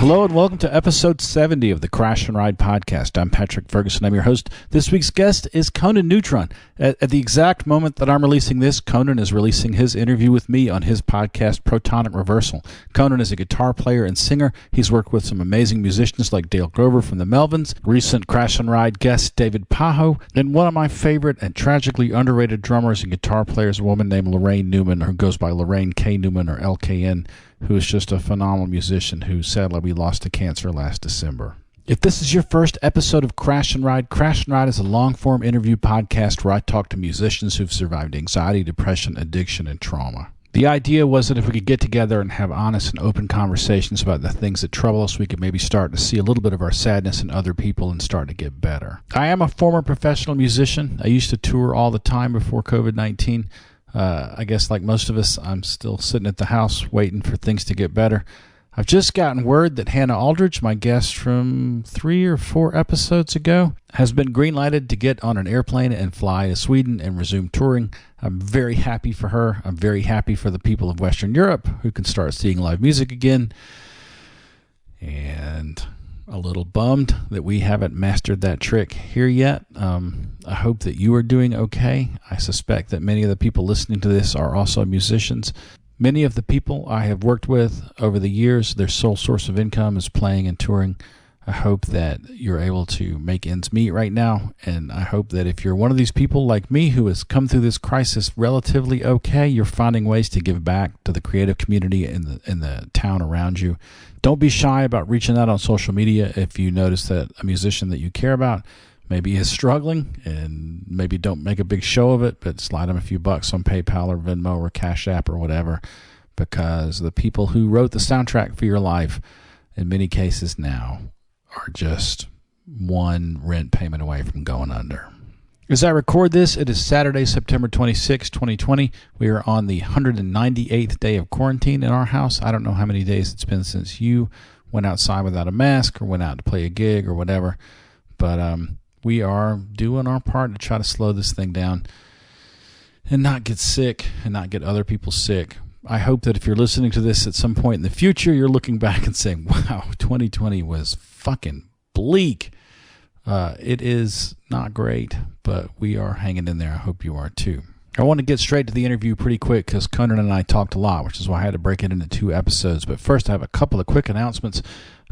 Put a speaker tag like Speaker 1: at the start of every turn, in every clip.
Speaker 1: Hello and welcome to episode 70 of the Crash and Ride podcast. I'm Patrick Ferguson. I'm your host. This week's guest is Conan Neutron. At the exact moment that I'm releasing this, Conan is releasing his interview with me on his podcast, Protonic Reversal. Conan is a guitar player and singer. He's worked with some amazing musicians like Dale Crover from the Melvins, recent Crash and Ride guest David Pajo, and one of my favorite and tragically underrated drummers and guitar players, a woman named Lorraine Newman, who goes by Lorraine K. Newman or LKN, who is just a phenomenal musician who sadly we lost to cancer last December. If this is your first episode of Crash and Ride is a long-form interview podcast where I talk to musicians who've survived anxiety, depression, addiction, and trauma. The idea was that if we could get together and have honest and open conversations about the things that trouble us, we could maybe start to see a little bit of our sadness in other people and start to get better. I am a former professional musician. I used to tour all the time before COVID-19. I guess like most of us, I'm still sitting at the house waiting for things to get better. I've just gotten word that Hannah Aldridge, my guest from 3 or 4 episodes ago, has been green-lighted to get on an airplane and fly to Sweden and resume touring. I'm very happy for her. I'm very happy for the people of Western Europe who can start seeing live music again. And a little bummed that we haven't mastered that trick here yet. I hope that you are doing okay. I suspect that many of the people listening to this are also musicians. Many of the people I have worked with over the years, their sole source of income is playing and touring. I hope that you're able to make ends meet right now, and I hope that if you're one of these people like me who has come through this crisis relatively okay, you're finding ways to give back to the creative community in the town around you. Don't be shy about reaching out on social media if you notice that a musician that you care about maybe is struggling, and maybe don't make a big show of it, but slide them a few bucks on PayPal or Venmo or Cash App or whatever, because the people who wrote the soundtrack for your life, in many cases now, are just one rent payment away from going under. As I record this, it is Saturday, September 26, 2020. We are on the 198th day of quarantine in our house. I don't know how many days it's been since you went outside without a mask or went out to play a gig or whatever, but we are doing our part to try to slow this thing down and not get sick and not get other people sick. I hope that if you're listening to this at some point in the future, you're looking back and saying, wow, 2020 was fucking bleak. It is not great, but we are hanging in there. I hope you are too. I want to get straight to the interview pretty quick because Conan and I talked a lot, which is why I had to break it into 2 episodes. But first, I have a couple of quick announcements.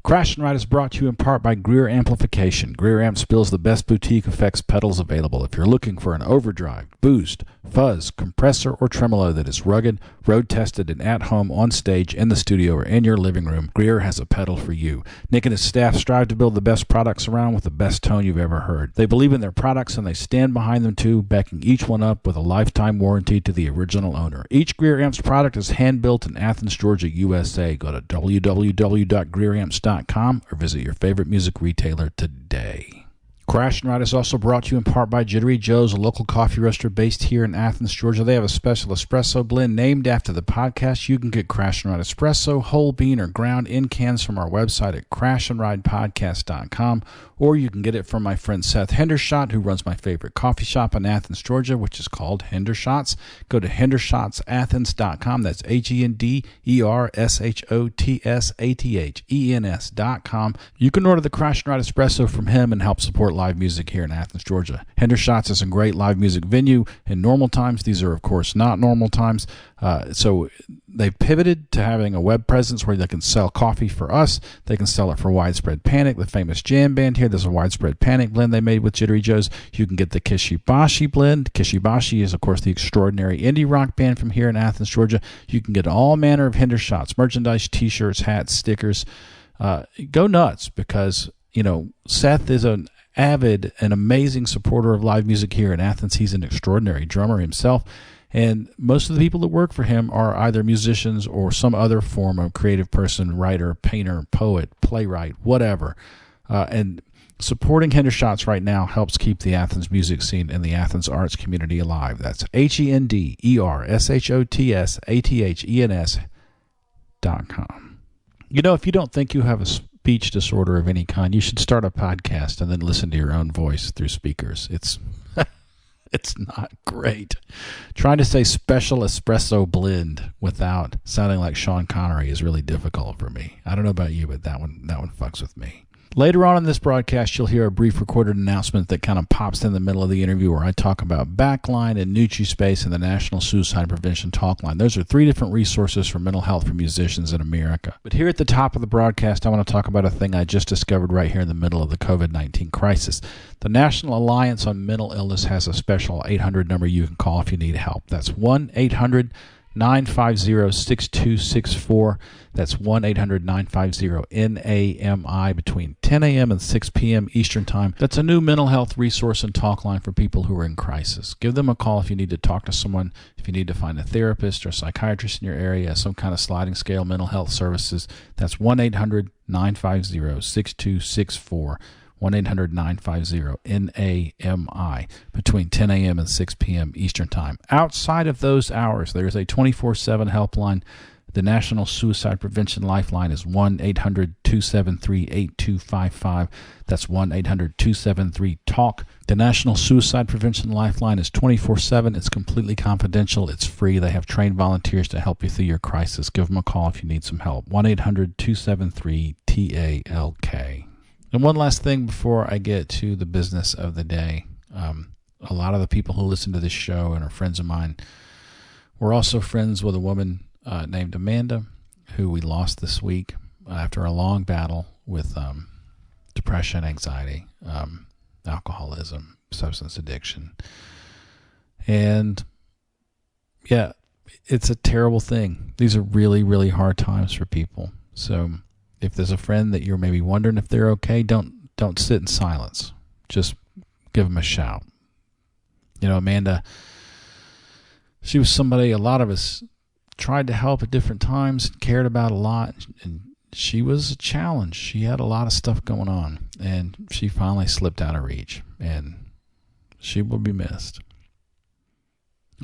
Speaker 1: Crash and Ride is brought to you in part by Greer Amplification. Greer Amps builds the best boutique effects pedals available. If you're looking for an overdrive, boost, fuzz, compressor, or tremolo that is rugged, road-tested, and at home, on stage, in the studio, or in your living room, Greer has a pedal for you. Nick and his staff strive to build the best products around with the best tone you've ever heard. They believe in their products and they stand behind them too, backing each one up with a lifetime warranty to the original owner. Each Greer Amps product is hand-built in Athens, Georgia, USA. Go to www.greeramps.com or visit your favorite music retailer today. Crash and Ride is also brought to you in part by Jittery Joe's, a local coffee roaster based here in Athens, Georgia. They have a special espresso blend named after the podcast. You can get Crash and Ride espresso, whole bean, or ground in cans from our website at crashandridepodcast.com, or you can get it from my friend Seth Hendershot, who runs my favorite coffee shop in Athens, Georgia, which is called Hendershots. Go to hendershotsathens.com. That's HenderShotsAthens.com. You can order the Crash and Ride espresso from him and help support live music here in Athens, Georgia. Hendershots is a great live music venue in normal times. These are, of course, not normal times. So they've pivoted to having a web presence where they can sell coffee for us. They can sell it for Widespread Panic, the famous jam band here. There's a Widespread Panic blend they made with Jittery Joe's. You can get the Kishibashi blend. Kishibashi is, of course, the extraordinary indie rock band from here in Athens, Georgia. You can get all manner of Hendershots, merchandise, t-shirts, hats, stickers. Go nuts because, Seth is an avid and amazing supporter of live music here in Athens. He's an extraordinary drummer himself. And most of the people that work for him are either musicians or some other form of creative person, writer, painter, poet, playwright, whatever. And supporting Hendershots right now helps keep the Athens music scene and the Athens arts community alive. That's HenderShotsAthens.com. If you don't think you have a speech disorder of any kind, you should start a podcast and then listen to your own voice through speakers. It's It's not great. Trying to say special espresso blend without sounding like Sean Connery is really difficult for me. I don't know about you, but that one fucks with me. Later on in this broadcast, you'll hear a brief recorded announcement that kind of pops in the middle of the interview where I talk about Backline and NutriSpace and the National Suicide Prevention Talk Line. Those are 3 different resources for mental health for musicians in America. But here at the top of the broadcast, I want to talk about a thing I just discovered right here in the middle of the COVID-19 crisis. The National Alliance on Mental Illness has a special 800 number you can call if you need help. That's 1-800-950-6264. That's 1-800-950-NAMI between 10 a.m. and 6 p.m. Eastern Time. That's a new mental health resource and talk line for people who are in crisis. Give them a call if you need to talk to someone, if you need to find a therapist or a psychiatrist in your area, some kind of sliding scale mental health services. That's 1-800-950-6264. 1-800-950-NAMI between 10 a.m. and 6 p.m. Eastern Time. Outside of those hours, there's a 24/7 helpline. The National Suicide Prevention Lifeline is 1-800-273-8255. That's 1-800-273-TALK. The National Suicide Prevention Lifeline is 24/7. It's completely confidential. It's free. They have trained volunteers to help you through your crisis. Give them a call if you need some help. 1-800-273-TALK. And one last thing before I get to the business of the day. A lot of the people who listen to this show and are friends of mine were also friends with a woman named Amanda, who we lost this week after a long battle with depression, anxiety, alcoholism, substance addiction. And yeah, it's a terrible thing. These are really, really hard times for people. So if there's a friend that you're maybe wondering if they're okay, don't sit in silence. Just give them a shout. You know, Amanda, she was somebody a lot of us tried to help at different times, cared about a lot, and she was a challenge. She had a lot of stuff going on, and she finally slipped out of reach, and she will be missed.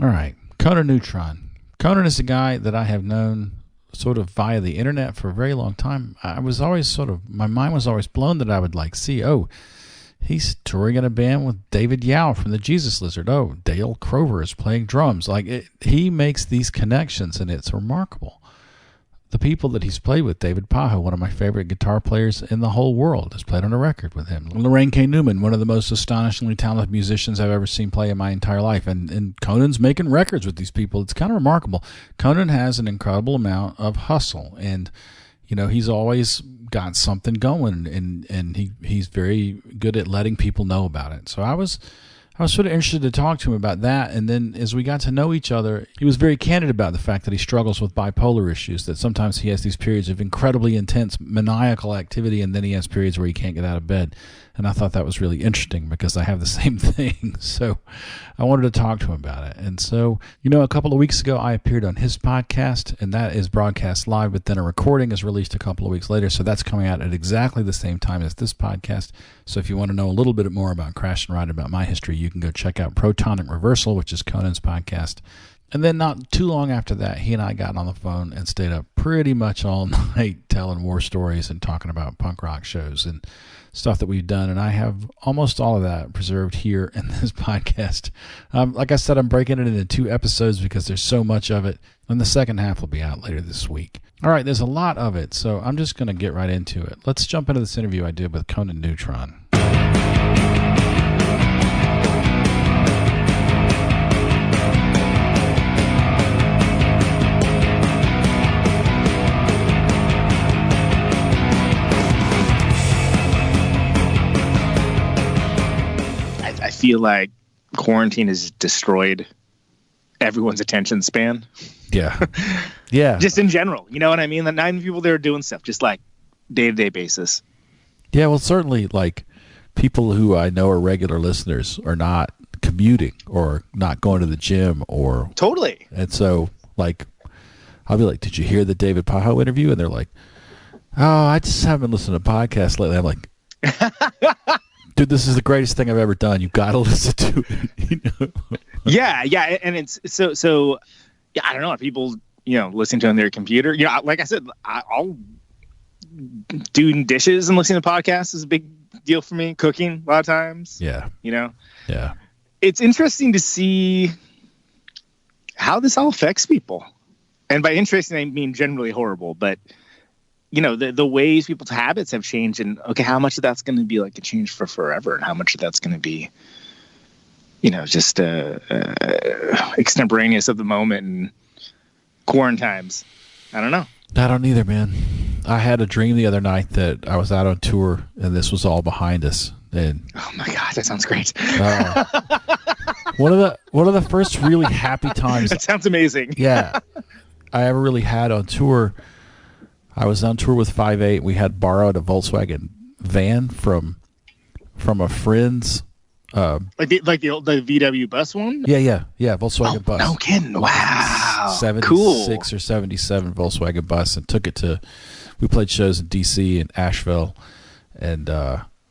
Speaker 1: All right, Conan Neutron. Conan is a guy that I have known sort of via the internet for a very long time. I was always my mind was always blown that I would see, he's touring in a band with David Yao from the Jesus Lizard. Oh, Dale Crover is playing drums. He makes these connections, and it's remarkable. The people that he's played with, David Pajo, one of my favorite guitar players in the whole world, has played on a record with him. Lorraine K. Newman, one of the most astonishingly talented musicians I've ever seen play in my entire life. And Conan's making records with these people. It's kind of remarkable. Conan has an incredible amount of hustle, and he's always got something going, and he's very good at letting people know about it. So I was sort of interested to talk to him about that, and then as we got to know each other, he was very candid about the fact that he struggles with bipolar issues, that sometimes he has these periods of incredibly intense maniacal activity, and then he has periods where he can't get out of bed. And I thought that was really interesting because I have the same thing. So I wanted to talk to him about it. And so, a couple of weeks ago, I appeared on his podcast, and that is broadcast live, but then a recording is released a couple of weeks later. So that's coming out at exactly the same time as this podcast. So if you want to know a little bit more about Crash and Ride, about my history, you can go check out Protonic Reversal, which is Conan's podcast. And then not too long after that, he and I got on the phone and stayed up pretty much all night telling war stories and talking about punk rock shows and stuff that we've done. And I have almost all of that preserved here in this podcast. Like I said, I'm breaking it into 2 episodes because there's so much of it. And the second half will be out later this week. All right, there's a lot of it, so I'm just going to get right into it. Let's jump into this interview I did with Conan Neutron.
Speaker 2: I feel like quarantine has destroyed everyone's attention span.
Speaker 1: Yeah. Yeah.
Speaker 2: Just in general. You know what I mean? The 9 people that are doing stuff, just like day-to-day basis.
Speaker 1: Yeah, well, certainly, people who I know are regular listeners are not commuting or not going to the gym or...
Speaker 2: Totally.
Speaker 1: And so, I'll be like, did you hear the David Pajo interview? And they're like, oh, I just haven't listened to podcasts lately. I'm like... Dude, this is the greatest thing I've ever done. You've got to listen to it.
Speaker 2: Yeah, and it's so. Yeah, I don't know. People, listening to it on their computer. Like I said, I'll doing dishes and listening to podcasts is a big deal for me. Cooking a lot of times.
Speaker 1: Yeah.
Speaker 2: Yeah. it's interesting to see how this all affects people. And by interesting, I mean generally horrible, but the ways people's habits have changed, and okay, how much of that's going to be like a change for forever, and how much of that's going to be, just extemporaneous of the moment and quarantines. I don't know.
Speaker 1: I don't either, man. I had a dream the other night that I was out on tour and this was all behind us. And
Speaker 2: oh my God, that sounds great.
Speaker 1: One of the first really happy times.
Speaker 2: That sounds amazing.
Speaker 1: Yeah, I ever really had on tour. I was on tour with 5/8. We had borrowed a Volkswagen van from a friend's.
Speaker 2: Like the VW bus one.
Speaker 1: Yeah. Volkswagen bus.
Speaker 2: No kidding! Wow,
Speaker 1: 76
Speaker 2: cool.
Speaker 1: or 77 Volkswagen bus, and took it to. We played shows in DC and Asheville, and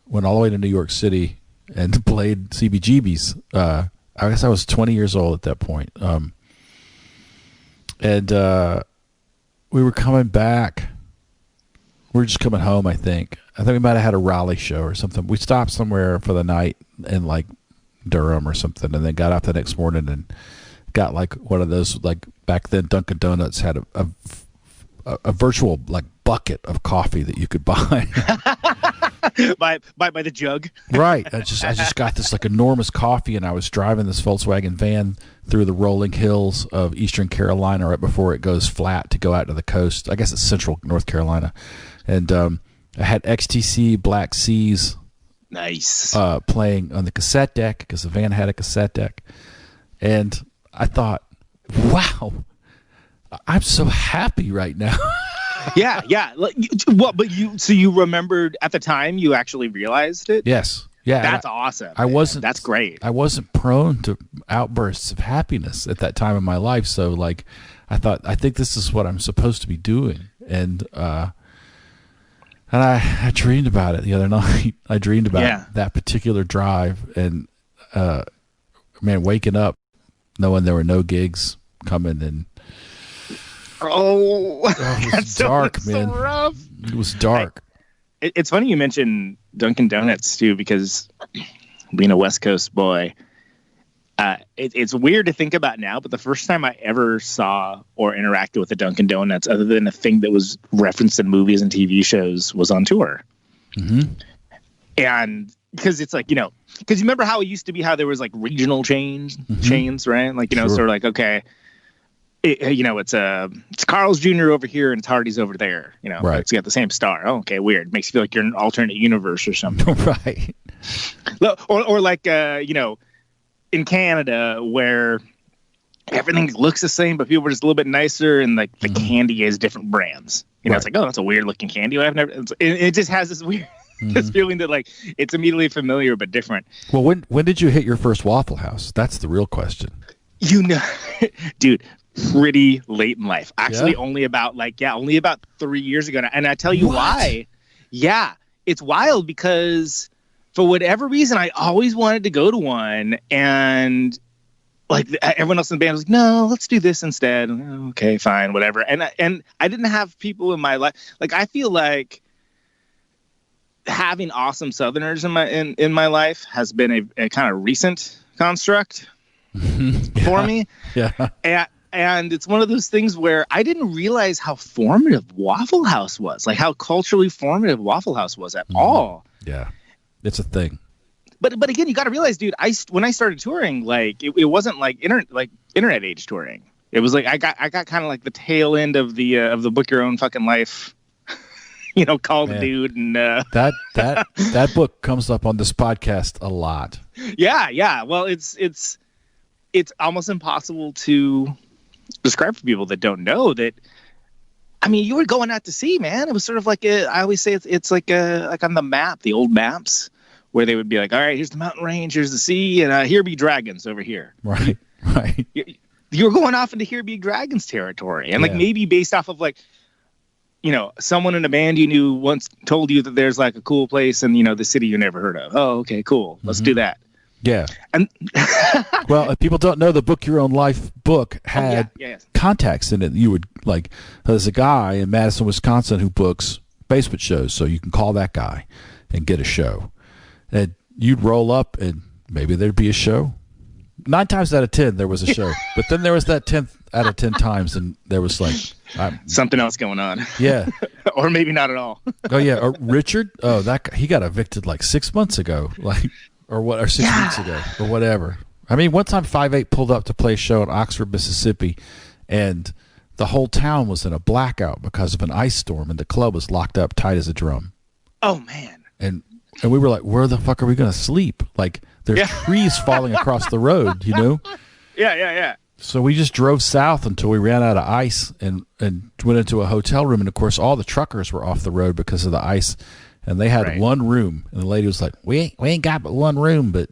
Speaker 1: went all the way to New York City and played CBGB's. I guess I was 20 years old at that point. And we were coming back. We were just coming home, I think. I think we might have had a Raleigh show or something. We stopped somewhere for the night in like Durham or something, and then got up the next morning and got like one of those, like back then Dunkin' Donuts had a virtual like bucket of coffee that you could buy.
Speaker 2: by the jug.
Speaker 1: Right. I just got this like enormous coffee, and I was driving this Volkswagen van through the rolling hills of Eastern Carolina right before it goes flat to go out to the coast. I guess it's central North Carolina. And I had XTC Black Seas
Speaker 2: nice
Speaker 1: playing on the cassette deck because the van had a cassette deck. And I thought, wow, I'm so happy right now.
Speaker 2: Yeah. But you remembered at the time you actually realized it?
Speaker 1: Yes. Yeah.
Speaker 2: That's awesome. That's great.
Speaker 1: I wasn't prone to outbursts of happiness at that time in my life. So like, I thought, I think this is what I'm supposed to be doing. And I dreamed about it the other night. I dreamed about that particular drive, and man, waking up knowing there were no gigs coming, and it was dark, man.
Speaker 2: So rough.
Speaker 1: It was dark.
Speaker 2: It's funny you mentioned Dunkin' Donuts too, because being a West Coast boy, it's weird to think about now, but the first time I ever saw or interacted with a Dunkin' Donuts, other than a thing that was referenced in movies and TV shows, was on tour. Mm-hmm. And because it's like, because you remember how it used to be, how there was like regional chains, right? Like, sure. Sort of like, okay, it's Carl's Jr. over here and it's Hardee's over there.
Speaker 1: Right.
Speaker 2: It's got the same star. Oh, okay, weird. Makes you feel like you're in an alternate universe or something.
Speaker 1: Right.
Speaker 2: Or like, in Canada, where everything looks the same, but people are just a little bit nicer, and like the candy is different brands. It's like, oh, that's a weird looking candy. It just has this weird this feeling that like it's immediately familiar but different.
Speaker 1: Well, when did you hit your first Waffle House? That's the real question.
Speaker 2: Dude, pretty late in life. Actually, only about 3 years ago. And I tell you why. Yeah, it's wild because for whatever reason, I always wanted to go to one, and like everyone else in the band was like, "No, let's do this instead." Okay, fine, whatever. And I didn't have people in my life. Like, I feel like having awesome Southerners in my life has been a kind of recent construct for me. Yeah. And it's one of those things where I didn't realize how formative Waffle House was, like how culturally formative Waffle House was at all.
Speaker 1: Yeah. It's a thing.
Speaker 2: But again, you got to realize, dude, when I started touring, like it wasn't like internet age touring. It was like I got kind of like the tail end of the book your own fucking life, call the dude, and
Speaker 1: that book comes up on this podcast a lot.
Speaker 2: Yeah. Well, it's almost impossible to describe for people that don't know that. I mean, you were going out to sea, man. It was sort of like I always say it's like on the map, the old maps, where they would be like, all right, here's the mountain range, here's the sea, and here be dragons over here.
Speaker 1: Right.
Speaker 2: You were going off into here be dragons territory, and like maybe based off of like, someone in a band you knew once told you that there's like a cool place in the city you never heard of. Oh, okay, cool. Let's do that.
Speaker 1: Yeah.
Speaker 2: And
Speaker 1: well, if people don't know, the Book Your Own Life book had contacts in it. You would like, there's a guy in Madison, Wisconsin who books basement shows, so you can call that guy and get a show. And you'd roll up and maybe there'd be a show, 9 times out of 10 there was a show, but then there was that 10th out of 10 times, and there was like
Speaker 2: something else going on.
Speaker 1: Yeah,
Speaker 2: or maybe not at all.
Speaker 1: Oh yeah, or Richard. Oh, he got evicted like 6 months ago, or 6 weeks ago, or whatever. I mean, one time 5/8 pulled up to play a show in Oxford, Mississippi, and the whole town was in a blackout because of an ice storm, and the club was locked up tight as a drum.
Speaker 2: Oh man!
Speaker 1: And we were like, where the fuck are we going to sleep? Like, there's trees falling across the road, you know?
Speaker 2: Yeah.
Speaker 1: So we just drove south until we ran out of ice and went into a hotel room. And, of course, all the truckers were off the road because of the ice. And they had one room. And the lady was like, we ain't got but one room, but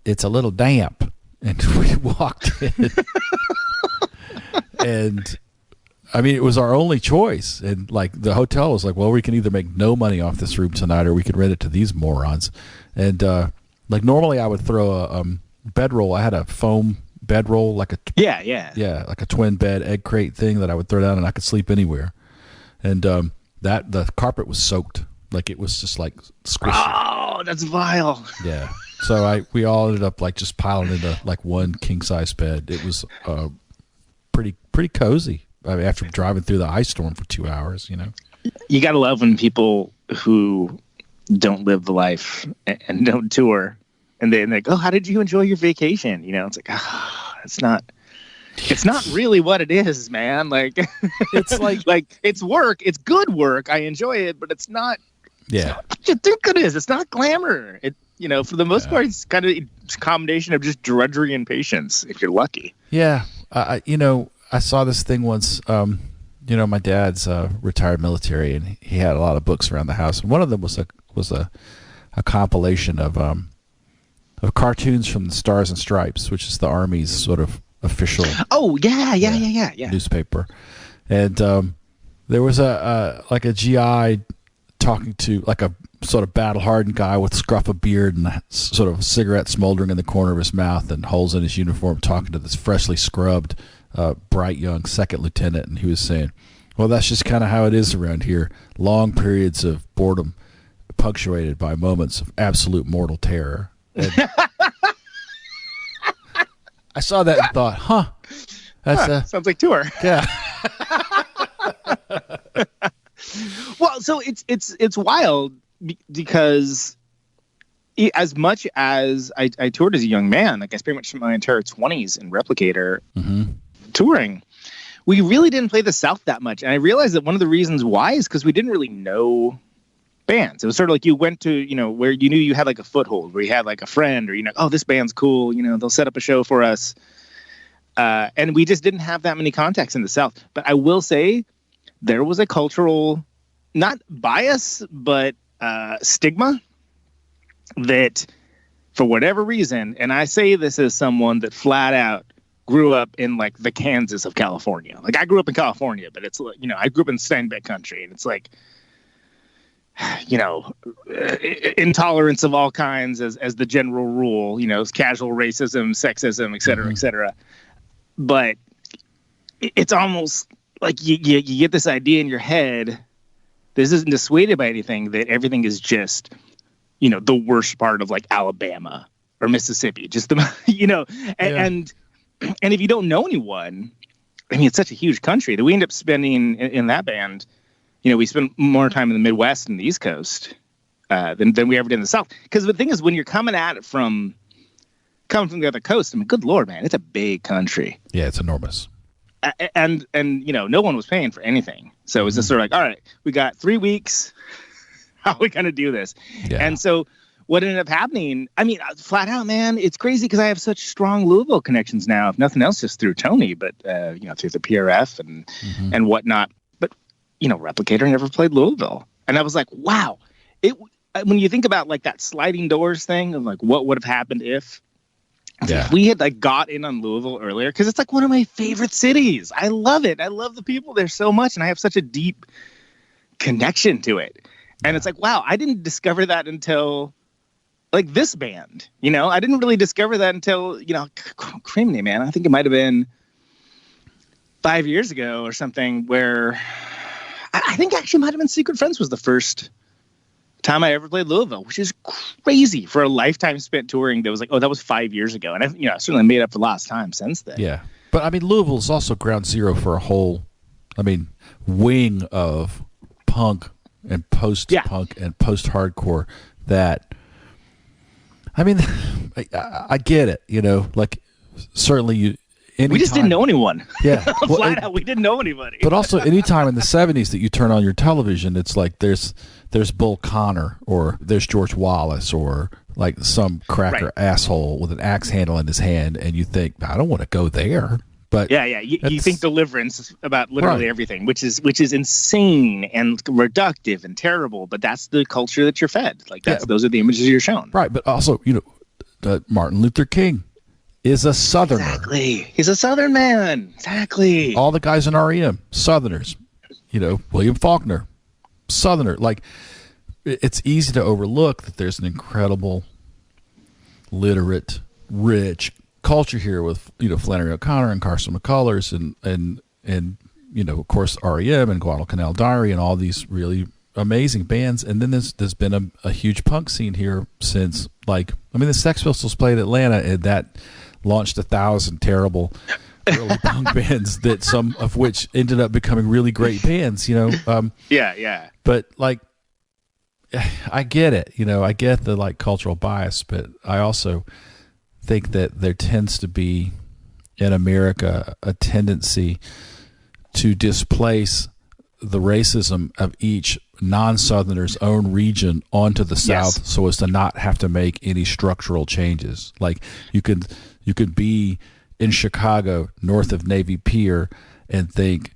Speaker 1: it's a little damp. And we walked in. And, I mean, it was our only choice. And, like, the hotel was like, well, we can either make no money off this room tonight or we can rent it to these morons. And, like, normally I would throw a bedroll. I had a foam bedroll, like like a twin bed egg crate thing that I would throw down, and I could sleep anywhere. And that the carpet was soaked, like it was just like squishy.
Speaker 2: Oh, that's vile.
Speaker 1: Yeah. So we all ended up like just piling into like one king size bed. It was pretty cozy. I mean, after driving through the ice storm for 2 hours, you know.
Speaker 2: You gotta love when people who don't live the life and don't tour. And they're like, oh, how did you enjoy your vacation? You know, it's like, it's not really what it is, man. Like, it's like it's work. It's good work. I enjoy it, but it's not. Yeah. It's not what you think it is. It's not glamour. It, you know, for the most part, it's kind of a combination of just drudgery and patience, if you're lucky.
Speaker 1: Yeah. You know, I saw this thing once. You know, my dad's retired military, and he had a lot of books around the house. And one of them was a compilation of cartoons from the Stars and Stripes, which is the Army's sort of official.
Speaker 2: Oh yeah.
Speaker 1: Newspaper, and there was a GI talking to like a sort of battle hardened guy with scruff of beard and sort of a cigarette smoldering in the corner of his mouth and holes in his uniform, talking to this freshly scrubbed, bright young second lieutenant, and he was saying, "Well, that's just kind of how it is around here. Long periods of boredom, punctuated by moments of absolute mortal terror." I saw that and thought, that's
Speaker 2: sounds like tour.
Speaker 1: Yeah.
Speaker 2: Well, so it's wild because as much as I toured as a young man, like I spent much of my entire 20s in Replicator touring, we really didn't play the South that much. And I realized that one of the reasons why is because we didn't really know bands. It was sort of like you went to, you know, where you knew you had like a foothold, where you had like a friend, or, you know, oh, this band's cool, you know, they'll set up a show for us. And we just didn't have that many contacts in the South. But I will say there was a cultural, not bias, but stigma that for whatever reason, and I say this as someone that flat out grew up in like the Kansas of California. Like I grew up in California, but it's, you know, I grew up in Steinbeck country, and it's like, you know, intolerance of all kinds as the general rule, you know, casual racism, sexism, et cetera, et cetera. But it's almost like you get this idea in your head. This isn't dissuaded by anything, that everything is just, you know, the worst part of like Alabama or Mississippi, just the, you know, and if you don't know anyone, I mean, it's such a huge country that we end up spending in that band. You know, we spend more time in the Midwest and the East Coast than we ever did in the South. Because the thing is, when you're coming at it coming from the other coast, I mean, good Lord, man, it's a big country.
Speaker 1: Yeah, it's enormous.
Speaker 2: And you know, no one was paying for anything. So it was just sort of like, all right, we got 3 weeks. How are we going to do this? Yeah. And so what ended up happening, I mean, flat out, man, it's crazy because I have such strong Louisville connections now, if nothing else, just through Tony, but, you know, through the PRF and whatnot. You know, Replicator never played Louisville. And I was like, wow. When you think about like that sliding doors thing of like what would have happened if we had like got in on Louisville earlier, because it's like one of my favorite cities. I love it. I love the people there so much, and I have such a deep connection to it. And it's like, wow, I didn't discover that until like this band. You know, I didn't really discover that until, you know, Criminy, man. I think it might have been 5 years ago or something, where I think actually might have been Secret Friends was the first time I ever played Louisville, which is crazy for a lifetime spent touring. That was like, oh, that was 5 years ago. And I've, I certainly made up for lost time since then.
Speaker 1: Yeah. But I mean, Louisville is also ground zero for a whole, wing of punk and post-punk and post-hardcore that, I get it, like certainly
Speaker 2: we just didn't know anyone.
Speaker 1: Yeah.
Speaker 2: Flat out, we didn't know anybody.
Speaker 1: But also anytime in the 70s that you turn on your television, it's like there's Bull Connor or there's George Wallace or like some cracker asshole with an axe handle in his hand, and you think, I don't want to go there. But
Speaker 2: you think Deliverance about literally everything, which is insane and reductive and terrible. But that's the culture that you're fed. Like those are the images you're shown.
Speaker 1: Right, but also Martin Luther King is a Southerner.
Speaker 2: Exactly, he's a Southern man. Exactly.
Speaker 1: All the guys in REM, Southerners. William Faulkner, Southerner. Like, it's easy to overlook that there's an incredible, literate, rich culture here with Flannery O'Connor and Carson McCullers and of course REM and Guadalcanal Diary and all these really amazing bands. And then there's been a huge punk scene here since the Sex Pistols played Atlanta, and that launched 1,000 terrible early punk bands that some of which ended up becoming really great bands. But I get it. I get the cultural bias, but I also think that there tends to be in America a tendency to displace the racism of each non-Southerner's own region onto the South, so as to not have to make any structural changes. Like you could be in Chicago north of Navy Pier and think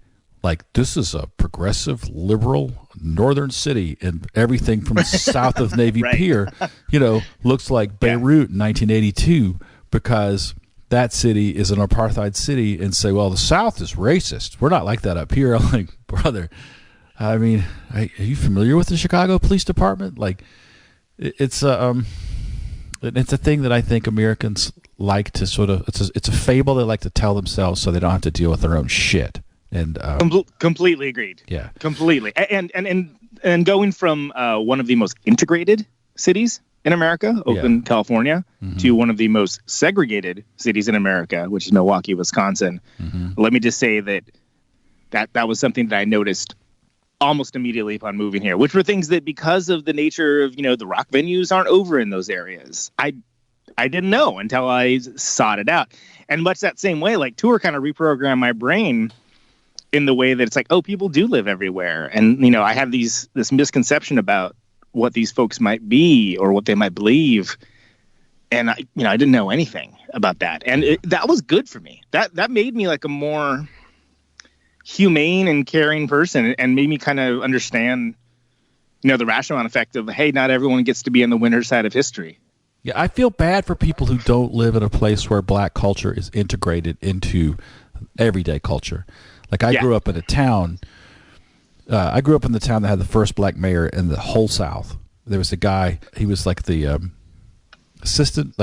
Speaker 1: this is a progressive liberal northern city, and everything from south of Navy Pier looks like Beirut in 1982 because that city is an apartheid city, and say, well, the South is racist. We're not like that up here. I'm like, brother, are you familiar with the Chicago Police Department? It's a thing that I think Americans like to sort of, it's a fable they like to tell themselves so they don't have to deal with their own shit. And
Speaker 2: completely agreed.
Speaker 1: Yeah,
Speaker 2: completely. And going from one of the most integrated cities in America, Oakland, California, to one of the most segregated cities in America, which is Milwaukee, Wisconsin. Let me just say that was something that I noticed almost immediately upon moving here, which were things that, because of the nature of the rock venues, aren't over in those areas. I didn't know until I sought it out. And much that same way, tour kind of reprogrammed my brain in the way that it's oh, people do live everywhere. And, I have this misconception about what these folks might be or what they might believe. And I didn't know anything about that. And that was good for me. That made me a more humane and caring person, and made me kind of understand, the Rashomon effect of, hey, not everyone gets to be on the winner's side of history.
Speaker 1: Yeah. I feel bad for people who don't live in a place where black culture is integrated into everyday culture. I grew up in a town. I grew up in the town that had the first black mayor in the whole South. There was a guy. He was the assistant,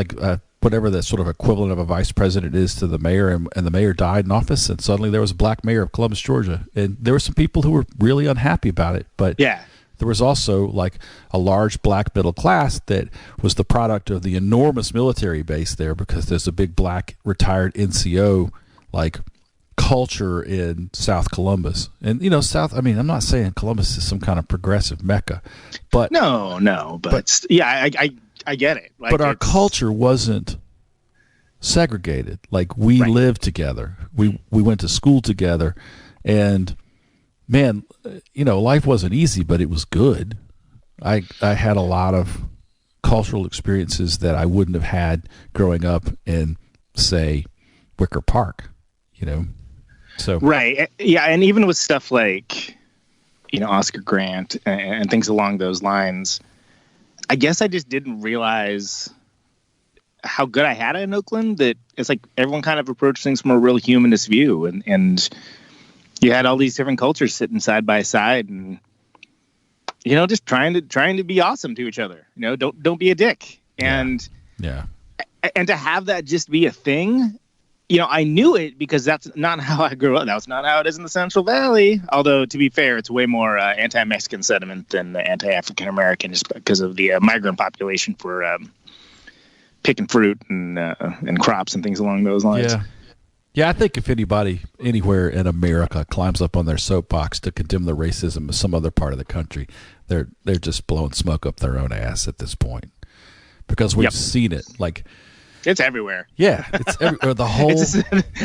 Speaker 1: whatever the sort of equivalent of a vice president is to the mayor, and the mayor died in office, and suddenly there was a black mayor of Columbus, Georgia, and there were some people who were really unhappy about it. But there was also a large black middle class that was the product of the enormous military base there, because there's a big black retired NCO culture in South Columbus. And I'm not saying Columbus is some kind of progressive mecca, but
Speaker 2: but I get it.
Speaker 1: But our culture wasn't segregated. We lived together. We went to school together, and man, life wasn't easy, but it was good. I had a lot of cultural experiences that I wouldn't have had growing up in, say, Wicker Park, So
Speaker 2: right, yeah, and even with stuff Oscar Grant and things along those lines, I guess I just didn't realize how good I had it in Oakland. That it's everyone kind of approached things from a real humanist view, and you had all these different cultures sitting side by side, and just trying to be awesome to each other. Don't be a dick, and
Speaker 1: yeah,
Speaker 2: and to have that just be a thing. I knew it because that's not how I grew up. That's not how it is in the Central Valley. Although, to be fair, it's way more anti-Mexican sentiment than anti-African American, just because of the migrant population for picking fruit and crops and things along those lines.
Speaker 1: Yeah, I think if anybody anywhere in America climbs up on their soapbox to condemn the racism of some other part of the country, they're just blowing smoke up their own ass at this point, because we've seen it. Like,
Speaker 2: it's everywhere.
Speaker 1: Yeah, it's the whole.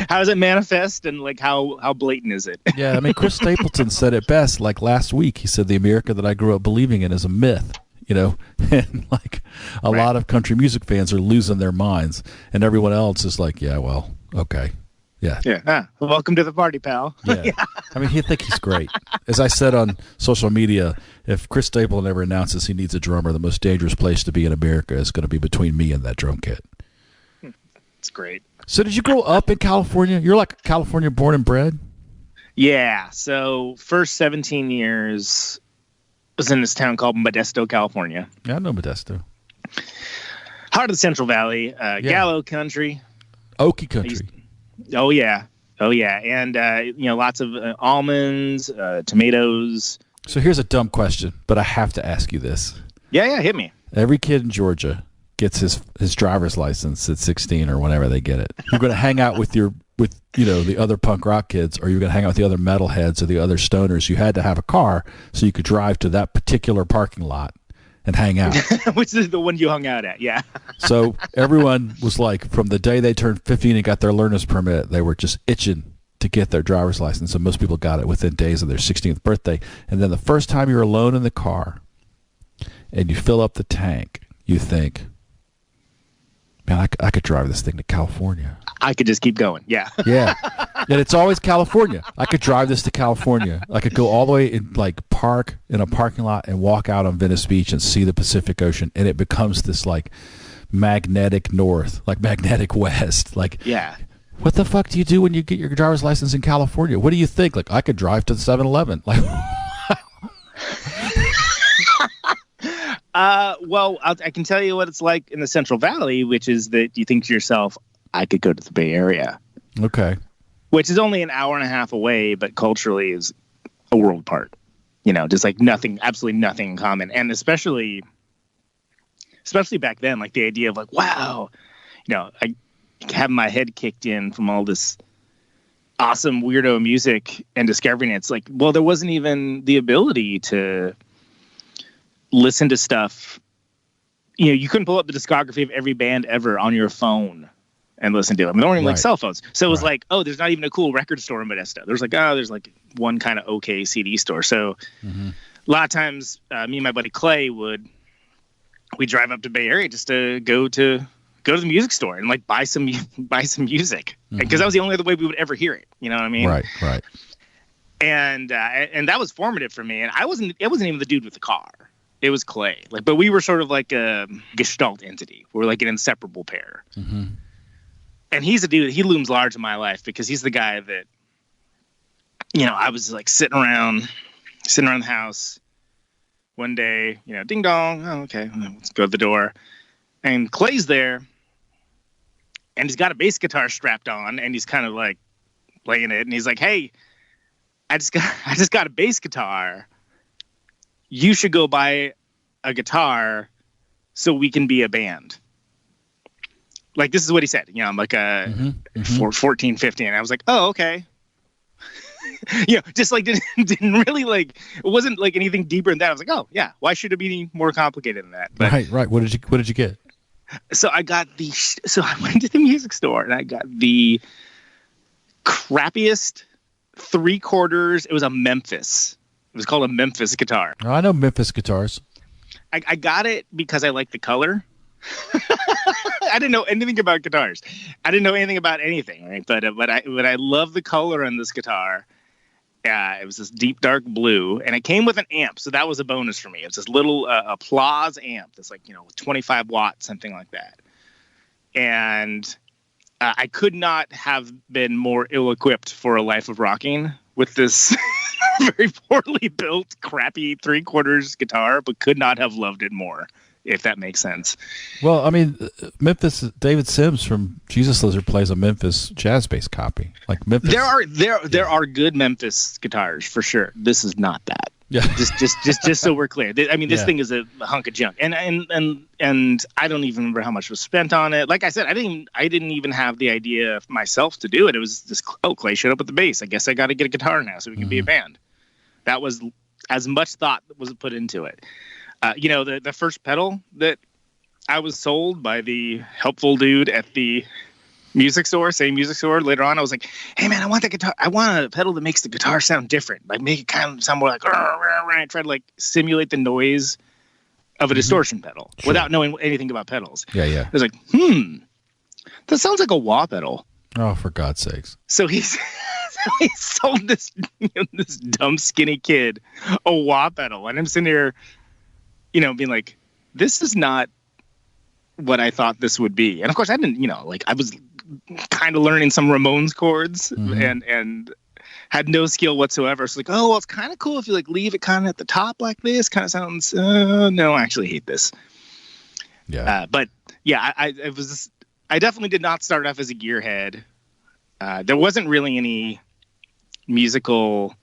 Speaker 2: How does it manifest, and like how blatant is it?
Speaker 1: Yeah, I mean, Chris Stapleton said it best. Like last week, he said the America that I grew up believing in is a myth. And like a lot of country music fans are losing their minds, and everyone else is like, yeah, well, okay. Yeah.
Speaker 2: Welcome to the party, pal.
Speaker 1: Yeah. I mean, he think he's great. As I said on social media, if Chris Stapleton ever announces he needs a drummer, the most dangerous place to be in America is going to be between me and that drum kit.
Speaker 2: It's great.
Speaker 1: So did you grow up in California? You're like California born and bred?
Speaker 2: Yeah. So first 17 years was in this town called Modesto, California.
Speaker 1: Yeah, I know Modesto.
Speaker 2: Heart of the Central Valley, Gallo country.
Speaker 1: Okie country.
Speaker 2: Oh yeah. And, lots of almonds, tomatoes.
Speaker 1: So here's a dumb question, but I have to ask you this.
Speaker 2: Yeah, hit me.
Speaker 1: Every kid in Georgia gets his driver's license at 16 or whenever they get it. You're going to hang out with the other punk rock kids, or you're going to hang out with the other metalheads or the other stoners. You had to have a car so you could drive to that particular parking lot and hang out.
Speaker 2: Which is the one you hung out at, yeah.
Speaker 1: So everyone was like, from the day they turned 15 and got their learner's permit, they were just itching to get their driver's license. And most people got it within days of their 16th birthday. And then the first time you're alone in the car and you fill up the tank, you think, man, I could drive this thing to California.
Speaker 2: I could just keep going. Yeah.
Speaker 1: Yeah. And it's always California. I could drive this to California. I could go all the way and like park in a parking lot and walk out on Venice Beach and see the Pacific Ocean. And it becomes this like magnetic north, like magnetic west. Like,
Speaker 2: yeah.
Speaker 1: What the fuck do you do when you get your driver's license in California? What do you think? Like, I could drive to the 7-Eleven. Like,
Speaker 2: well, I can tell you what it's like in the Central Valley, which is that you think to yourself, I could go to the Bay Area.
Speaker 1: Okay.
Speaker 2: Which is only an hour and a half away, but culturally is a world apart. Just like nothing, absolutely nothing in common. And especially back then, like the idea of like, wow, I have my head kicked in from all this awesome weirdo music and discovering it. It's like, well, there wasn't even the ability to listen to stuff. You couldn't pull up the discography of every band ever on your phone and listen to them. They weren't even like cell phones. So it was like, oh, there's not even a cool record store in Modesto. There's like one kind of okay CD store. So a lot of times me and my buddy Clay we drive up to Bay Area just to go to the music store and like buy some music, because that was the only other way we would ever hear it. You know what I mean?
Speaker 1: Right.
Speaker 2: And that was formative for me. And it wasn't even the dude with the car. It was Clay. But we were sort of like a gestalt entity. We were like an inseparable pair. Mm-hmm. And he's a dude. He looms large in my life because he's the guy that, I was like sitting around the house one day, ding dong. Oh, okay. Let's go to the door. And Clay's there. And he's got a bass guitar strapped on, and he's kind of like playing it. And he's like, hey, I just got a bass guitar. You should go buy a guitar so we can be a band. Like, this is what he said. I'm like 14, 15. And I was like, oh, okay. Just like didn't really like, it wasn't like anything deeper than that. I was like, oh yeah, why should it be more complicated than that? But,
Speaker 1: right. What did you get?
Speaker 2: So I went to the music store and I got the crappiest 3/4. It was a Memphis. It was called a Memphis guitar.
Speaker 1: Oh, I know Memphis guitars.
Speaker 2: I got it because I liked the color. I didn't know anything about guitars. I didn't know anything about anything, right? But I love the color on this guitar. It was this deep dark blue, and it came with an amp, so that was a bonus for me. It was this little Applause amp that's like 25 watts, something like that. And I could not have been more ill-equipped for a life of rocking with this very poorly built, crappy 3/4 guitar, but could not have loved it more. if that makes sense.
Speaker 1: Well, I mean, Memphis, David Sims from Jesus Lizard plays a Memphis jazz bass copy. Like Memphis.
Speaker 2: There are good Memphis guitars for sure. This is not that.
Speaker 1: Yeah.
Speaker 2: just so we're clear. I mean, this thing is a hunk of junk, and I don't even remember how much was spent on it. Like I said, I didn't even have the idea myself to do it. It was just, Clay showed up at the bass. I guess I got to get a guitar now so we can be a band. That was as much thought that was put into it. The first pedal that I was sold by the helpful dude at the same music store later on, I was like, hey man, I want a pedal that makes the guitar sound different, like make it kind of sound more like I try to like simulate the noise of a distortion pedal without knowing anything about pedals. I was like, that sounds like a wah pedal.
Speaker 1: Oh, for God's sakes.
Speaker 2: So he sold this this dumb skinny kid a wah pedal, and I'm sitting here being like, this is not what I thought this would be. And of course I didn't, I was kind of learning some Ramones chords and had no skill whatsoever. So like, oh, well, it's kind of cool if you like leave it kind of at the top like this. Kind of sounds, no, I actually hate this.
Speaker 1: Yeah.
Speaker 2: But yeah, I definitely did not start off as a gearhead. There wasn't really any musical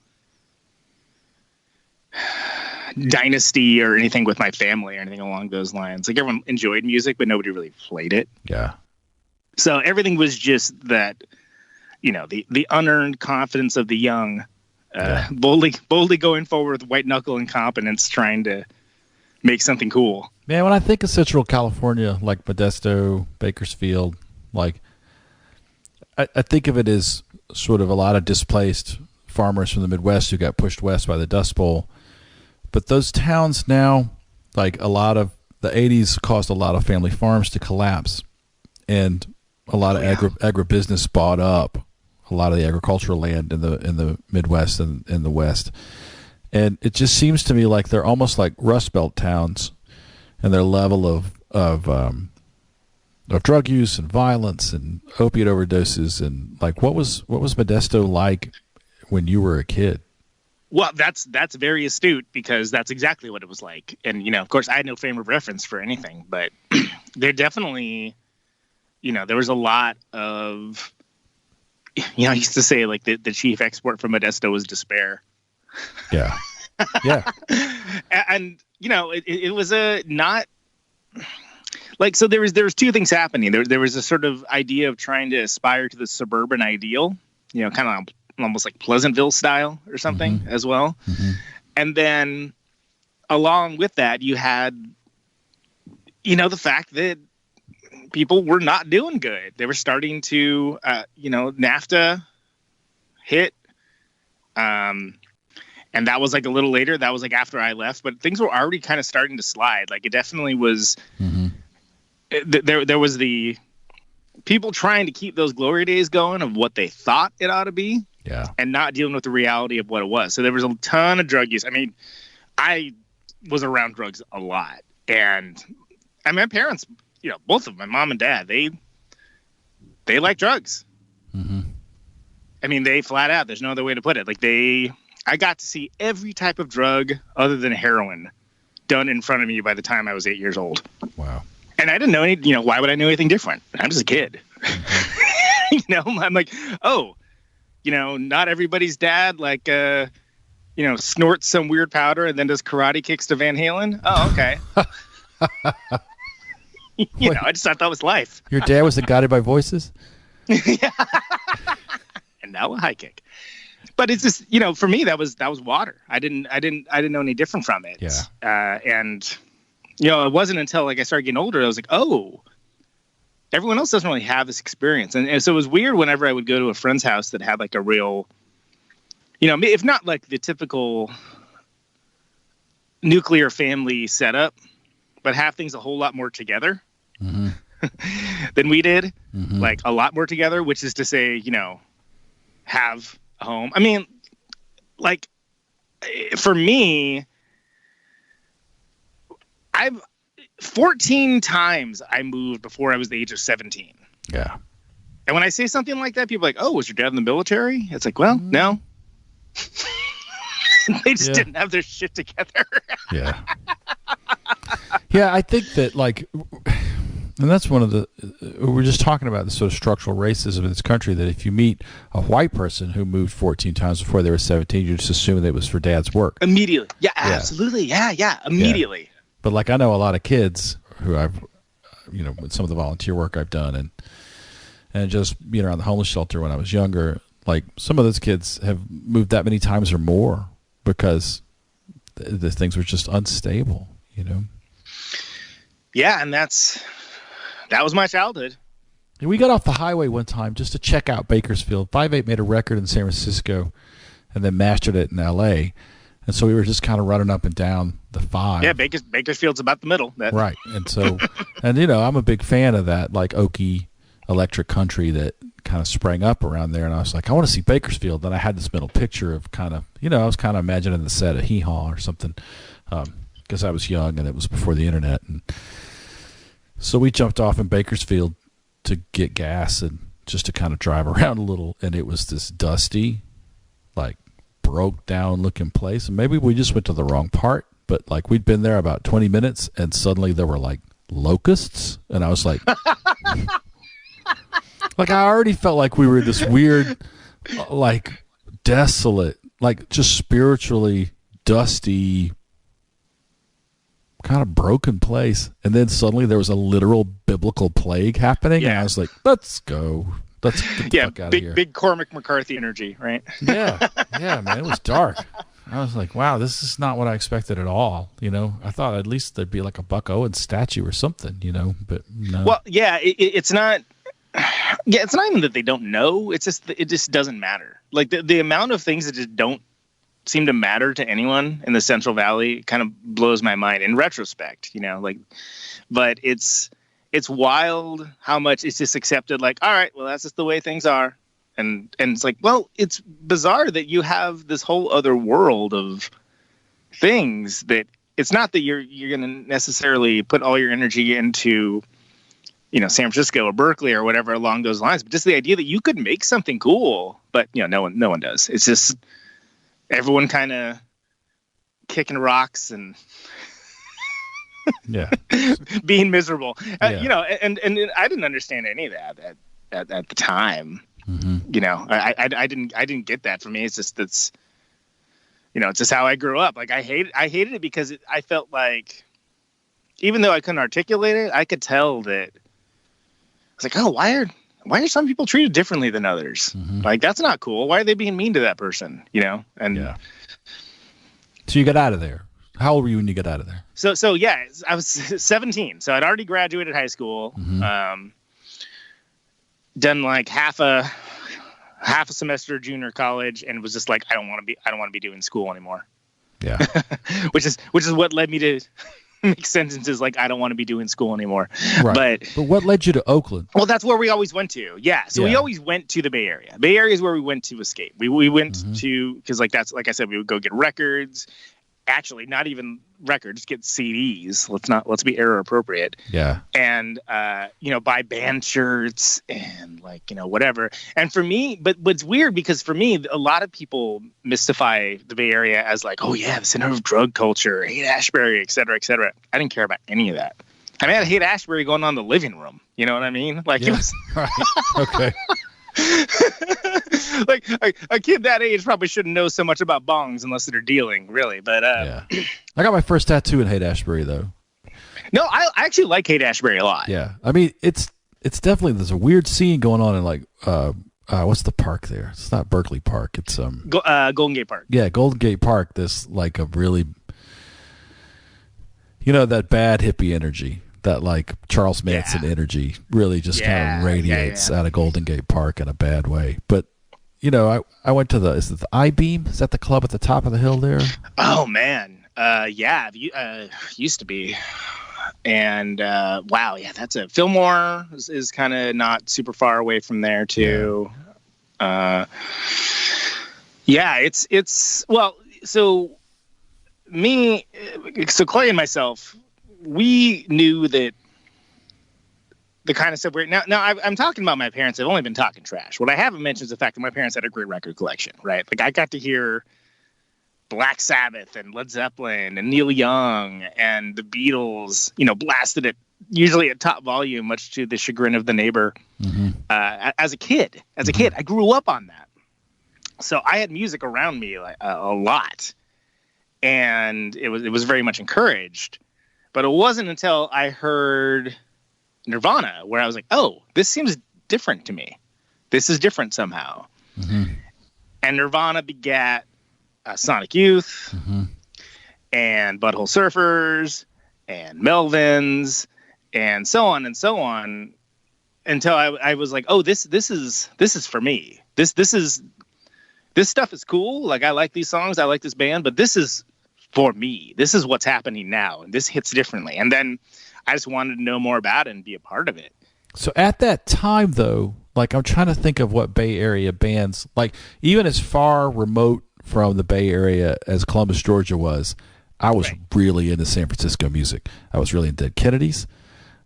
Speaker 2: dynasty or anything with my family or anything along those lines. Like everyone enjoyed music, but nobody really played it.
Speaker 1: Yeah.
Speaker 2: So everything was just that, the unearned confidence of the young, boldly going forward with white knuckle incompetence, trying to make something cool.
Speaker 1: Man, when I think of Central California, like Modesto, Bakersfield, like I think of it as sort of a lot of displaced farmers from the Midwest who got pushed west by the Dust Bowl. But those towns now, like a lot of the 80s caused a lot of family farms to collapse, and a lot of agribusiness bought up a lot of the agricultural land in the Midwest and in the West. And it just seems to me like they're almost like Rust Belt towns, and their level of drug use and violence and opiate overdoses. And like, what was Modesto like when you were a kid?
Speaker 2: Well, that's very astute, because that's exactly what it was like. And, of course I had no frame of reference for anything, but there definitely, there was a lot of, I used to say like the chief export from Modesto was despair.
Speaker 1: Yeah. Yeah.
Speaker 2: And, it was a not like, so there was two things happening. There was a sort of idea of trying to aspire to the suburban ideal, kind of almost like Pleasantville style or something as well. Mm-hmm. And then along with that, you had, the fact that people were not doing good. They were starting to, NAFTA hit. And that was like a little later. That was like after I left, but things were already kind of starting to slide. Like it definitely was, there was the people trying to keep those glory days going of what they thought it ought to be.
Speaker 1: Yeah. And
Speaker 2: not dealing with the reality of what it was. So there was a ton of drug use. I mean, I was around drugs a lot. And my parents, both of them, my mom and dad, they like drugs. Mm-hmm. I mean, they flat out, there's no other way to put it. Like I got to see every type of drug other than heroin done in front of me by the time I was 8 years old.
Speaker 1: Wow.
Speaker 2: And I didn't know any, why would I know anything different? I'm just a kid. Mm-hmm. I'm like, oh, not everybody's dad, like, snorts some weird powder and then does karate kicks to Van Halen. Oh, okay. I just thought that was life.
Speaker 1: Your dad was guided by voices?
Speaker 2: Yeah. And now a high kick. But it's just, for me, that was water. I didn't know any different from it.
Speaker 1: Yeah.
Speaker 2: And, it wasn't until like I started getting older, I was like, oh, everyone else doesn't really have this experience. And so it was weird whenever I would go to a friend's house that had like a real, if not like the typical nuclear family setup, but have things a whole lot more together than we did, like a lot more together, which is to say, have a home. I mean, like for me, 14 times I moved before I was the age of 17.
Speaker 1: Yeah.
Speaker 2: And when I say something like that, people are like, oh, was your dad in the military? It's like, well, no. They just didn't have their shit together.
Speaker 1: Yeah. Yeah, I think that and that's one of the, we're just talking about the sort of structural racism in this country, that if you meet a white person who moved 14 times before they were 17, you just assume that it was for dad's work.
Speaker 2: Immediately. Yeah, absolutely. Yeah, immediately.
Speaker 1: Yeah. But like, I know a lot of kids who I've, with some of the volunteer work I've done and just being around the homeless shelter when I was younger, like some of those kids have moved that many times or more because the things were just unstable,
Speaker 2: Yeah, and that was my childhood.
Speaker 1: We got off the highway one time just to check out Bakersfield. 5/8 made a record in San Francisco and then mastered it in L.A. And so we were just kind of running up and down the 5.
Speaker 2: Yeah, Bakersfield's about the middle.
Speaker 1: Right. And so, I'm a big fan of that, like oaky electric country that kind of sprang up around there. And I was like, I want to see Bakersfield. Then I had this mental picture of kind of, I was kind of imagining the set of Hee Haw or something because I was young and it was before the internet. And so we jumped off in Bakersfield to get gas and just to kind of drive around a little. And it was this dusty, like broke down looking place. And maybe we just went to the wrong part, but like we'd been there about 20 minutes and suddenly there were like locusts. And I was like, like I already felt like we were in this weird, like desolate, like just spiritually dusty, kind of broken place. And then suddenly there was a literal biblical plague happening. Yeah. And I was like, let's go. Let's get the fuck out of here.
Speaker 2: Big Cormac McCarthy energy, right?
Speaker 1: Yeah, man, it was dark. I was like, wow, this is not what I expected at all. I thought at least there'd be like a Buck Owens statue or something, but no.
Speaker 2: Well, yeah, it's not. Yeah, it's not even that they don't know. It just doesn't matter. Like the amount of things that just don't seem to matter to anyone in the Central Valley kind of blows my mind in retrospect, but it's wild how much it's just accepted. Like, all right, well, that's just the way things are. And it's like, well, it's bizarre that you have this whole other world of things that it's not that you're going to necessarily put all your energy into, San Francisco or Berkeley or whatever along those lines, but just the idea that you could make something cool, but no one does. It's just everyone kind of kicking rocks and being miserable. And I didn't understand any of that at the time. Mm-hmm. I didn't get that. For me, it's just it's just how I grew up. Like I hated it because I felt like, even though I couldn't articulate it, I could tell that I was like, oh, why are some people treated differently than others? Mm-hmm. Like, that's not cool. Why are they being mean to that person? And
Speaker 1: so you got out of there. How old were you when you got out of there?
Speaker 2: So yeah, I was 17. So I'd already graduated high school. Mm-hmm. Done like half a semester junior college, and was just like, I don't want to be doing school anymore.
Speaker 1: Yeah.
Speaker 2: which is what led me to make sentences like, I don't want to be doing school anymore.
Speaker 1: Right. But what led you to Oakland?
Speaker 2: Well, that's where we always went to. Yeah. So we always went to the Bay Area. Bay Area is where we went to escape. We went to, because that's like I said, we would go get records. Actually, not even records, get CDs. Let's be era appropriate.
Speaker 1: Yeah.
Speaker 2: And buy band shirts and whatever. And for me, but it's weird because for me, a lot of people mystify the Bay Area as like, oh yeah, the center of drug culture, Haight-Ashbury, et cetera, et cetera. I didn't care about any of that. I mean, I had Haight-Ashbury going on in the living room. You know what I mean? Like, it was
Speaker 1: right. Okay.
Speaker 2: Like a kid that age probably shouldn't know so much about bongs unless they're dealing, really. But
Speaker 1: I got my first tattoo in Haight-Ashbury though.
Speaker 2: No, I actually like Haight-Ashbury a lot.
Speaker 1: Yeah, I mean it's definitely, there's a weird scene going on in like what's the park there? It's not Berkeley Park. It's
Speaker 2: Golden Gate Park.
Speaker 1: Yeah, Golden Gate Park. This like a really, that bad hippie energy. That like Charles Manson energy really just kind of radiates out of Golden Gate Park in a bad way. But I went to is it the I-Beam? Is that the club at the top of the hill there?
Speaker 2: Oh man, used to be. And wow, yeah, that's a Fillmore is kind of not super far away from there too. Yeah, it's well, so Clay and myself, we knew that the kind of stuff now I'm talking about my parents. I've only been talking trash. What I haven't mentioned is the fact that my parents had a great record collection, right? Like I got to hear Black Sabbath and Led Zeppelin and Neil Young and the Beatles, blasted it usually at top volume, much to the chagrin of the neighbor. As a kid, I grew up on that. So I had music around me like a lot, and it was very much encouraged. But it wasn't until I heard Nirvana where I was like, oh, this seems different to me. This is different somehow. And Nirvana begat Sonic Youth and Butthole Surfers and Melvins and so on until I was like, oh, this is for me. This stuff is cool. Like, I like these songs, I like this band, but this is for me. This is what's happening now, and this hits differently. And then I just wanted to know more about it and be a part of it.
Speaker 1: So at that time, though, like, I'm trying to think of what Bay Area bands, like, even as far remote from the Bay Area as Columbus, Georgia was, I was really into San Francisco music. I was really into Dead Kennedys.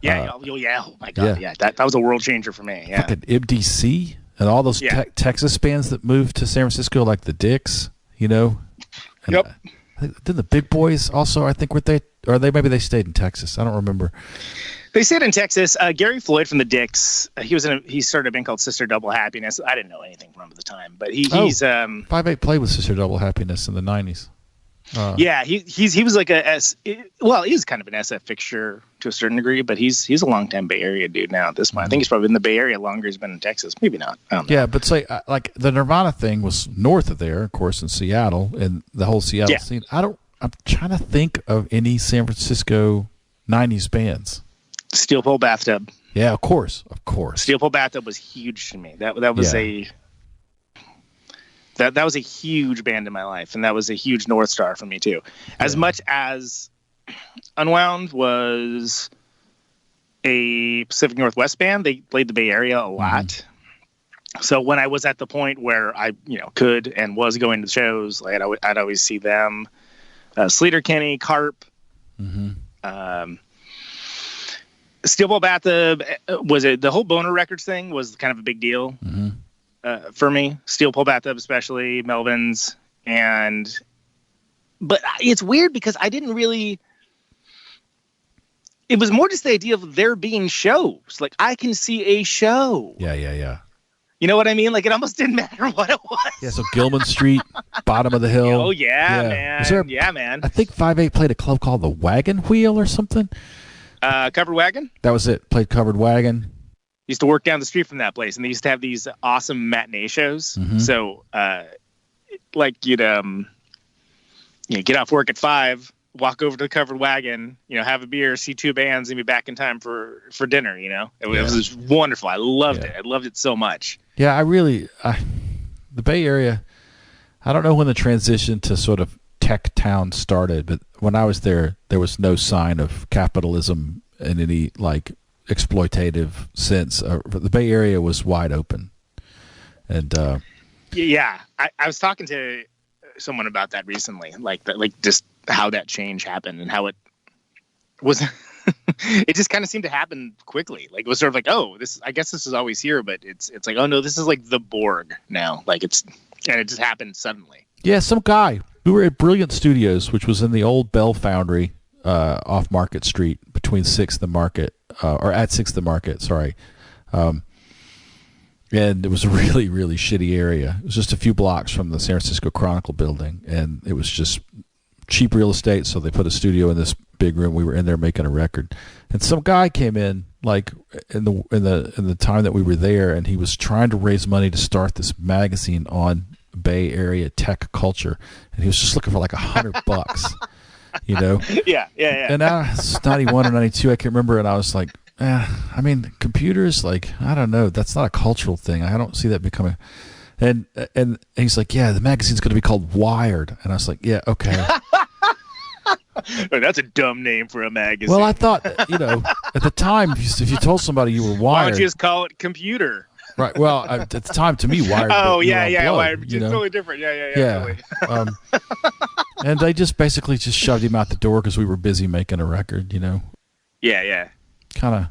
Speaker 2: Oh my God, yeah. That was a world changer for me. Yeah,
Speaker 1: fucking MDC and all those Texas bands that moved to San Francisco, like the Dicks, And, didn't the Big Boys also? I think maybe they stayed in Texas. I don't remember.
Speaker 2: They stayed in Texas. Gary Floyd from the Dicks. He started a band called Sister Double Happiness. I didn't know anything from him at the time, but he's
Speaker 1: 5/8 played with Sister Double Happiness in the 90s.
Speaker 2: He was like he was kind of an SF fixture to a certain degree, but he's a longtime Bay Area dude now at this point. I think he's probably in the Bay Area longer he's been in Texas. Maybe not. I don't know.
Speaker 1: Yeah, but say like the Nirvana thing was north of there, of course, in Seattle, and the whole Seattle scene. I'm trying to think of any San Francisco 90s bands.
Speaker 2: Steel Pole Bathtub.
Speaker 1: Yeah, of course.
Speaker 2: Steel Pole Bathtub was huge to me. That was that was a huge band in my life, and that was a huge North Star for me too. As much as Unwound was a Pacific Northwest band, they played the Bay Area a lot. So when I was at the point where I could and was going to shows, like I'd always see them. Sleater Kinney, Carp. Steel Pole Bathtub the whole Boner Records thing was kind of a big deal for me. Steel Pole Bathtub, especially Melvins, but it's weird because I didn't really. It was more just the idea of there being shows. Like, I can see a show.
Speaker 1: Yeah.
Speaker 2: You know what I mean? Like, it almost didn't matter what it was.
Speaker 1: Yeah, so Gilman Street, bottom of the hill.
Speaker 2: Oh man. Man.
Speaker 1: I think 5/8 played a club called the Wagon Wheel or something.
Speaker 2: Covered Wagon?
Speaker 1: That was it. Played Covered Wagon.
Speaker 2: Used to work down the street from that place, and they used to have these awesome matinee shows. So, like, you'd get off work at 5, walk over to the Covered Wagon, have a beer, see 2 bands, and be back in time for dinner. It was wonderful. I loved it. I loved it so much.
Speaker 1: Yeah, the Bay Area. I don't know when the transition to sort of tech town started, but when I was there was no sign of capitalism in any like exploitative sense. The Bay Area was wide open, and I was talking to someone about that recently, like just how that change happened and how it was. It just kind of seemed to happen quickly. Like, it was sort of like, oh, I guess this is always here, but it's like, oh no, this is like the Borg now. Like, and it just happened suddenly. Yeah, some guy. We were at Brilliant Studios, which was in the old Bell Foundry off Market Street between 6th and Market, or at 6th and Market, sorry. And it was a really, really shitty area. It was just a few blocks from the San Francisco Chronicle building, and it was just cheap real estate, so they put a studio in this big room. We were in there making a record. And some guy came in, like, in the time that we were there, and he was trying to raise money to start this magazine on Bay Area tech culture, and he was just looking for like $100, Yeah. And it's 91 or 92, I can't remember, and I was like, I mean, computers, like, I don't know, that's not a cultural thing. I don't see that becoming. And he's like, yeah, the magazine's going to be called Wired, and I was like, yeah, okay.
Speaker 2: Oh, that's a dumb name for a magazine.
Speaker 1: Well, I thought, at the time, if you told somebody you were Wired,
Speaker 2: why don't you just call it Computer?
Speaker 1: Right. Well, at the time, to me, Wired.
Speaker 2: Oh,
Speaker 1: blood,
Speaker 2: Wired. It's totally different. Yeah.
Speaker 1: Totally. And they just basically just shoved him out the door because we were busy making a record.
Speaker 2: Yeah.
Speaker 1: Kind of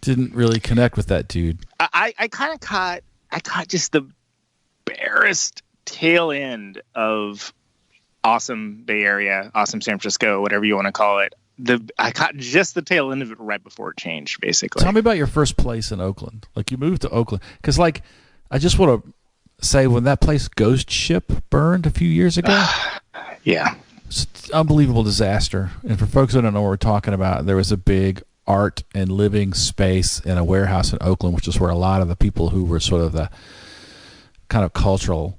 Speaker 1: didn't really connect with that dude.
Speaker 2: I kind of caught just the barest tail end of awesome Bay Area, awesome San Francisco, whatever you want to call it. I caught just the tail end of it right before it changed, basically.
Speaker 1: Tell me about your first place in Oakland. Like, you moved to Oakland. Because, like, I just want to say, when that place Ghost Ship burned a few years ago.
Speaker 2: Yeah.
Speaker 1: It's an unbelievable disaster. And for folks who don't know what we're talking about, there was a big art and living space in a warehouse in Oakland, which is where a lot of the people who were sort of the kind of cultural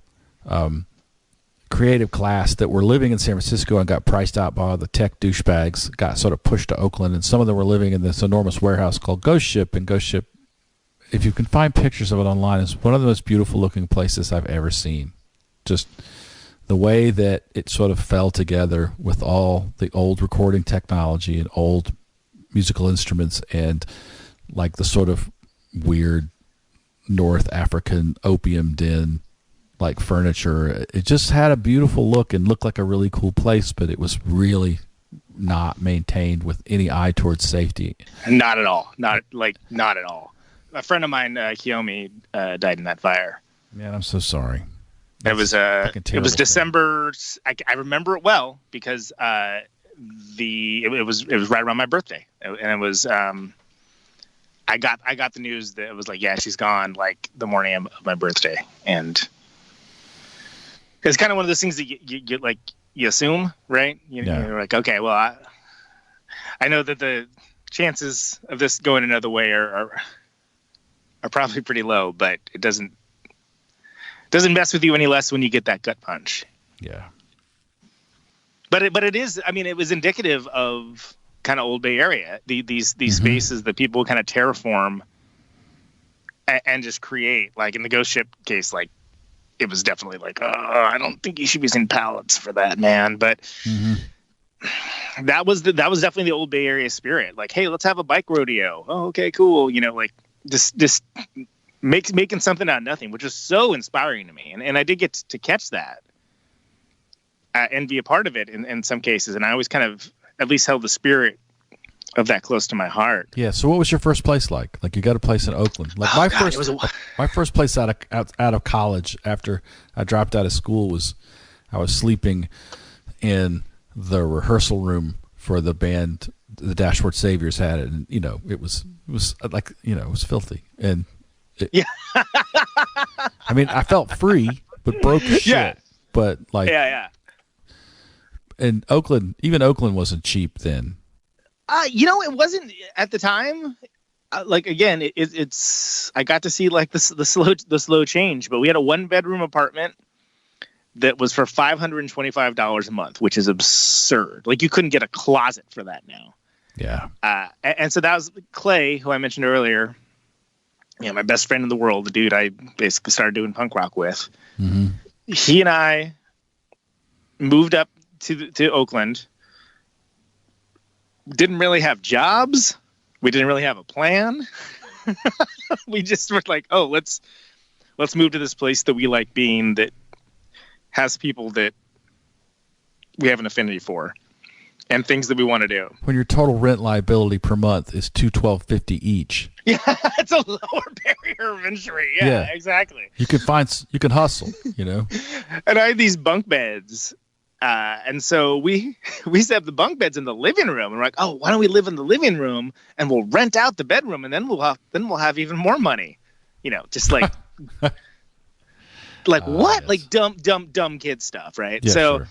Speaker 1: creative class that were living in San Francisco and got priced out by all the tech douchebags got sort of pushed to Oakland, and some of them were living in this enormous warehouse called Ghost Ship. And Ghost Ship, if you can find pictures of it online, is one of the most beautiful looking places I've ever seen. Just the way that it sort of fell together with all the old recording technology and old musical instruments and like the sort of weird North African opium den like furniture. It just had a beautiful look and looked like a really cool place, but it was really not maintained with any eye towards safety.
Speaker 2: Not at all. Not at all. A friend of mine, Kiyomi, died in that fire.
Speaker 1: Man, I'm so sorry.
Speaker 2: It was December. I remember it well because it was right around my birthday, and it was I got the news that it was like, yeah, she's gone, like the morning of my birthday. And it's kind of one of those things that you like, you assume, right? You're like, okay, well, I know that the chances of this going another way are probably pretty low, but it doesn't mess with you any less when you get that gut punch.
Speaker 1: Yeah.
Speaker 2: But it is, I mean, it was indicative of kind of old Bay Area, these spaces that people kind of terraform and just create. Like in the Ghost Ship case, like it was definitely like, I don't think you should be using pallets for that, man. But that was definitely the old Bay Area spirit. Like, hey, let's have a bike rodeo. Oh, okay, cool. Like just making something out of nothing, which is so inspiring to me. And I did get to catch that and be a part of it in some cases. And I always kind of at least held the spirit of that close to my heart.
Speaker 1: Yeah. So what was your first place like? Like, you got a place in Oakland. Like my first place out of college after I dropped out of school was I was sleeping in the rehearsal room for the band the Dashboard Saviors had it, and it was like, it was filthy. And I mean, I felt free but broke as shit.
Speaker 2: Yeah.
Speaker 1: But like,
Speaker 2: yeah.
Speaker 1: And even Oakland wasn't cheap then.
Speaker 2: It wasn't at the time. Like, again, it's I got to see like the slow change. But we had a 1-bedroom apartment that was for $525 a month, which is absurd. Like, you couldn't get a closet for that now.
Speaker 1: Yeah.
Speaker 2: And so that was Clay, who I mentioned earlier. My best friend in the world, the dude I basically started doing punk rock with.
Speaker 1: Mm-hmm.
Speaker 2: He and I moved up to Oakland. Didn't really have jobs. We didn't really have a plan. We just were like, oh, let's move to this place that we like being, that has people that we have an affinity for and things that we want to do.
Speaker 1: When your total rent liability per month is $212.50 each.
Speaker 2: Yeah, it's a lower barrier of entry. Yeah, exactly.
Speaker 1: You can hustle,
Speaker 2: And I had these bunk beds. And so we set up the bunk beds in the living room, and we're like, oh, why don't we live in the living room and we'll rent out the bedroom, and then we'll have even more money, just like what? Yes. Like dumb kid stuff, right?
Speaker 1: Yeah,
Speaker 2: so,
Speaker 1: sure.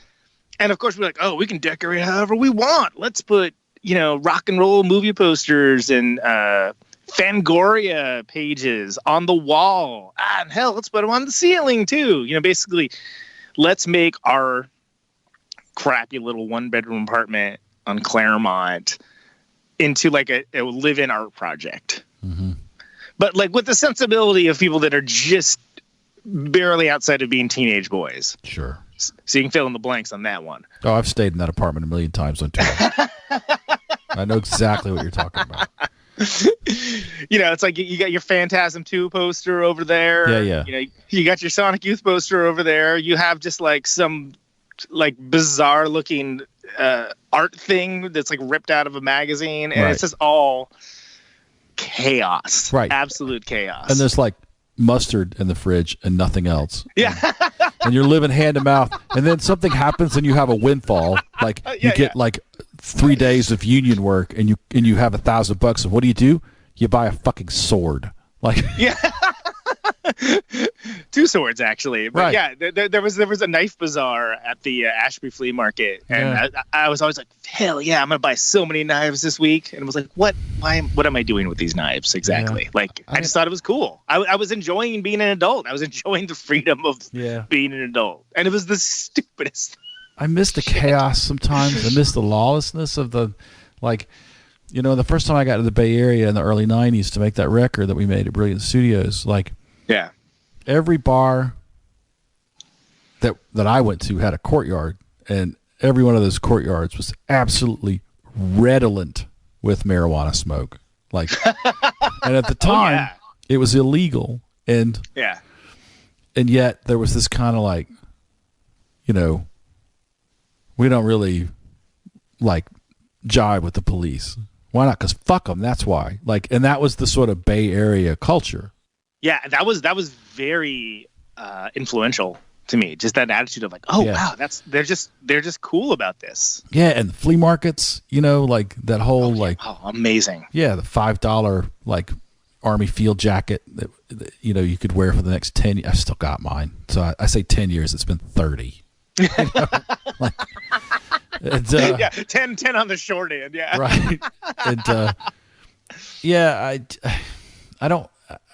Speaker 2: And of course we're like, oh, we can decorate however we want. Let's put rock and roll movie posters and Fangoria pages on the wall. And hell, let's put them on the ceiling too. Basically, let's make our crappy little 1-bedroom apartment on Claremont into like a live-in art project.
Speaker 1: Mm-hmm.
Speaker 2: But like with the sensibility of people that are just barely outside of being teenage boys.
Speaker 1: Sure.
Speaker 2: So you can fill in the blanks on that one.
Speaker 1: Oh, I've stayed in that apartment a million times on tour. I know exactly what you're talking about.
Speaker 2: It's like you got your Phantasm 2 poster over there.
Speaker 1: Yeah.
Speaker 2: You got your Sonic Youth poster over there. You have just like some like bizarre looking art thing that's like ripped out of a magazine, and it's just all chaos.
Speaker 1: Right.
Speaker 2: Absolute chaos.
Speaker 1: And there's like mustard in the fridge and nothing else.
Speaker 2: Yeah.
Speaker 1: and you're living hand to mouth, and then something happens and you have a windfall, like you get like 3 days of union work, and you have $1,000, and what do? You buy a fucking sword, like
Speaker 2: yeah. 2 swords actually, but
Speaker 1: right.
Speaker 2: yeah, there was a knife bazaar at the Ashby Flea Market, and I was always like, hell yeah, I'm gonna buy so many knives this week, and was like, what am I doing with these knives exactly? Yeah. Like I just thought it was cool. I was enjoying being an adult. I was enjoying the freedom of being an adult, and it was the stupidest.
Speaker 1: I miss the chaos sometimes. I miss the lawlessness of the, like, you know, the first time I got to the Bay Area in the early 90s to make that record that we made at Brilliant Studios, like,
Speaker 2: yeah,
Speaker 1: every bar that I went to had a courtyard, and every one of those courtyards was absolutely redolent with marijuana smoke. Like, and at the time, it was illegal, and yet there was this kind of like, you know, we don't really like jive with the police. Why not? Because fuck them. That's why. Like, and that was the sort of Bay Area culture.
Speaker 2: Yeah, that was very influential to me. Just that attitude of like, oh wow, they're just cool about this.
Speaker 1: Yeah, and the flea markets, you know, like that whole
Speaker 2: amazing.
Speaker 1: Yeah, the $5 like Army field jacket that you know you could wear for the next 10 years. I've still got mine. So I say 10 years. It's been 30. You know? Like, and,
Speaker 2: 10 on the short end. Yeah,
Speaker 1: right. And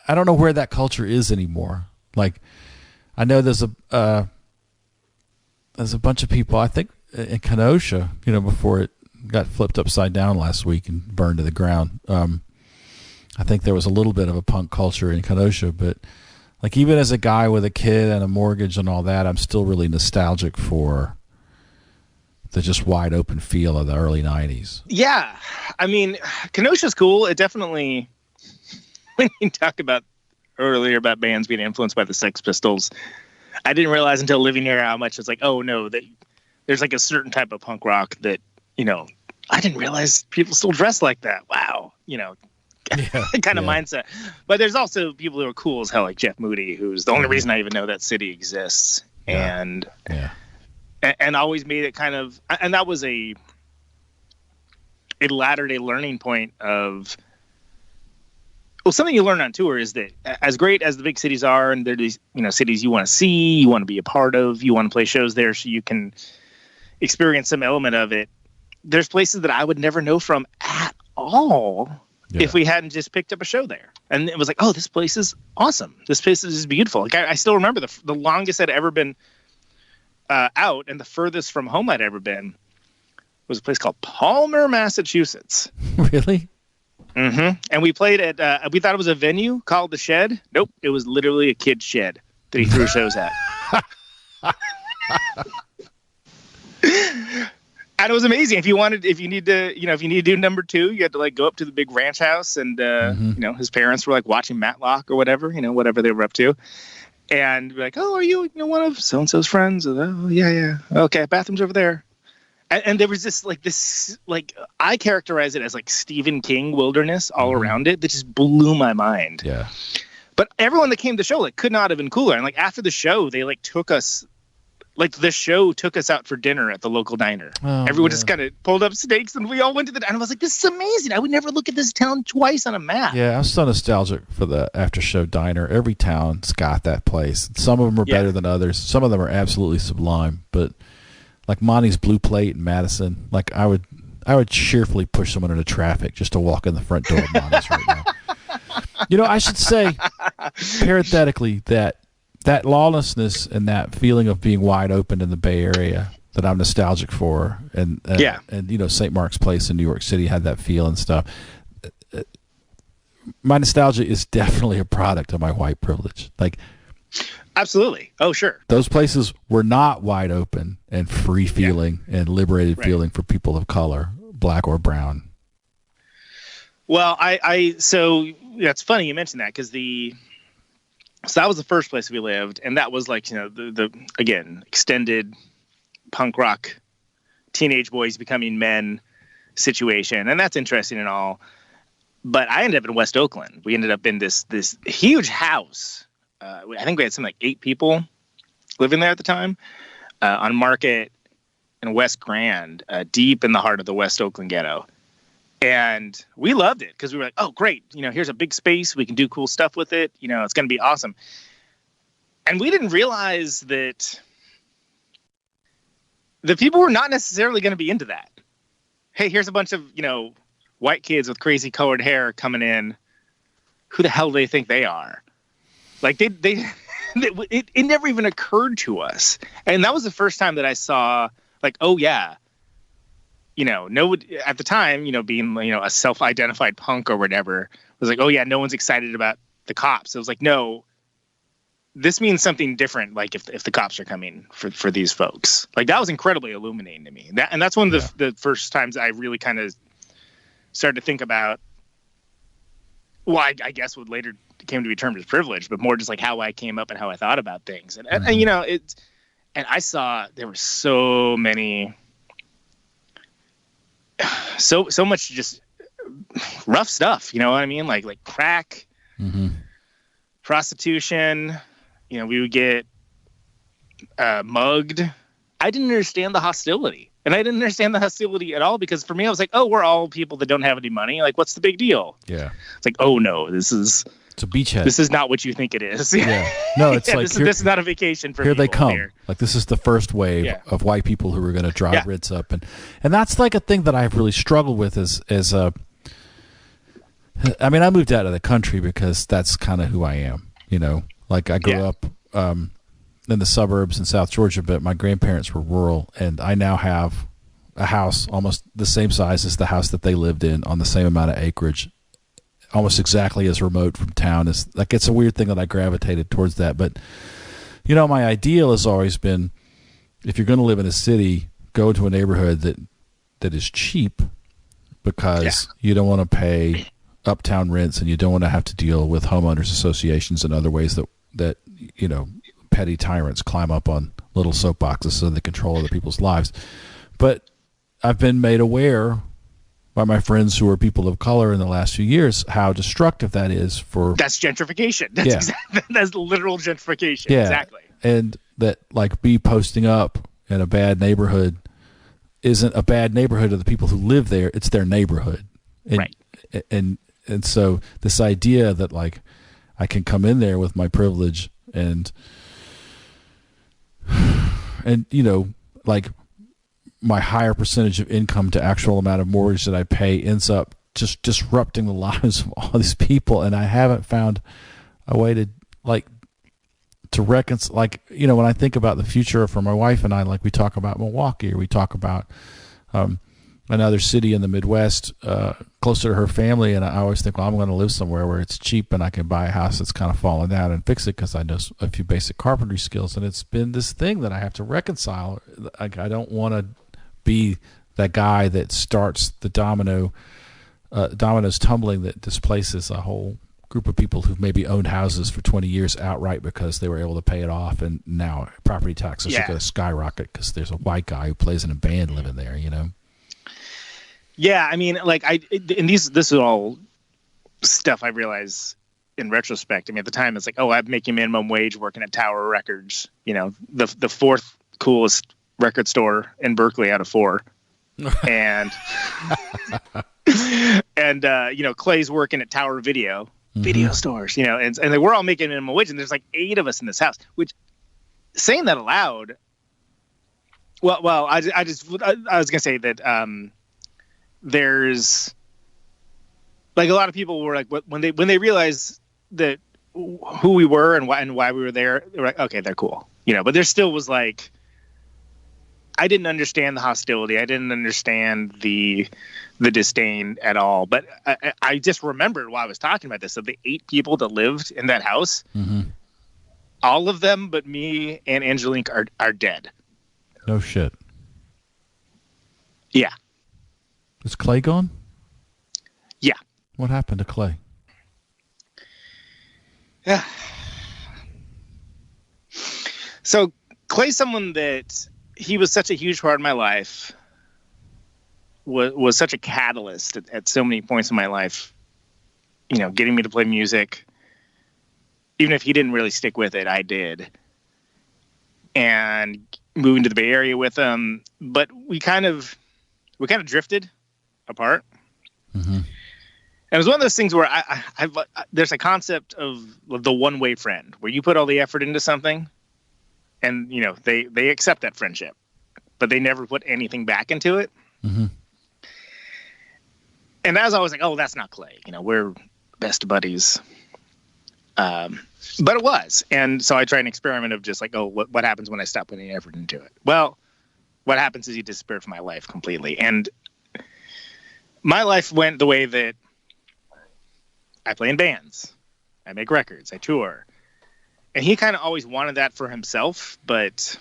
Speaker 1: I don't know where that culture is anymore. Like, I know there's a bunch of people, I think, in Kenosha, you know, before it got flipped upside down last week and burned to the ground. I think there was a little bit of a punk culture in Kenosha, but like even as a guy with a kid and a mortgage and all that, I'm still really nostalgic for the just wide open feel of the early 90s.
Speaker 2: Yeah. I mean, Kenosha's cool. It definitely, when you talk about earlier about bands being influenced by the Sex Pistols, I didn't realize until living here how much it's like, oh no, that there's like a certain type of punk rock that, you know, I didn't realize people still dress like that. Wow. You know, kind of mindset. But there's also people who are cool as hell, like Jeff Moody, who's the only reason I even know that city exists. And always made it kind of, and that was a latter-day learning point of, well, something you learn on tour is that as great as the big cities are, and they're these, you know, cities you want to see, you want to be a part of, you want to play shows there so you can experience some element of it. There's places that I would never know from at all if we hadn't just picked up a show there. And it was like, oh, this place is awesome. This place is beautiful. Like I still remember the longest I'd ever been out, and the furthest from home I'd ever been was a place called Palmer, Massachusetts.
Speaker 1: Really?
Speaker 2: Mm-hmm. And we played at, we thought it was a venue called The Shed. Nope. It was literally a kid's shed that he threw shows at. And it was amazing. If you need to do number 2, you had to like go up to the big ranch house, and you know, his parents were like watching Matlock or whatever, you know, whatever they were up to. And be like, oh, are you one of so-and-so's friends? Oh, yeah. Okay, bathroom's over there. And there was this, I characterize it as like Stephen King wilderness all around it that just blew my mind.
Speaker 1: Yeah.
Speaker 2: But everyone that came to the show, like, could not have been cooler. And like after the show, they like took us, like the show took us out for dinner at the local diner. Oh, everyone just kind of pulled up stakes, and we all went to and I was like, this is amazing. I would never look at this town twice on a map.
Speaker 1: Yeah, I'm so nostalgic for the after show diner. Every town's got that place. Some of them are better than others. Some of them are absolutely sublime, but like Monty's Blue Plate in Madison, like I would cheerfully push someone into traffic just to walk in the front door of Monty's right now. You know, I should say parenthetically that lawlessness and that feeling of being wide open in the Bay Area that I'm nostalgic for, and you know, St. Mark's Place in New York City had that feel and stuff. My nostalgia is definitely a product of my white privilege. Like,
Speaker 2: absolutely. Oh, sure.
Speaker 1: Those places were not wide open and free feeling and liberated feeling for people of color, black or brown.
Speaker 2: Well, so that's funny you mentioned that, because so that was the first place we lived, and that was like, you know, the again, extended punk rock, teenage boys becoming men situation, and that's interesting and all. But I ended up in West Oakland. We ended up in this huge house. I think we had something like 8 people, living there at the time, on Market in West Grand, deep in the heart of the West Oakland ghetto. And we loved it because we were like, oh, great. Here's a big space. We can do cool stuff with it. It's going to be awesome. And we didn't realize that the people were not necessarily going to be into that. Hey, here's a bunch of, white kids with crazy colored hair coming in. Who the hell do they think they are? Like it never even occurred to us. And that was the first time that I saw like, oh yeah, no, at the time, being, a self-identified punk or whatever, was like, oh yeah, no one's excited about the cops. It was like, no, this means something different. Like if the cops are coming for these folks, like that was incredibly illuminating to me. And that's one of the first times I really kind of started to think about, well, I guess what later came to be termed as privilege, but more just like how I came up and how I thought about things. And and I saw there were so many, so much just rough stuff, you know what I mean? Like crack, prostitution, we would get mugged. I didn't understand the hostility. And I didn't understand the hostility at all because for me, I was like, oh, we're all people that don't have any money. Like, what's the big deal?
Speaker 1: Yeah.
Speaker 2: It's like, oh, no, it's
Speaker 1: a beachhead.
Speaker 2: This is not what you think it is.
Speaker 1: Yeah. No, it's like
Speaker 2: this is not a vacation for
Speaker 1: here
Speaker 2: people.
Speaker 1: They come.
Speaker 2: Here.
Speaker 1: Like this is the first wave of white people who are going to drive Ritz up. And that's like a thing that I've really struggled with I mean, I moved out of the country because that's kind of who I am, like I grew up in the suburbs in South Georgia, but my grandparents were rural, and I now have a house almost the same size as the house that they lived in on the same amount of acreage, almost exactly as remote from town as like, it's a weird thing that I gravitated towards that. But, my ideal has always been, if you're going to live in a city, go to a neighborhood that is cheap because you don't want to pay uptown rents and you don't want to have to deal with homeowners associations and other ways that petty tyrants climb up on little soapboxes so they control other people's lives. But I've been made aware by my friends who are people of color in the last few years how destructive that is for... That's
Speaker 2: gentrification. That's literal gentrification.
Speaker 1: Yeah.
Speaker 2: Exactly.
Speaker 1: And that like be posting up in a bad neighborhood isn't a bad neighborhood of the people who live there. It's their neighborhood. And,
Speaker 2: right.
Speaker 1: And so this idea that like I can come in there with my privilege and like my higher percentage of income to actual amount of mortgage that I pay ends up just disrupting the lives of all these people. And I haven't found a way to reconcile, when I think about the future for my wife and I, like we talk about Milwaukee or we talk about another city in the Midwest closer to her family, and I always think, well, I'm going to live somewhere where it's cheap and I can buy a house that's kind of fallen down and fix it because I know a few basic carpentry skills. And it's been this thing that I have to reconcile. I don't want to be that guy that starts the dominoes tumbling that displaces a whole group of people who've maybe owned houses for 20 years outright because they were able to pay it off, and now property taxes are going to skyrocket because there's a white guy who plays in a band living there,
Speaker 2: Yeah, I mean, this is all stuff I realize in retrospect. I mean, at the time, it's like, oh, I'm making minimum wage working at Tower Records, the fourth coolest record store in Berkeley out of 4. And, Clay's working at Tower Video stores, and we're all making minimum wage. And there's like 8 of us in this house, which saying that aloud. Well, I was going to say that, there's like a lot of people were like, when they realized that who we were and why we were there, they were like, okay, they're cool, but there still was like, I didn't understand the hostility. I didn't understand the disdain at all. But I just remembered while I was talking about this, of the 8 people that lived in that house, all of them but me and Angelique are dead.
Speaker 1: No shit.
Speaker 2: Yeah.
Speaker 1: Is Clay gone?
Speaker 2: Yeah.
Speaker 1: What happened to Clay?
Speaker 2: Yeah. So Clay's someone that he was such a huge part of my life, was such a catalyst at so many points in my life, getting me to play music. Even if he didn't really stick with it, I did. and moving to the Bay Area with him. But we kind of drifted apart.
Speaker 1: Mm-hmm.
Speaker 2: And it was one of those things where there's a concept of the one-way friend where you put all the effort into something and, you know, they accept that friendship, but they never put anything back into it.
Speaker 1: Mm-hmm.
Speaker 2: And I was always like, oh, that's not Clay. You know, we're best buddies. But it was. And so I tried an experiment of just like, oh, what happens when I stop putting effort into it? Well, what happens is he disappeared from my life completely. And my life went the way that I play in bands, I make records, I tour. And he kind of always wanted that for himself, but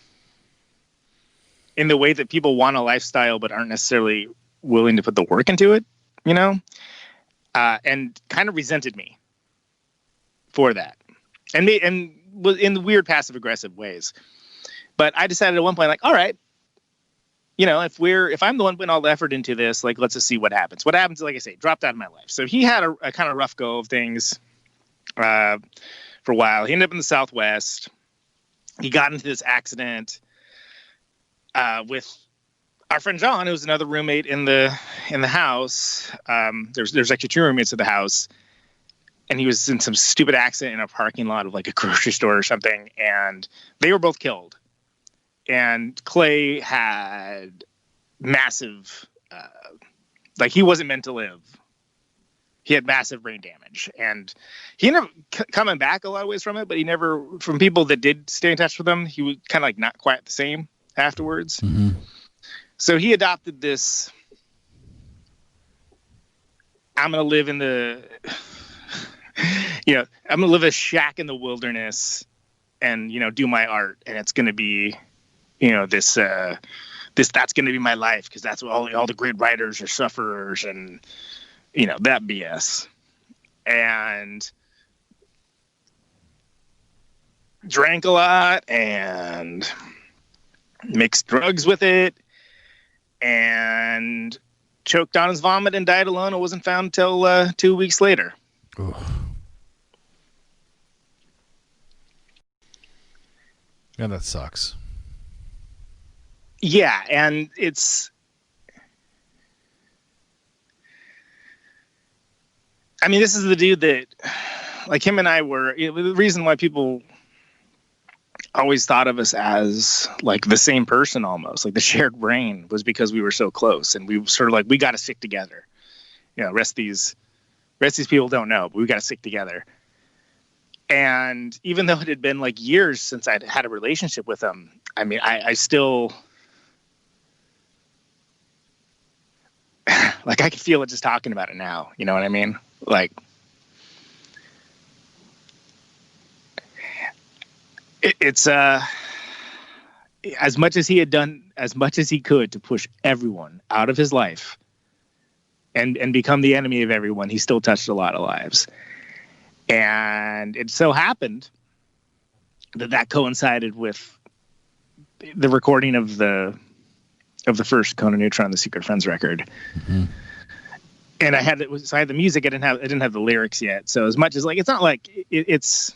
Speaker 2: in the way that people want a lifestyle but aren't necessarily willing to put the work into it, you know, and kind of resented me for that. And was in the weird passive aggressive ways. But I decided at one point, like, all right, you know, if I'm the one putting all the effort into this, like, let's just see what happens. What happens, like I say, dropped out of my life. So he had a kind of rough go of things for a while. He ended up in the Southwest. He got into this accident with our friend John, who was another roommate in the house. There's actually two roommates in the house. And he was in some stupid accident in a parking lot of like a grocery store or something. And they were both killed. And Clay had massive, like he wasn't meant to live. He had massive brain damage. And he ended up coming back a lot of ways from it, but he never, from people that did stay in touch with him, he was kind of like not quite the same afterwards.
Speaker 1: Mm-hmm.
Speaker 2: So he adopted this, I'm going to live in the, you know, I'm going to live a shack in the wilderness and, you know, do my art. And it's going to be, you know, that's going to be my life because that's what all the great writers are sufferers and, you know, that BS. And drank a lot and mixed drugs with it and choked on his vomit and died alone and wasn't found until 2 weeks later.
Speaker 1: Ooh. Yeah, that sucks.
Speaker 2: Yeah, and it's... I mean, this is the dude that, like, him and I were... You know, the reason why people always thought of us as, like, the same person almost, like the shared brain, was because we were so close. And we were sort of like, we got to stick together. You know, rest of these people don't know, but we got to stick together. And even though it had been, like, years since I'd had a relationship with him, I mean, I still... like, I could feel it just talking about it now. You know what I mean? Like, it's as much as he had done, as much as he could to push everyone out of his life and become the enemy of everyone, he still touched a lot of lives. And it so happened that coincided with the recording of the first Conan Neutron, The Secret Friends record. Mm-hmm. And I had the music. I didn't have the lyrics yet. So as much as, like, it's not like it's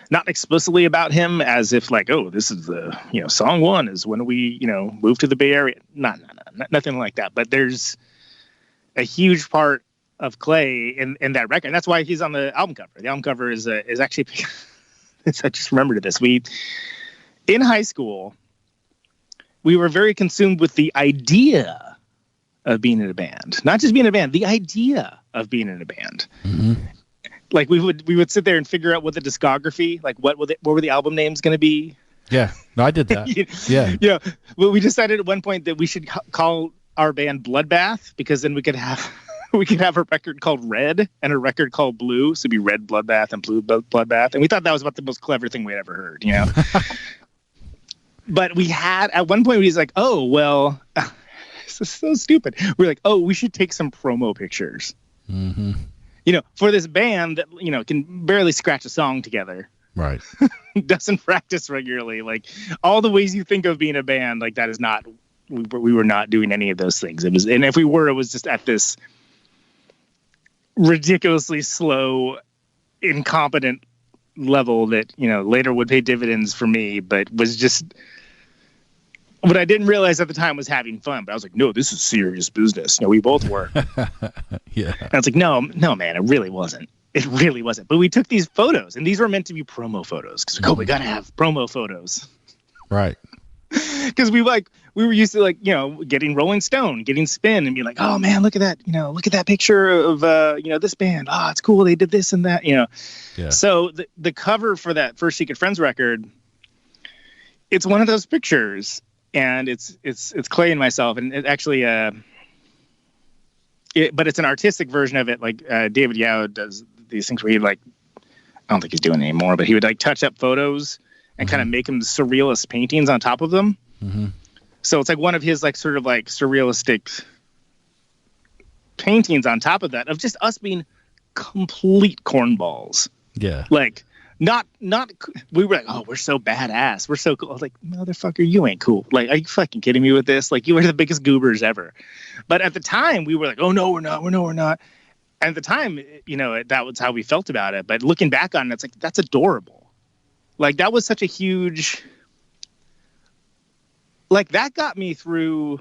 Speaker 2: not explicitly about him as if, like, oh, this is the, you know, song one is when we, you know, moved to the Bay Area. Nothing like that. But there's a huge part of Clay in that record. And that's why he's on the album cover. The album cover is actually, I just remembered this. In high school, we were very consumed with the idea of being in a band, not just being in a band, the idea of being in a band. Mm-hmm. Like we would sit there and figure out what the discography, like what were the album names going to be?
Speaker 1: Yeah, no, I did that. Yeah.
Speaker 2: Yeah. Well, we decided at one point that we should call our band Bloodbath because then we could have a record called Red and a record called Blue. So it'd be Red Bloodbath and Blue Bloodbath. And we thought that was about the most clever thing we'd ever heard, you know? But we had, at one point, we was like, oh, well, this is so stupid. We're like, oh, we should take some promo pictures. Mm-hmm. You know, for this band that, you know, can barely scratch a song together.
Speaker 1: Right.
Speaker 2: Doesn't practice regularly. Like, all the ways you think of being a band, like, that is not, we were not doing any of those things. It was, and if we were, it was just at this ridiculously slow, incompetent level that, later would pay dividends for me, but was just what I didn't realize at the time was having fun. But I was like, no, this is serious business. We both were.
Speaker 1: Yeah.
Speaker 2: And I was like, no, man, it really wasn't. It really wasn't. But we took these photos, and these were meant to be promo photos because we got to have promo photos.
Speaker 1: Right.
Speaker 2: Because we were used to getting Rolling Stone, getting Spin, and be like, oh man, look at that, look at that picture of this band. Oh, it's cool. They did this and that, Yeah. So the cover for that first Secret Friends record, it's one of those pictures, and it's Clay and myself, and it actually, but it's an artistic version of it. Like David Yao does these things where he I don't think he's doing it anymore, but he would touch up photos and kind of make them surrealist paintings on top of them.
Speaker 1: Mm-hmm.
Speaker 2: So it's one of his sort of surrealistic paintings on top of that of just us being complete cornballs.
Speaker 1: Yeah.
Speaker 2: Not we were oh, we're so badass. We're so cool. I was like, motherfucker, you ain't cool. Are you fucking kidding me with this? You were the biggest goobers ever. But at the time we were like, oh no, we're not. And at the time, that was how we felt about it. But looking back on it, it's that's adorable. That was such a huge, that got me through,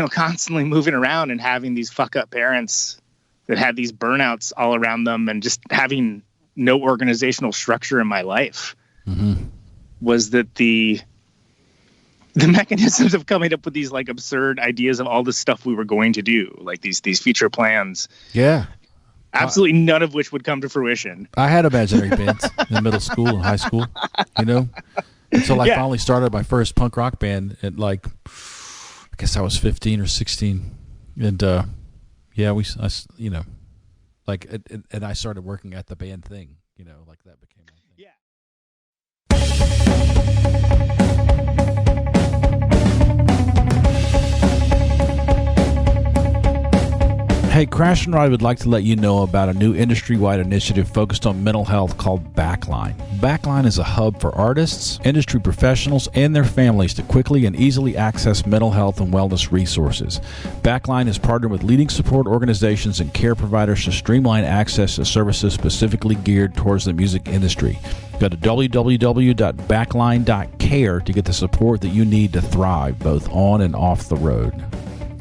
Speaker 2: constantly moving around and having these fuck up parents that had these burnouts all around them and just having no organizational structure in my life.
Speaker 1: Mm-hmm.
Speaker 2: Was that the mechanisms of coming up with these absurd ideas of all the stuff we were going to do, these future plans.
Speaker 1: Yeah.
Speaker 2: Absolutely none of which would come to fruition.
Speaker 1: I had imaginary bands in middle school and high school, until I finally started my first punk rock band at I guess I was 15 or 16. And, and I started working at the band thing, that became my thing.
Speaker 2: Yeah.
Speaker 1: Hey, Crash and Ride would like to let you know about a new industry-wide initiative focused on mental health called Backline. Backline is a hub for artists, industry professionals, and their families to quickly and easily access mental health and wellness resources. Backline has partnered with leading support organizations and care providers to streamline access to services specifically geared towards the music industry. Go to www.backline.care to get the support that you need to thrive both on and off the road.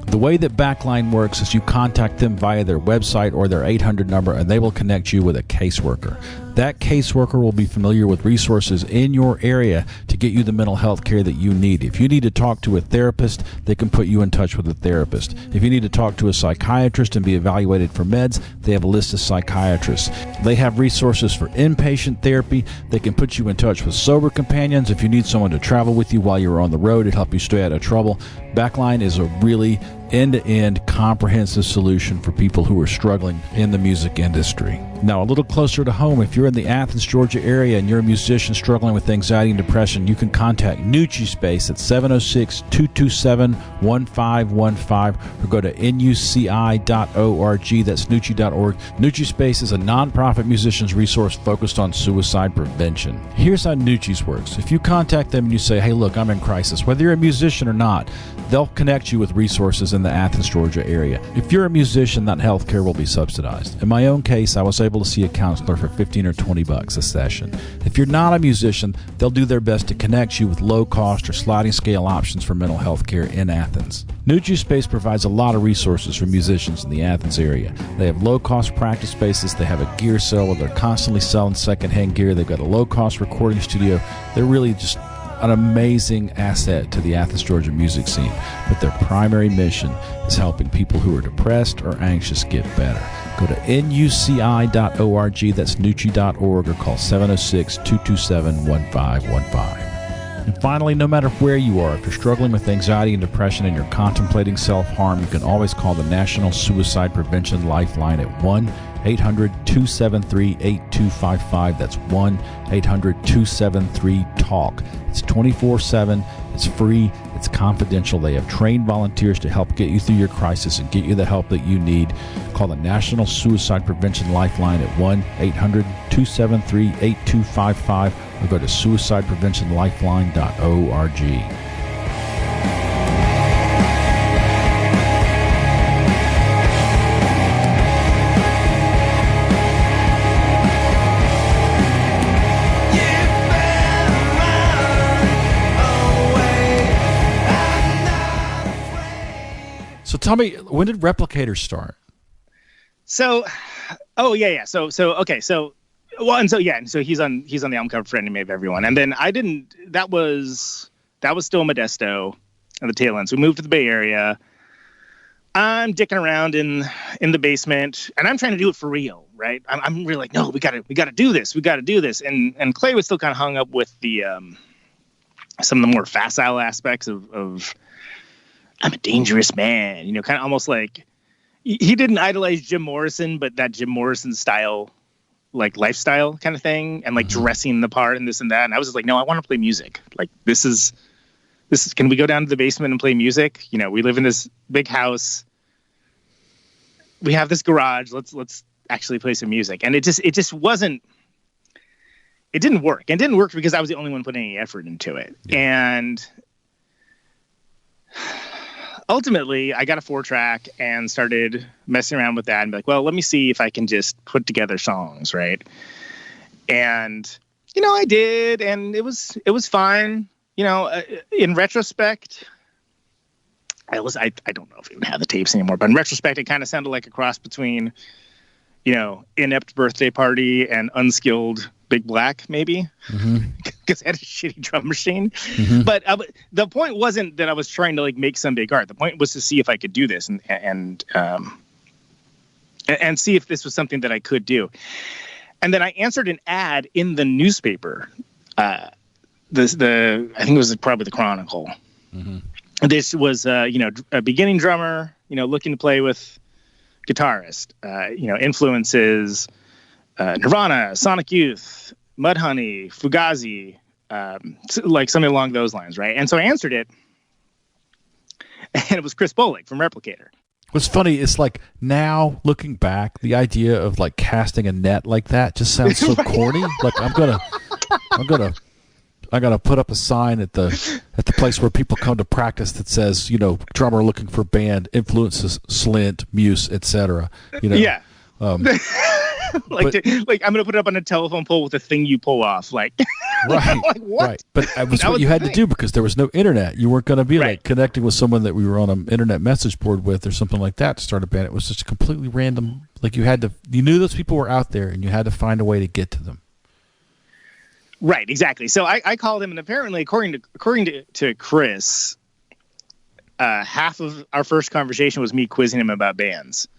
Speaker 1: The way that Backline works is you contact them via their website or their 800 number, and they will connect you with a caseworker. That caseworker will be familiar with resources in your area to get you the mental health care that you need. If you need to talk to a therapist, they can put you in touch with a therapist. If you need to talk to a psychiatrist and be evaluated for meds, they have a list of psychiatrists. They have resources for inpatient therapy. They can put you in touch with sober companions. If you need someone to travel with you while you're on the road and help you stay out of trouble, Backline is a really end-to-end comprehensive solution for people who are struggling in the music industry. Now, a little closer to home, if you're in the Athens, Georgia area and you're a musician struggling with anxiety and depression, you can contact Nucci Space at 706-227-1515 or go to nuci.org. That's nucci.org. Nucci Space is a nonprofit musicians resource focused on suicide prevention. Here's how Nucci's works. If you contact them and you say, hey, look, I'm in crisis, whether you're a musician or not, they'll connect you with resources in the Athens, Georgia area. If you're a musician, that health care will be subsidized. In my own case, I was able to see a counselor for $15 or $20 a session. If you're not a musician, they'll do their best to connect you with low-cost or sliding scale options for mental health care in Athens. Nucci Space provides a lot of resources for musicians in the Athens area. They have low-cost practice spaces. They have a gear sale where they're constantly selling secondhand gear. They've got a low-cost recording studio. They're really just an amazing asset to the Athens, Georgia music scene, but their primary mission is helping people who are depressed or anxious get better. Go to nuci.org, that's nucci.org, or call 706-227-1515. And finally, no matter where you are, if you're struggling with anxiety and depression and you're contemplating self-harm, you can always call the National Suicide Prevention Lifeline at 1-800-273-8255. That's 1-800-273-TALK. It's 24/7. It's free. It's confidential. They have trained volunteers to help get you through your crisis and get you the help that you need. Call the National Suicide Prevention Lifeline at 1-800-273-8255 or go to suicidepreventionlifeline.org. tell me, when did Replicator start?
Speaker 2: So, yeah. So he's on the album cover for Enemy of Everyone, and then that was still Modesto at the tail end. So we moved to the Bay Area. I'm dicking around in the basement, and I'm trying to do it for real, right? I'm really like, no, we gotta do this, and Clay was still kind of hung up with the some of the more facile aspects of I'm a dangerous man, kind of almost like he didn't idolize Jim Morrison, but that Jim Morrison style, like lifestyle kind of thing, and like dressing the part and this and that. And I was just like, no, I want to play music. Like this is, can we go down to the basement and play music? We live in this big house. We have this garage. Let's actually play some music. And it just wasn't, it didn't work. And it didn't work because I was the only one putting any effort into it. Yeah. And ultimately I got a 4-track and started messing around with that and be like, well, let me see if I can just put together songs. Right. And, I did, and it was fine. In retrospect, I don't know if we even have the tapes anymore, but in retrospect, it kind of sounded like a cross between, Inept Birthday Party and Unskilled Big Black, maybe, because I had a shitty drum machine. Mm-hmm. But the point wasn't that I was trying to like make some big art. The point was to see if I could do this and see if this was something that I could do. And then I answered an ad in the newspaper. I think it was probably the Chronicle. Mm-hmm. This was, a beginning drummer, looking to play with guitarist, influences, Nirvana, Sonic Youth, Mudhoney, Fugazi, like something along those lines. Right. And so I answered it, and it was Chris Bolig from Replicator.
Speaker 1: What's funny is like now looking back, the idea of like casting a net like that just sounds so corny. Like I gotta put up a sign at the place where people come to practice that says, drummer looking for band, influences Slint, Muse, etc.
Speaker 2: Yeah. Like I'm gonna put it up on a telephone pole with a thing you pull off, like
Speaker 1: right, like what? Right. But that was what you had to do because there was no internet. You weren't going to be like connecting with someone that we were on an internet message board with or something like that to start a band. It was just completely random. Like you knew those people were out there, and you had to find a way to get to them.
Speaker 2: Right, exactly. So I called him, and apparently, according to Chris, half of our first conversation was me quizzing him about bands,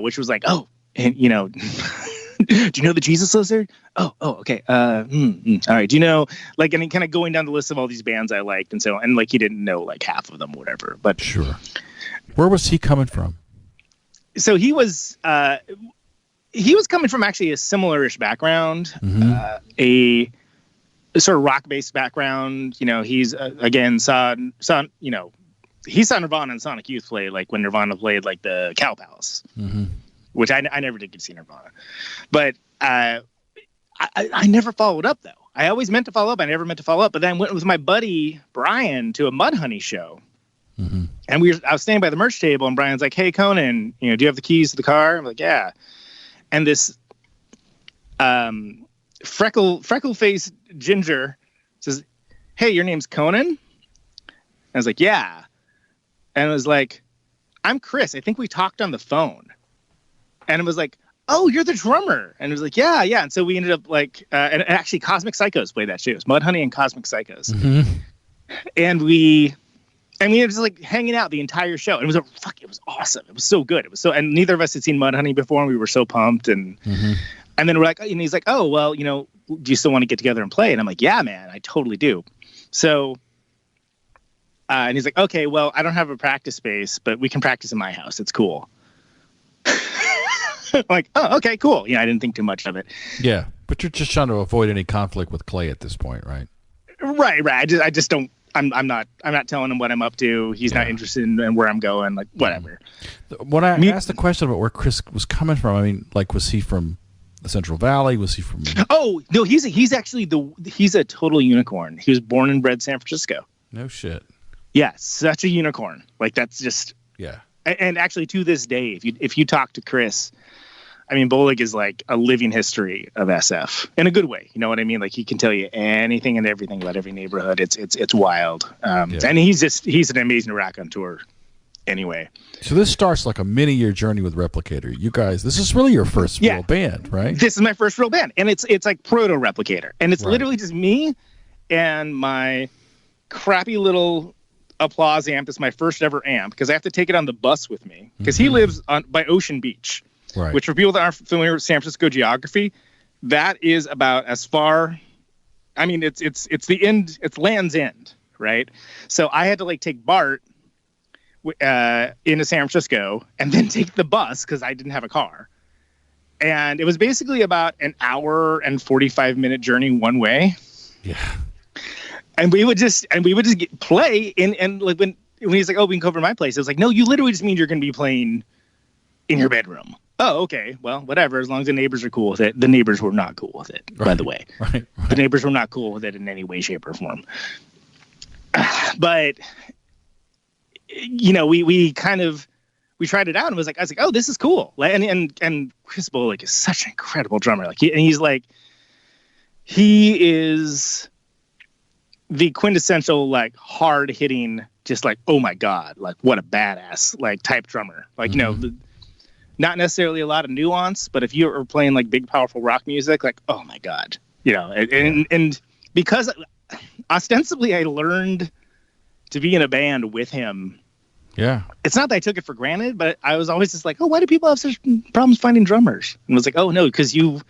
Speaker 2: which was like, oh, and do you know the Jesus Lizard? Oh, okay. All right. Do you know, like, and kind of going down the list of all these bands I liked, and like he didn't know like half of them, or whatever. But
Speaker 1: sure. Where was he coming from?
Speaker 2: So he was coming from actually a similar-ish background, a sort of rock-based background. He's again saw he saw Nirvana and Sonic Youth play, like when Nirvana played like the Cow Palace, which I never did get to see Nirvana, but I never followed up though. I always meant to follow up. I never meant to follow up, but then I went with my buddy Brian to a Mudhoney show. Mm-hmm. And I was standing by the merch table, and Brian's like, "Hey, Conan, do you have the keys to the car?" I'm like, "Yeah." And this freckle-faced ginger says, "Hey, your name's Conan?" I was like, "Yeah." And it was like, "I'm Chris. I think we talked on the phone." And it was like, "Oh, you're the drummer." And it was like, yeah. And so we ended up like, and actually Cosmic Psychos played that shit. It was Mudhoney and Cosmic Psychos. Mm-hmm. And we were just like hanging out the entire show. And it was awesome. It was so good. And neither of us had seen Mudhoney before, and we were so pumped. And then we're like, and he's like, "Oh, well, do you still want to get together and play?" And I'm like, "Yeah, man, I totally do." So, and he's like, "Okay, well, I don't have a practice space, but we can practice in my house. It's cool." I'm like, "Oh, okay, cool." I didn't think too much of it.
Speaker 1: Yeah, but you're just trying to avoid any conflict with Clay at this point, right?
Speaker 2: Right. I just don't. I'm not telling him what I'm up to. He's not interested in where I'm going. Like, whatever.
Speaker 1: When I asked the question about where Chris was coming from, I mean, like, was he from the Central Valley? Was he from?
Speaker 2: Oh no, he's actually he's a total unicorn. He was born and bred San Francisco.
Speaker 1: No shit.
Speaker 2: Yeah, such a unicorn. Like that's just And actually, to this day, if you talk to Chris, I mean, Bolig is like a living history of SF in a good way. You know what I mean? Like he can tell you anything and everything about every neighborhood. It's wild. And he's an amazing raconteur. anyway.
Speaker 1: So this starts like a many-year journey with Replicator. You guys, this is really your first real band, right?
Speaker 2: This is my first real band, and it's like proto-Replicator, and it's literally just me and my crappy little Applause amp. It's my first ever amp because I have to take it on the bus with me because he lives by Ocean Beach, which for people that aren't familiar with San Francisco geography, that is about as far. I mean, it's the end. It's Land's End, right? So I had to like take Bart into San Francisco and then take the bus because I didn't have a car, and it was basically about an hour and 45-minute journey one way.
Speaker 1: Yeah.
Speaker 2: And we would just play and like when he's like, oh, we can cover my place. I was like, no, you literally just mean you're going to be playing in your bedroom. Oh, okay. Well, whatever. As long as the neighbors are cool with it. The neighbors were not cool with it, by the way.
Speaker 1: Right.
Speaker 2: The neighbors were not cool with it in any way, shape, or form. But, you know, we tried it out and I was like, oh, this is cool. And Chris Bullock is such an incredible drummer. Like he is the quintessential, like, hard hitting, just like, oh my God, like what a badass, like type drummer. Like, you know, not necessarily a lot of nuance, but if you were playing like big, powerful rock music, like, oh my God, you know, and because ostensibly I learned to be in a band with him.
Speaker 1: Yeah. It's
Speaker 2: not that I took it for granted, but I was always just like, oh, why do people have such problems finding drummers? And I was like, oh no, because you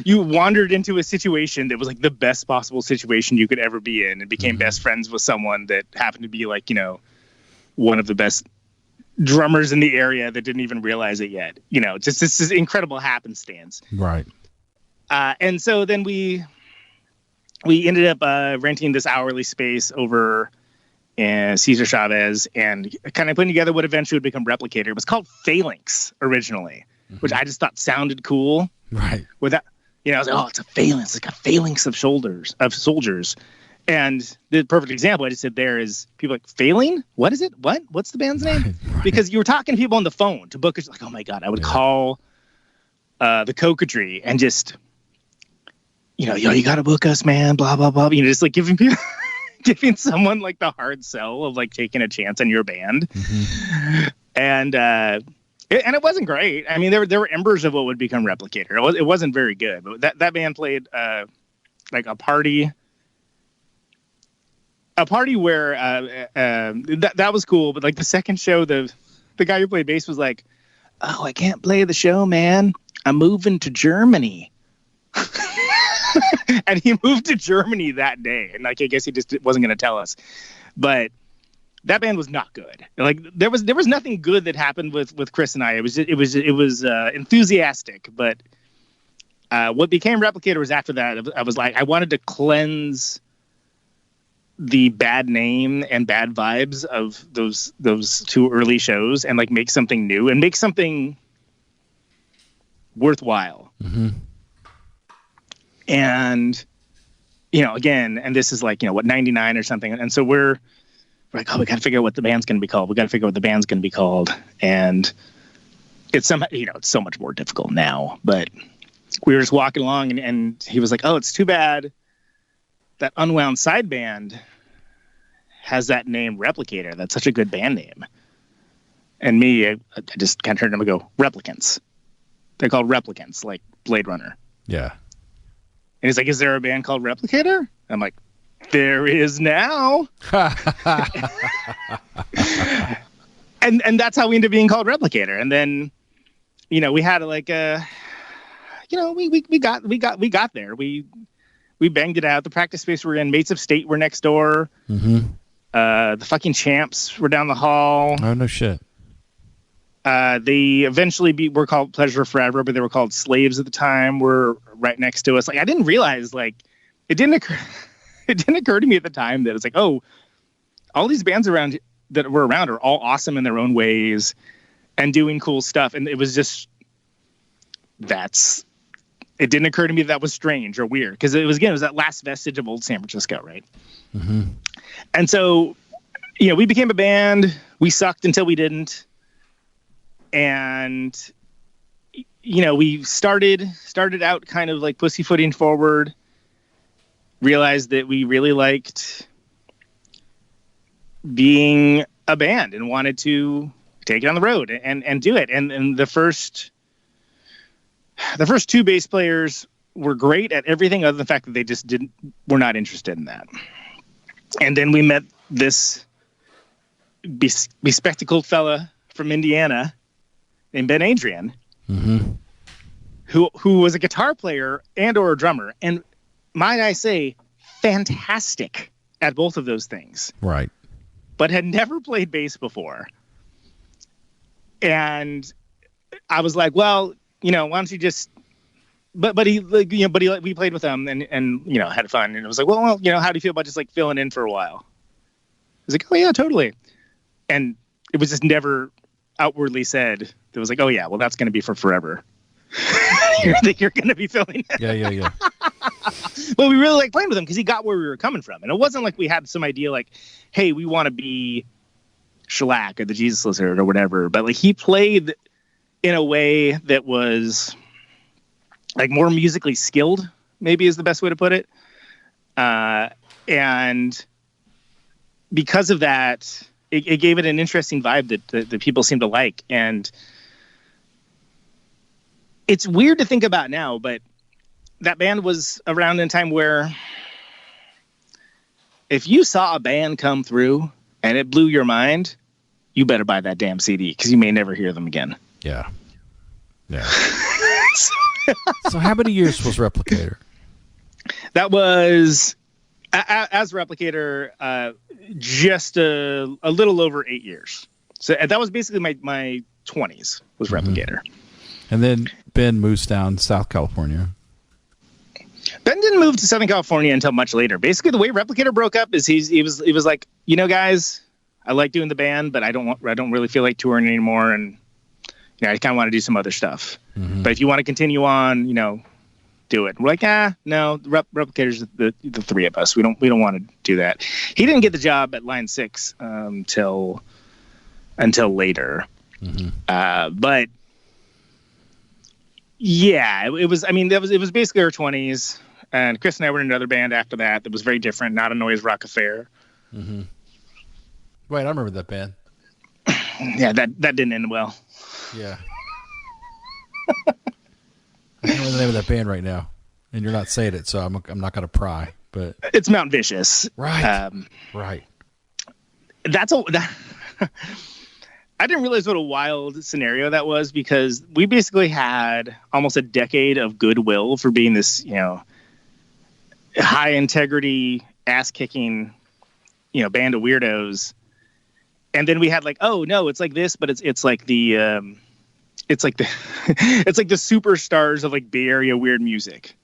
Speaker 2: wandered into a situation that was like the best possible situation you could ever be in and became best friends with someone that happened to be like, you know, one of the best drummers in the area that didn't even realize it yet. You know, just this is incredible happenstance.
Speaker 1: Right.
Speaker 2: And so then we ended up renting this hourly space over in Cesar Chavez and kind of putting together what eventually would become Replicator. It was called Phalanx originally, which I just thought sounded cool.
Speaker 1: Right.
Speaker 2: Without, you know, I was like, oh, it's a phalanx, like a phalanx of soldiers. And the perfect example I just said there is people like, failing? What is it? What's the band's name? Right. Because you were talking to people on the phone to book it. Like, oh my God, I would call the Coquetry and just, you know, yo, you got to book us, man, blah, blah, blah. You know, just like giving someone like the hard sell of like taking a chance on your band. And it wasn't great. I mean, there were embers of what would become Replicator. It wasn't very good, but that band played like a party where that was cool. But like the second show, the guy who played bass was like, "Oh, I can't play the show, man. I'm moving to Germany." And he moved to Germany that day, and like I guess he just wasn't going to tell us, but. That band was not good. Like there was nothing good that happened with Chris and I. It was enthusiastic, but what became Replicator was after that. I was like, I wanted to cleanse the bad name and bad vibes of those two early shows and like make something new and make something worthwhile. And you know, again, and this is like, you know, what, 99 or something, and so we're like, oh, we got to figure out what the band's going to be called. And it's somehow, you know, it's so much more difficult now, but we were just walking along and he was like, oh, it's too bad that Unwound Side Band has that name Replicator. That's such a good band name. And me, I just kind of turned to him and go, Replicants. They're called Replicants, like Blade Runner.
Speaker 1: Yeah.
Speaker 2: And he's like, is there a band called Replicator? I'm like, there is now. and that's how we ended up being called Replicator. And then, you know, we had like you know, we got there. We banged it out. The practice space we're in, Mates of State were next door. The fucking Champs were down the hall.
Speaker 1: Oh no shit.
Speaker 2: They eventually were called Pleasure Forever, but they were called Slaves at the time. Were right next to us. Like I didn't realize, like it didn't occur to me at the time that it's like, oh, all these bands around that were around are all awesome in their own ways and doing cool stuff. And it was just, it didn't occur to me that was strange or weird. Cause it was that last vestige of old San Francisco. Right. And so, you know, we became a band. We sucked until we didn't. And, you know, we started out kind of like pussyfooting forward. Realized that we really liked being a band and wanted to take it on the road and do it. And the first two bass players were great at everything other than the fact that they just were not interested in that. And then we met this bespectacled fella from Indiana named Ben Adrian, who was a guitar player and or a drummer. And might I say, fantastic at both of those things.
Speaker 1: Right.
Speaker 2: But had never played bass before. And I was like, well, why don't you just, we played with them and had fun. And it was like, well, how do you feel about just like filling in for a while? I was like, oh yeah, totally. And it was just never outwardly said. It was like, oh yeah, well, that's going to be for forever. You're going to be filling in.
Speaker 1: Yeah.
Speaker 2: But we really liked playing with him because he got where we were coming from. And it wasn't like we had some idea like, hey, we want to be Shellac or the Jesus Lizard or whatever. But like he played in a way that was like more musically skilled, maybe is the best way to put it. And because of that, it gave it an interesting vibe that people seem to like. And it's weird to think about now, but that band was around in a time where if you saw a band come through and it blew your mind, you better buy that damn CD because you may never hear them again.
Speaker 1: Yeah. So how many years was Replicator? That was,
Speaker 2: as Replicator, just a little over 8 years. So that was basically my 20s was Replicator.
Speaker 1: And then Ben moves down South California.
Speaker 2: Ben didn't move to Southern California until much later. Basically, the way Replicator broke up is he was like, guys, I like doing the band, but I don't really feel like touring anymore, and I kind of want to do some other stuff. But if you want to continue on, do it. We're like, no, Replicator's the three of us. We don't want to do that. He didn't get the job at Line 6 until later. But yeah, it was basically our 20s, and Chris and I were in another band after that was very different, not a noise rock affair.
Speaker 1: Wait, I remember that band.
Speaker 2: Yeah, that didn't end well.
Speaker 1: Yeah. I can't remember the name of that band right now, and you're not saying it, so I'm not going to pry. But
Speaker 2: it's Mount Vicious,
Speaker 1: right? Right.
Speaker 2: I didn't realize what a wild scenario that was because we basically had almost a decade of goodwill for being this, high integrity, ass kicking, band of weirdos. And then we had like, oh no, it's like this, but it's like the superstars of like Bay Area weird music,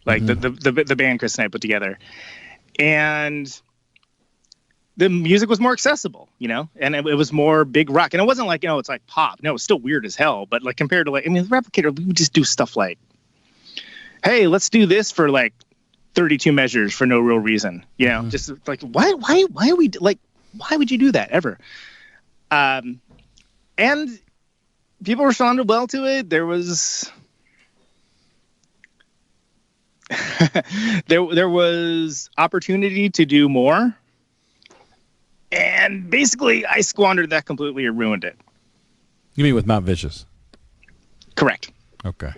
Speaker 2: like the band Chris and I put together, and the music was more accessible, and it was more big rock, and it wasn't like it's like pop. No, it's still weird as hell, but like compared to Replicator, we would just do stuff like, hey, let's do this for like 32 measures for no real reason, just like why are we like. Why would you do that ever? And people responded well to it. There was there was opportunity to do more. And basically, I squandered that completely and ruined it.
Speaker 1: You mean with Mount Vicious?
Speaker 2: Correct.
Speaker 1: Okay.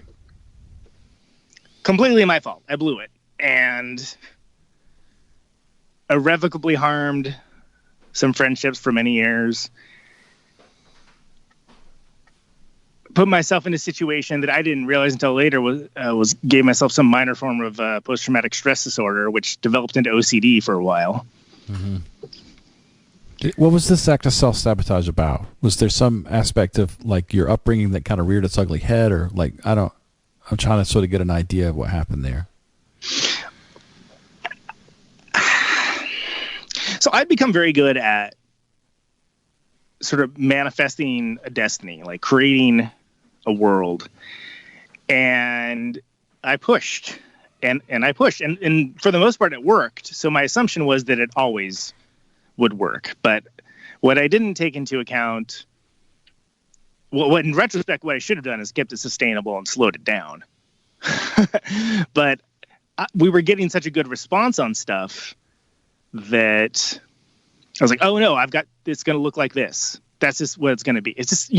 Speaker 2: Completely my fault. I blew it. And irrevocably harmed some friendships for many years. Put myself in a situation that I didn't realize until later was gave myself some minor form of post-traumatic stress disorder, which developed into OCD for a while.
Speaker 1: What was this act of self-sabotage about? Was there some aspect of like your upbringing that kind of reared its ugly head, or like I'm trying to sort of get an idea of what happened there.
Speaker 2: So I'd become very good at sort of manifesting a destiny, like creating a world. And I pushed and I pushed. And for the most part, it worked. So my assumption was that it always would work. But what I didn't take into account, what in retrospect, what I should have done is kept it sustainable and slowed it down. But we were getting such a good response on stuff that I was like, oh no, it's going to look like this. That's just what it's going to be. It's just,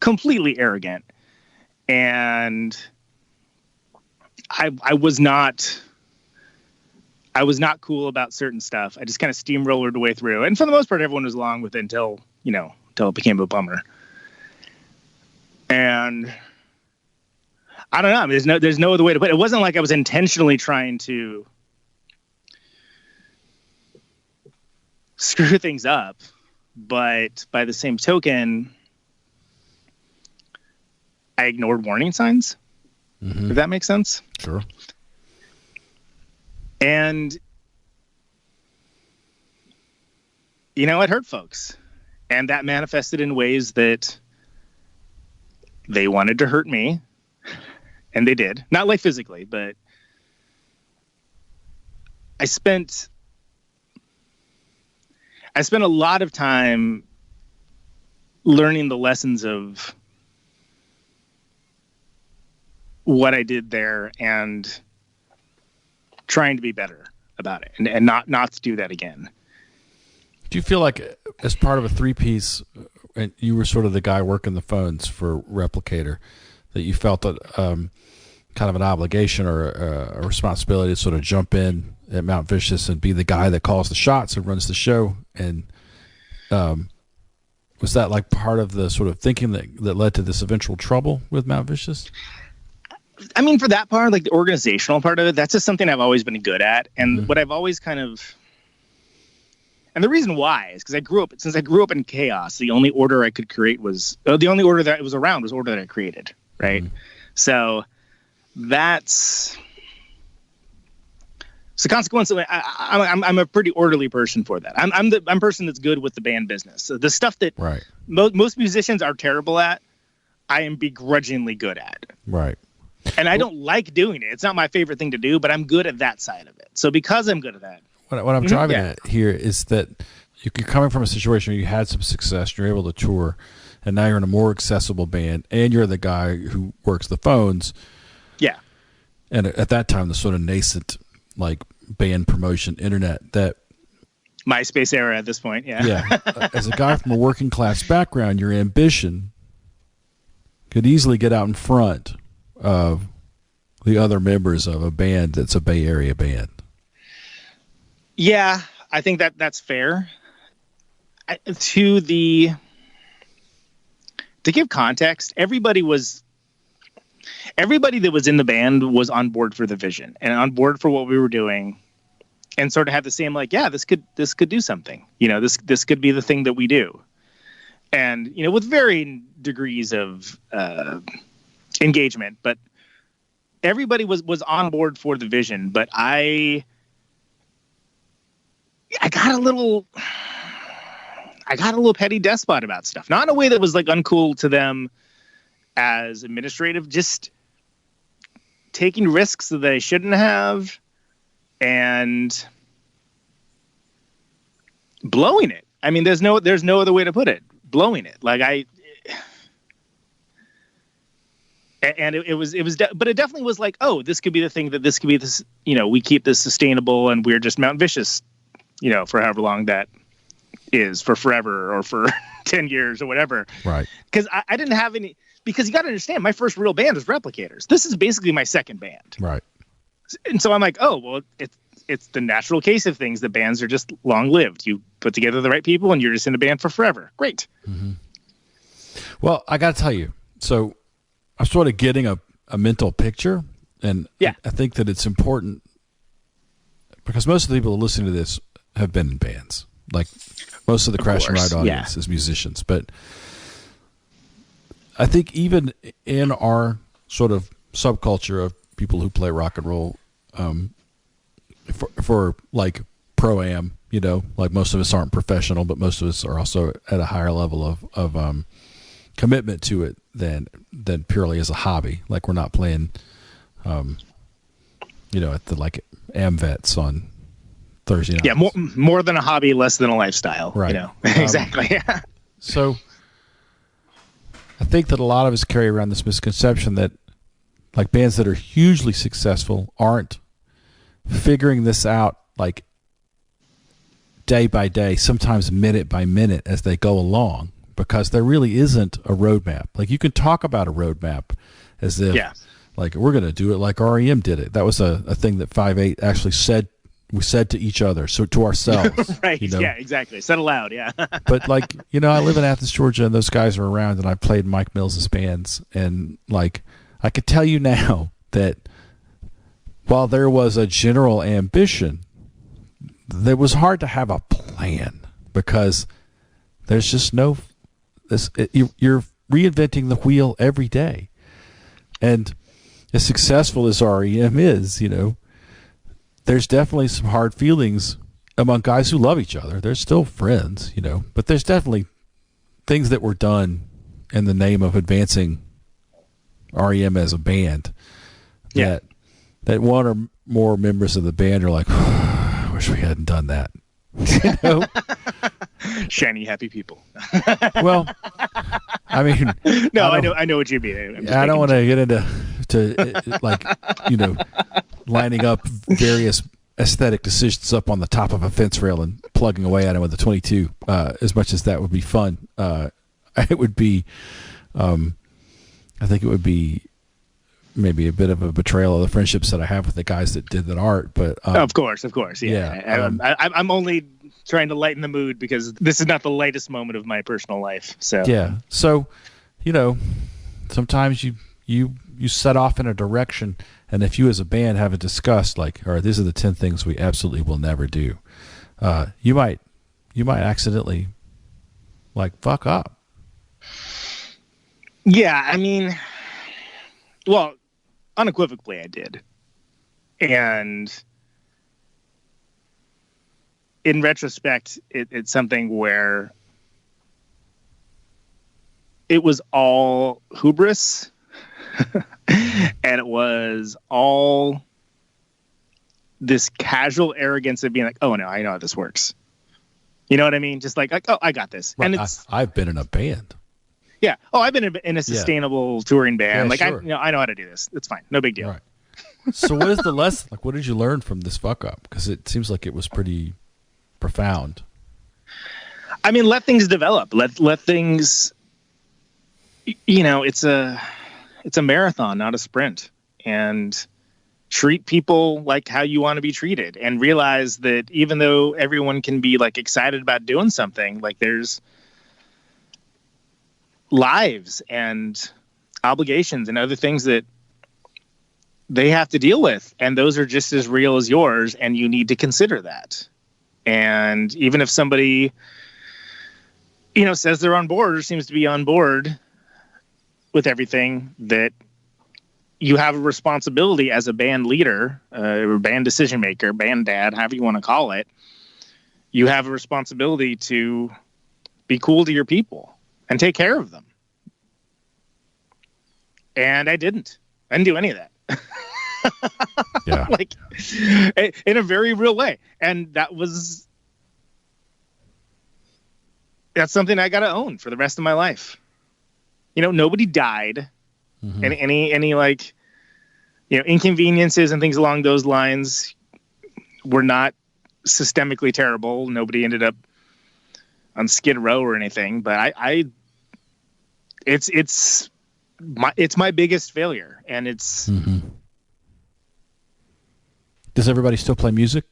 Speaker 2: completely arrogant. And I was not cool about certain stuff. I just kind of steamrollered the way through. And for the most part, everyone was along with it until it became a bummer. And I don't know. I mean, there's no other way to put it. It wasn't like I was intentionally trying to screw things up, but by the same token, I ignored warning signs. If that makes sense.
Speaker 1: Sure.
Speaker 2: And it hurt folks, and that manifested in ways that they wanted to hurt me, and they did. Not like physically, but I spent a lot of time learning the lessons of what I did there and trying to be better about it and not to do that again.
Speaker 1: Do you feel like as part of a three-piece, and you were sort of the guy working the phones for Replicator, that you felt that kind of an obligation or a responsibility to sort of jump in at Mount Vicious and be the guy that calls the shots and runs the show? And was that like part of the sort of thinking that led to this eventual trouble with Mount Vicious?
Speaker 2: I mean, for that part, like the organizational part of it, that's just something I've always been good at. And what I've always and the reason why is because I grew up in chaos. The only order I could create was the only order that was around was order that I created. Right. So consequently, I'm a pretty orderly person for that. I'm a person that's good with the band business. So the stuff that most musicians are terrible at, I am begrudgingly good at.
Speaker 1: Right.
Speaker 2: And I don't like doing it. It's not my favorite thing to do, but I'm good at that side of it. So because I'm good at that.
Speaker 1: What I'm driving at here is that you're coming from a situation where you had some success, you're able to tour, and now you're in a more accessible band, and you're the guy who works the phones.
Speaker 2: Yeah.
Speaker 1: And at that time, the sort of nascent, like, band promotion internet that
Speaker 2: MySpace era at this point. Yeah.
Speaker 1: Yeah. As a guy from a working class background, your ambition could easily get out in front of the other members of a band that's a Bay Area band.
Speaker 2: Yeah, I think that's fair. To give context, everybody that was in the band was on board for the vision and on board for what we were doing, and sort of had the same this could do something. This could be the thing that we do, and with varying degrees of engagement, but everybody was on board for the vision. But I got a little petty despot about stuff, not in a way that was like uncool to them as administrative, just taking risks that I shouldn't have and blowing it. I mean, there's no other way to put it. Blowing it. It was, but it definitely was like, oh, this could be the thing this could be this, we keep this sustainable and we're just Mount Vicious, for however long that is, for forever or for 10 years or whatever.
Speaker 1: Right.
Speaker 2: Because I didn't have any, because you got to understand, my first real band is Replicators. This is basically my second band.
Speaker 1: Right.
Speaker 2: And so I'm like, oh, well, it's the natural case of things. The bands are just long lived. You put together the right people and you're just in a band for forever. Great.
Speaker 1: Mm-hmm. Well, I got to tell you, so I'm sort of getting a mental picture, and I think that it's important because most of the people listening to this have been in bands. Like most of the Crash and Ride audience is musicians. But I think even in our sort of subculture of people who play rock and roll, for like pro-am, like most of us aren't professional, but most of us are also at a higher level of commitment to it than purely as a hobby. Like we're not playing, at the like AmVets on Thursday night.
Speaker 2: Yeah, more than a hobby, less than a lifestyle.
Speaker 1: Right.
Speaker 2: Exactly.
Speaker 1: So I think that a lot of us carry around this misconception that like bands that are hugely successful aren't figuring this out like day by day, sometimes minute by minute as they go along, because there really isn't a roadmap. Like, you can talk about a roadmap as if, like, we're going to do it like REM did it. That was a thing that 5/8 actually said. We said to each other, so to ourselves.
Speaker 2: Right, yeah, exactly. Said aloud, yeah.
Speaker 1: But, like, I live in Athens, Georgia, and those guys are around, and I played Mike Mills' bands. And, like, I could tell you now that while there was a general ambition, it was hard to have a plan, because there's just no you're reinventing the wheel every day. And as successful as REM is, there's definitely some hard feelings among guys who love each other. They're still friends, but there's definitely things that were done in the name of advancing REM as a band that one or more members of the band are like, I wish we hadn't done that.
Speaker 2: Shiny, happy people.
Speaker 1: Well, I mean,
Speaker 2: no, I know what you mean.
Speaker 1: I don't want to get into lining up various aesthetic decisions up on the top of a fence rail and plugging away at it with a 22. As much as that would be fun, it would be. I think it would be maybe a bit of a betrayal of the friendships that I have with the guys that did that art. But
Speaker 2: of course, yeah. I'm only trying to lighten the mood, because this is not the lightest moment of my personal life. So
Speaker 1: yeah, so sometimes you set off in a direction, and if you as a band haven't discussed, like, all right, these are the 10 things we absolutely will never do, you might accidentally, like, fuck up.
Speaker 2: Yeah, I mean, well, unequivocally I did. And in retrospect, it's something where it was all hubris and it was all this casual arrogance of being like, oh no, I know how this works. You know what I mean? Just like oh, I got this.
Speaker 1: Right.
Speaker 2: And
Speaker 1: I've been in a band.
Speaker 2: Yeah. Oh, I've been in a sustainable touring band.
Speaker 1: Yeah,
Speaker 2: like
Speaker 1: sure.
Speaker 2: I know how to do this. It's fine. No big deal.
Speaker 1: Right. So what is the lesson? Like, what did you learn from this fuck up? Because it seems like it was pretty profound.
Speaker 2: I mean, let things develop. Let things. It's a marathon, not a sprint. And treat people like how you want to be treated, and realize that even though everyone can be like excited about doing something, like there's lives and obligations and other things that they have to deal with, and those are just as real as yours, and you need to consider that. And even if somebody says they're on board or seems to be on board with everything, that you have a responsibility as a band leader, or band decision maker, band dad, however you want to call it. You have a responsibility to be cool to your people and take care of them. And I didn't do any of that.
Speaker 1: Yeah.
Speaker 2: Like, in a very real way. And that's something I got to own for the rest of my life. Nobody died. Mm-hmm. And any like, inconveniences and things along those lines were not systemically terrible. Nobody ended up on Skid Row or anything, but it's my biggest failure, and it's.
Speaker 1: Mm-hmm. Does everybody still play music?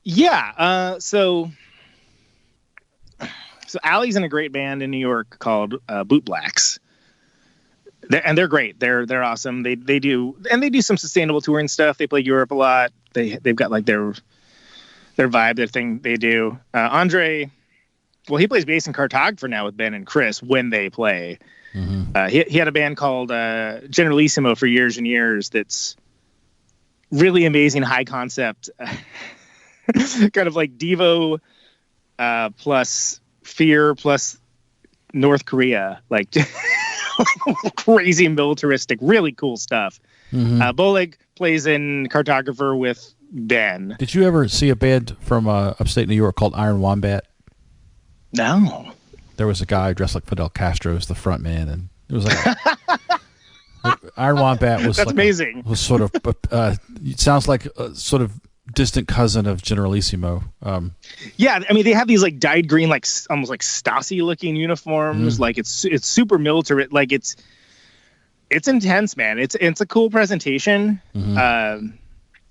Speaker 2: Yeah. So Allie's in a great band in New York called Boot Blacks. They're great. They're awesome. They do some sustainable touring stuff. They play Europe a lot. They've got like their vibe, their thing they do. Andre, well, he plays bass and cartographer now with Ben and Chris when they play. Mm-hmm. He had a band called Generalissimo for years and years. That's really amazing, high concept, kind of like Devo plus Fear plus North Korea, like crazy militaristic, really cool stuff. Mm-hmm. Boleg plays in cartographer with Ben.
Speaker 1: Did you ever see a band from upstate New York called Iron Wombat?
Speaker 2: No.
Speaker 1: There was a guy dressed like Fidel Castro as the front man, and it was like Iron Wombat was.
Speaker 2: That's
Speaker 1: like
Speaker 2: amazing.
Speaker 1: Was sort of. It sounds like sort of distant cousin of Generalissimo.
Speaker 2: Yeah, I mean, they have these like dyed green, like almost like Stasi looking uniforms. Like it's super military. Like it's intense, man. It's a cool presentation.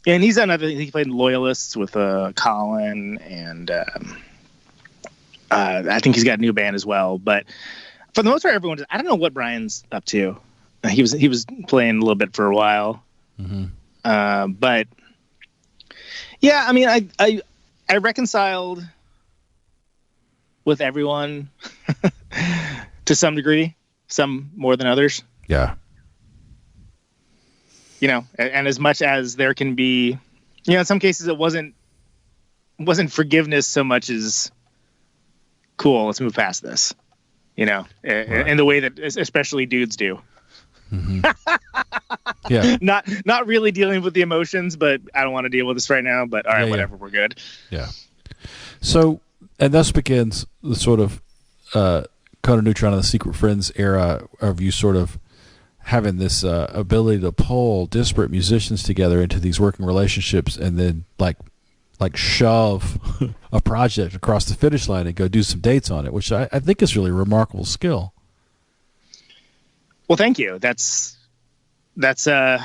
Speaker 2: And he's done other. He played Loyalists with Colin, and I think he's got a new band as well. But for the most part, everyone. I don't know what Brian's up to. He was playing a little bit for a while. But yeah, I mean, I reconciled with everyone to some degree, some more than others.
Speaker 1: Yeah.
Speaker 2: And as much as there can be, in some cases it wasn't forgiveness so much as cool, let's move past this, right. In the way that especially dudes do. Yeah. Not really dealing with the emotions, but I don't want to deal with this right now, but all right, whatever, we're good.
Speaker 1: Yeah. So, and thus begins the sort of Conan Neutron and the Secret Friends era of you sort of having this ability to pull disparate musicians together into these working relationships and then like shove a project across the finish line and go do some dates on it, which I think is really a remarkable skill.
Speaker 2: Well, thank you. That's so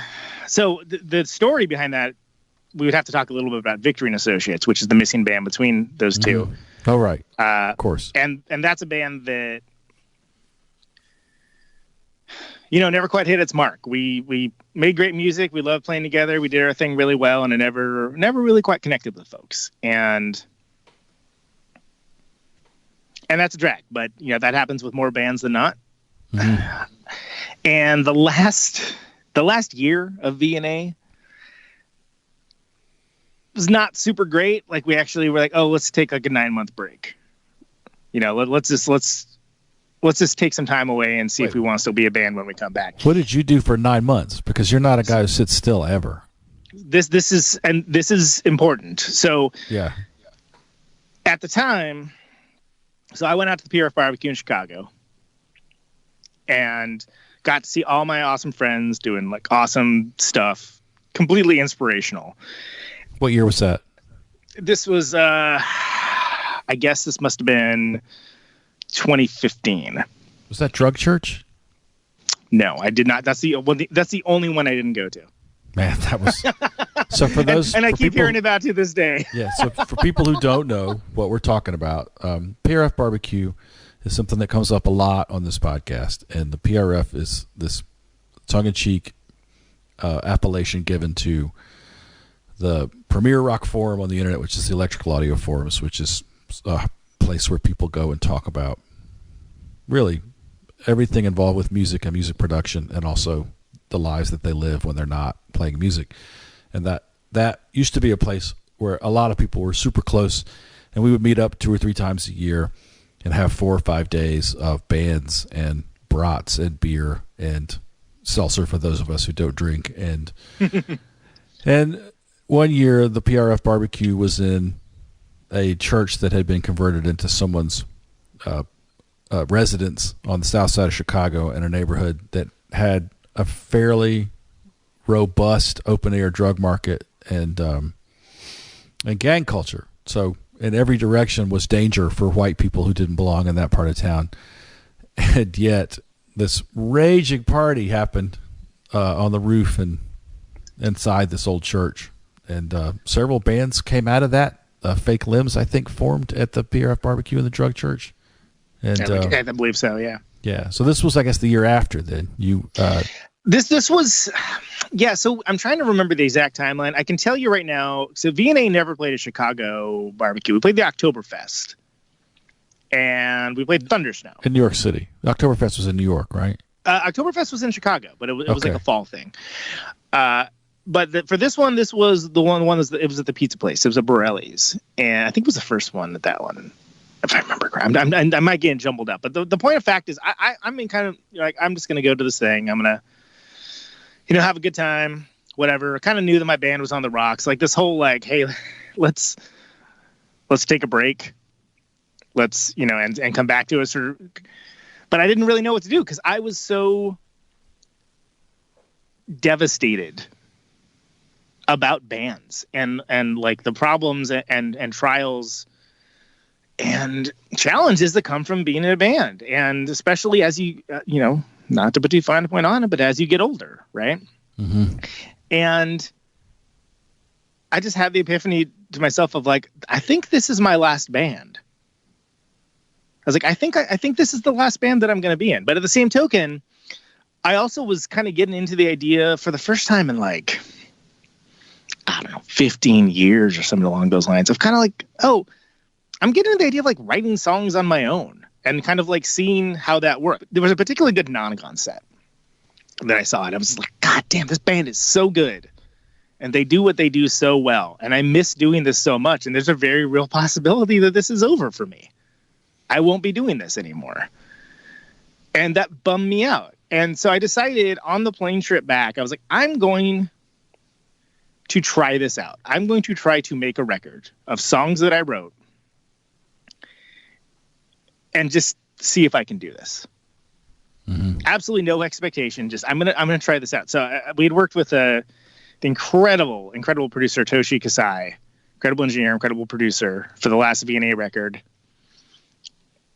Speaker 2: the story behind that, we would have to talk a little bit about Victory and Associates, which is the missing band between those two.
Speaker 1: Oh, right. Of course.
Speaker 2: And that's a band that, never quite hit its mark. We made great music. We loved playing together. We did our thing really well, and it never really quite connected with folks. And that's a drag, but that happens with more bands than not. And the last year of V&A was not super great. Like we actually were like, oh, let's take like a 9-month break. Let's just take some time away and see if we want to still be a band when we come back.
Speaker 1: What did you do for 9 months? Because you're not a guy who sits still ever.
Speaker 2: This is important. So
Speaker 1: yeah,
Speaker 2: at the time, so I went out to the PRF barbecue in Chicago and got to see all my awesome friends doing like awesome stuff, completely inspirational.
Speaker 1: What year was that?
Speaker 2: This was, I guess this must have been 2015.
Speaker 1: Was that Drug Church?
Speaker 2: No, I did not. That's the only one I didn't go to.
Speaker 1: Man, that was so for those.
Speaker 2: and I keep
Speaker 1: people,
Speaker 2: hearing about to this day.
Speaker 1: Yeah, so for people who don't know what we're talking about, PRF Barbecue is something that comes up a lot on this podcast, and the PRF is this tongue-in-cheek appellation given to the premier rock forum on the internet, which is the Electrical Audio Forums, which is a place where people go and talk about really everything involved with music and music production, and also the lives that they live when they're not playing music. And that used to be a place where a lot of people were super close, and we would meet up 2 or 3 times a year and have 4 or 5 days of bands and brats and beer and seltzer for those of us who don't drink. And and one year the PRF barbecue was in a church that had been converted into someone's residence on the south side of Chicago in a neighborhood that had a fairly robust open-air drug market and gang culture. So in every direction was danger for white people who didn't belong in that part of town. And yet this raging party happened on the roof and inside this old church. And several bands came out of that. Fake Limbs, I think, formed at the PRF barbecue in the Drug Church. And
Speaker 2: I believe so, yeah.
Speaker 1: Yeah. So this was, I guess, the year after then. You
Speaker 2: This was, yeah, so I'm trying to remember the exact timeline. I can tell you right now, so V&A never played a Chicago barbecue. We played the Oktoberfest, and we played Thundersnow.
Speaker 1: In New York City. The Oktoberfest was in New York, right?
Speaker 2: Oktoberfest was in Chicago, but it was like a fall thing. But for this one, this was the one it was at the pizza place. It was at Borelli's, and I think it was the first one at that one. If I remember correctly, I might get jumbled up, but the point of fact is, I mean, kind of like I'm just gonna go to this thing. I'm gonna, have a good time, whatever. I kind of knew that my band was on the rocks. Like this whole like, hey, let's take a break. Let's and come back to us. But I didn't really know what to do because I was so devastated about bands and like the problems and trials and challenges that come from being in a band, and especially as you not to put too fine a point on it, but as you get older, right?
Speaker 1: Mm-hmm.
Speaker 2: And I just had the epiphany to myself of like, I think this is my last band. I was like, I think this is the last band that I'm going to be in. But at the same token, I also was kind of getting into the idea for the first time in like, I don't know, 15 years or something along those lines of kind of like, oh, I'm getting into the idea of like writing songs on my own and kind of like seeing how that worked. There was a particularly good Nonagon set that I saw, and I was like, God damn, this band is so good. And they do what they do so well. And I miss doing this so much. And there's a very real possibility that this is over for me. I won't be doing this anymore. And that bummed me out. And so I decided on the plane trip back, I was like, I'm going to try this out. I'm going to try to make a record of songs that I wrote and just see if I can do this. Mm-hmm. Absolutely no expectation. Just I'm gonna try this out. So we had worked with the incredible producer Toshi Kasai, incredible engineer, incredible producer for the last V&A record.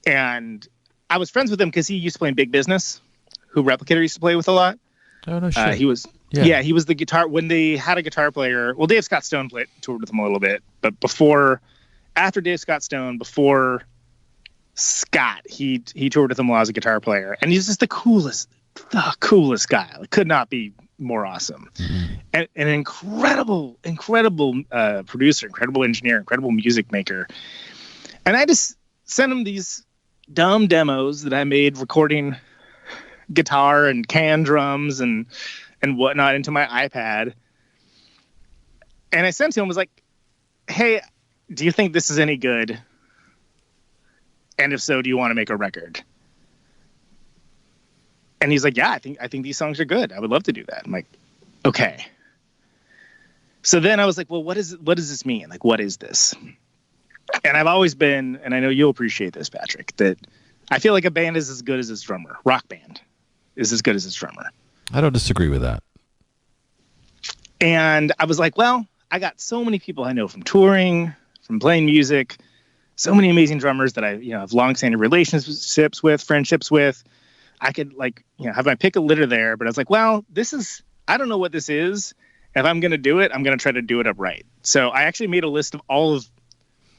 Speaker 2: And I was friends with him because he used to play in Big Business, who Replicator used to play with a lot.
Speaker 1: Oh, no shit.
Speaker 2: He was he was the guitar when they had a guitar player. Well, Dave Scott Stone toured with him a little bit, but after Dave Scott Stone, before Scott, he toured with him while as a guitar player, and he's just the coolest guy. Like, could not be more awesome. Mm-hmm. And an incredible producer, incredible engineer, incredible music maker. And I just sent him these dumb demos that I made recording guitar and can drums and whatnot into my iPad. And I sent to him, was like, hey, do you think this is any good? And if so, do you want to make a record? And he's like, yeah, I think these songs are good. I would love to do that. I'm like, okay. So then I was like, well, what does this mean? Like, what is this? And I've always been, and I know you'll appreciate this, Patrick, that I feel like a band is as good as its drummer. Rock band is as good as its drummer.
Speaker 1: I don't disagree with that.
Speaker 2: And I was like, well, I got so many people I know from touring, from playing music, so many amazing drummers that I have long-standing relationships with, friendships with. I could have my pick of litter there, but I was like, well, I don't know what this is. If I'm going to do it, I'm going to try to do it upright. So I actually made a list of all of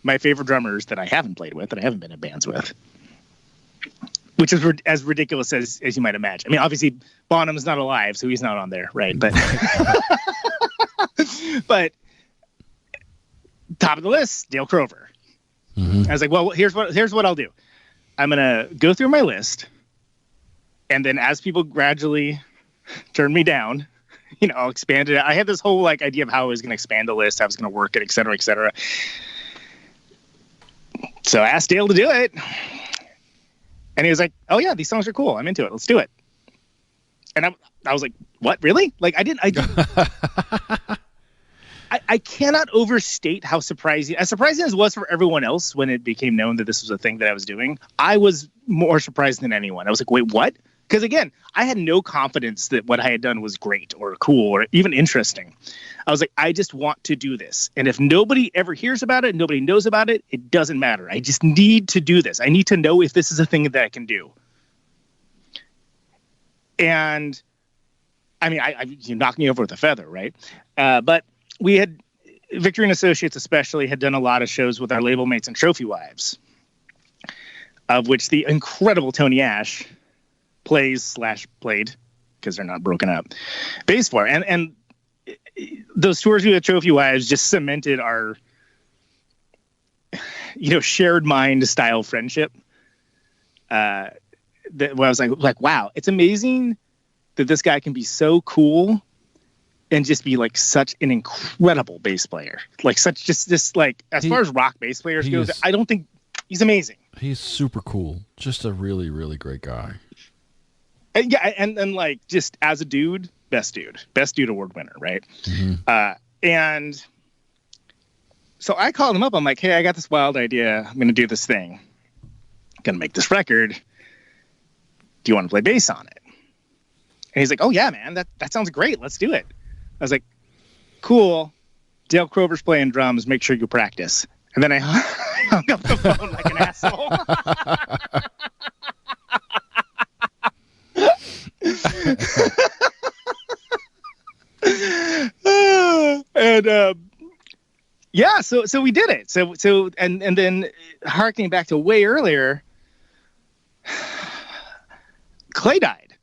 Speaker 2: my favorite drummers that I haven't played with, that I haven't been in bands with, which is as ridiculous as you might imagine. I mean, obviously Bonham's not alive, so he's not on there, right? But but top of the list, Dale Crover. Mm-hmm. I was like, well, here's what I'll do. I'm gonna go through my list, and then as people gradually turn me down, I'll expand it. I had this whole idea of how I was going to expand the list, how I was going to work it, et cetera, et cetera. So I asked Dale to do it, and he was like, "Oh yeah, these songs are cool. I'm into it. Let's do it." And I was like, "What? Really?" I cannot overstate how surprising as it was for everyone else when it became known that this was a thing that I was doing. I was more surprised than anyone. I was like, "Wait, what?" Because again, I had no confidence that what I had done was great or cool or even interesting. I was like, I just want to do this. And if nobody ever hears about it, nobody knows about it, it doesn't matter. I just need to do this. I need to know if this is a thing that I can do. And I mean, you knocked me over with a feather, right? But we had, Victory and Associates especially, had done a lot of shows with our label mates and Trophy Wives, of which the incredible Tony Ash played, because they're not broken up, bass for. And those tours with Trophy Wives just cemented our shared mind style friendship. Where I was like, wow, it's amazing that this guy can be so cool and just be such an incredible bass player. As far as rock bass players go, I don't think he's amazing.
Speaker 1: He's super cool. Just a really, really great guy.
Speaker 2: And just as a dude, best dude award winner, right? Mm-hmm. And so I called him up. I'm like, hey, I got this wild idea. I'm going to do this thing. I'm going to make this record. Do you want to play bass on it? And he's like, oh yeah, man, that sounds great. Let's do it. I was like, cool. Dale Crover's playing drums. Make sure you practice. And then I hung up the phone like an asshole. And yeah, so we did it. So and then harkening back to way earlier, Clay died,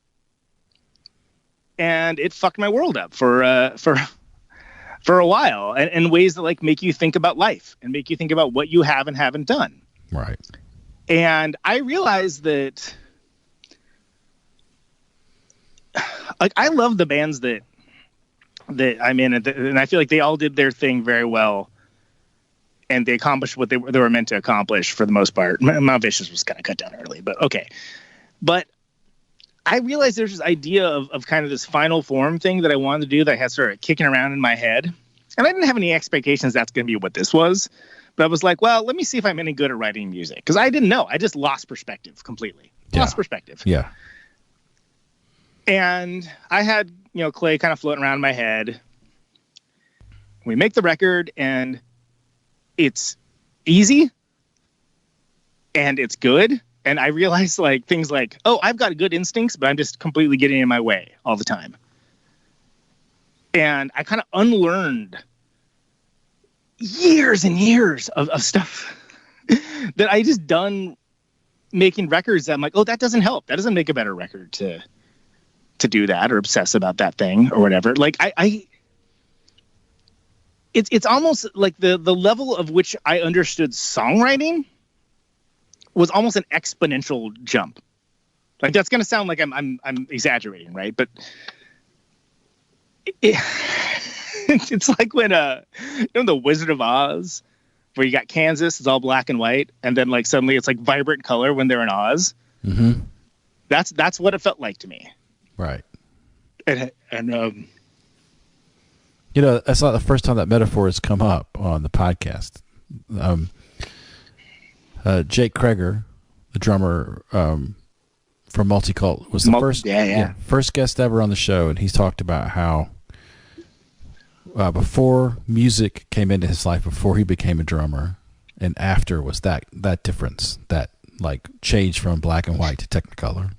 Speaker 2: and it fucked my world up for a while, and in ways that like make you think about life and make you think about what you have and haven't done.
Speaker 1: Right.
Speaker 2: And I realized that, like, I love the bands that I'm in, and I feel like they all did their thing very well, and they accomplished what they were meant to accomplish for the most part. Mount Vicious was kind of cut down early, but okay. But I realized there's this idea of kind of this final form thing that I wanted to do that I had sort of kicking around in my head. And I didn't have any expectations that's going to be what this was. But I was like, well, let me see if I'm any good at writing music. Because I didn't know. I just lost perspective completely. Lost perspective.
Speaker 1: Yeah.
Speaker 2: And I had, Clay kind of floating around in my head. We make the record, and it's easy. And it's good. And I realized like things like, oh, I've got good instincts, but I'm just completely getting in my way all the time. And I kind of unlearned years and years of stuff that I just done making records that I'm like, oh, that doesn't help. That doesn't make a better record to do that or obsess about that thing or whatever. Like it's almost like the level of which I understood songwriting was almost an exponential jump. Like that's going to sound like I'm exaggerating, right? But it's like when the Wizard of Oz, where you got Kansas, it's all black and white, and then like suddenly it's like vibrant color when they're in Oz.
Speaker 1: Mm-hmm.
Speaker 2: That's what it felt like to me.
Speaker 1: Right.
Speaker 2: And
Speaker 1: that's not the first time that metaphor has come up on the podcast. Jake Kreger, the drummer from Multicult, was the first guest ever on the show, and he's talked about how before music came into his life, before he became a drummer, and after was that difference, that like change from black and white to Technicolor.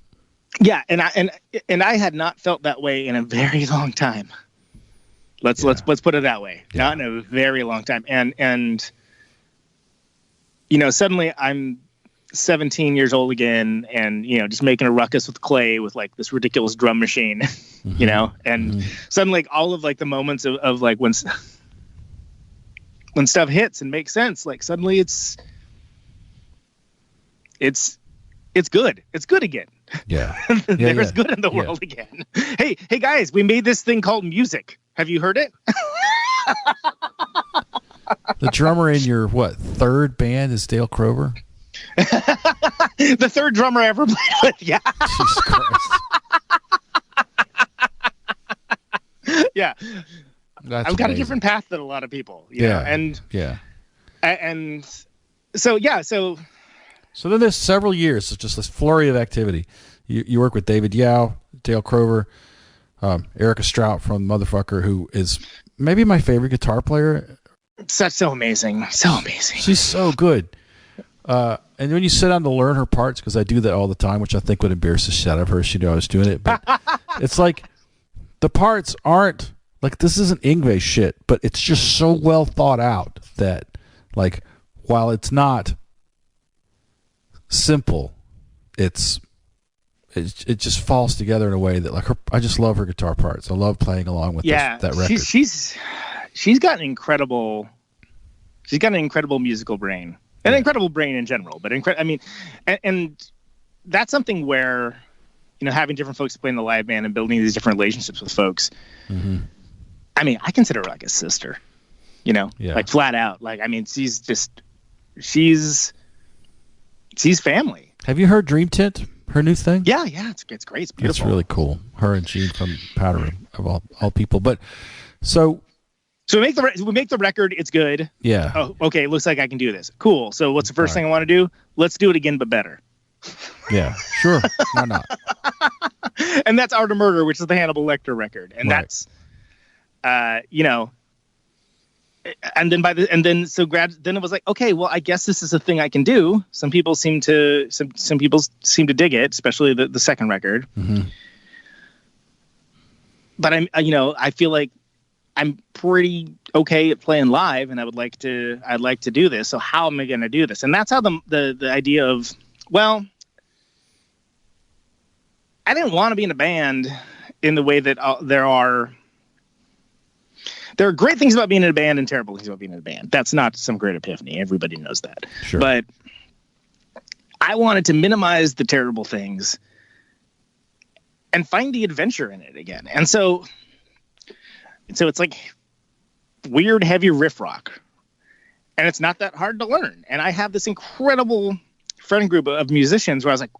Speaker 2: Yeah, and I had not felt that way in a very long time. Let's put it that way. Yeah. Not in a very long time, and. Suddenly I'm 17 years old again, and just making a ruckus with Clay with like this ridiculous drum machine, and suddenly like all of like the moments of like when stuff hits and makes sense, like suddenly it's good. It's good again.
Speaker 1: Yeah.
Speaker 2: There's good in the world again. Hey guys, we made this thing called music. Have you heard it?
Speaker 1: The drummer in your third band is Dale Crover?
Speaker 2: The third drummer I ever played with, yeah.
Speaker 1: Jesus Christ.
Speaker 2: Yeah. I've got a different path than a lot of people. You know? And so
Speaker 1: then there's several years of just this flurry of activity. You work with David Yao, Dale Crover, Erica Strout from Motherfucker, who is maybe my favorite guitar player.
Speaker 2: So amazing.
Speaker 1: She's so good. And when you sit down to learn her parts, because I do that all the time, which I think would embarrass the shit out of her. She knew I was doing it. But it's like the parts aren't like, this isn't Yngwie shit, but it's just so well thought out that like, while it's not simple, it just falls together in a way that like I just love her guitar parts. I love playing along with that record.
Speaker 2: She's got an incredible musical brain, an incredible brain in general, but and that's something where, having different folks play in the live band and building these different relationships with folks. Mm-hmm. I mean, I consider her like a sister, like flat out. Like, I mean, she's family.
Speaker 1: Have you heard Dream Tent, her new thing?
Speaker 2: Yeah. It's great. It's beautiful.
Speaker 1: It's really cool. Her and Gene from Powder Room, of all people. But so
Speaker 2: we make the record. It's good.
Speaker 1: Yeah.
Speaker 2: Oh, okay. Looks like I can do this. Cool. So what's the first thing I want to do? Let's do it again, but better.
Speaker 1: Yeah. Sure. Why not?
Speaker 2: And that's Art of Murder, which is the Hannibal Lecter record, and that's, and then then it was like, okay, well, I guess this is a thing I can do. Some people seem to dig it, especially the second record.
Speaker 1: Mm-hmm.
Speaker 2: But I feel like I'm pretty okay at playing live, and I'd like to do this. So how am I going to do this? And that's how the idea of, well, I didn't want to be in a band in the way that there are great things about being in a band and terrible things about being in a band. That's not some great epiphany. Everybody knows that.
Speaker 1: Sure.
Speaker 2: But I wanted to minimize the terrible things and find the adventure in it again. And so it's like weird, heavy riff rock. And it's not that hard to learn. And I have this incredible friend group of musicians where I was like,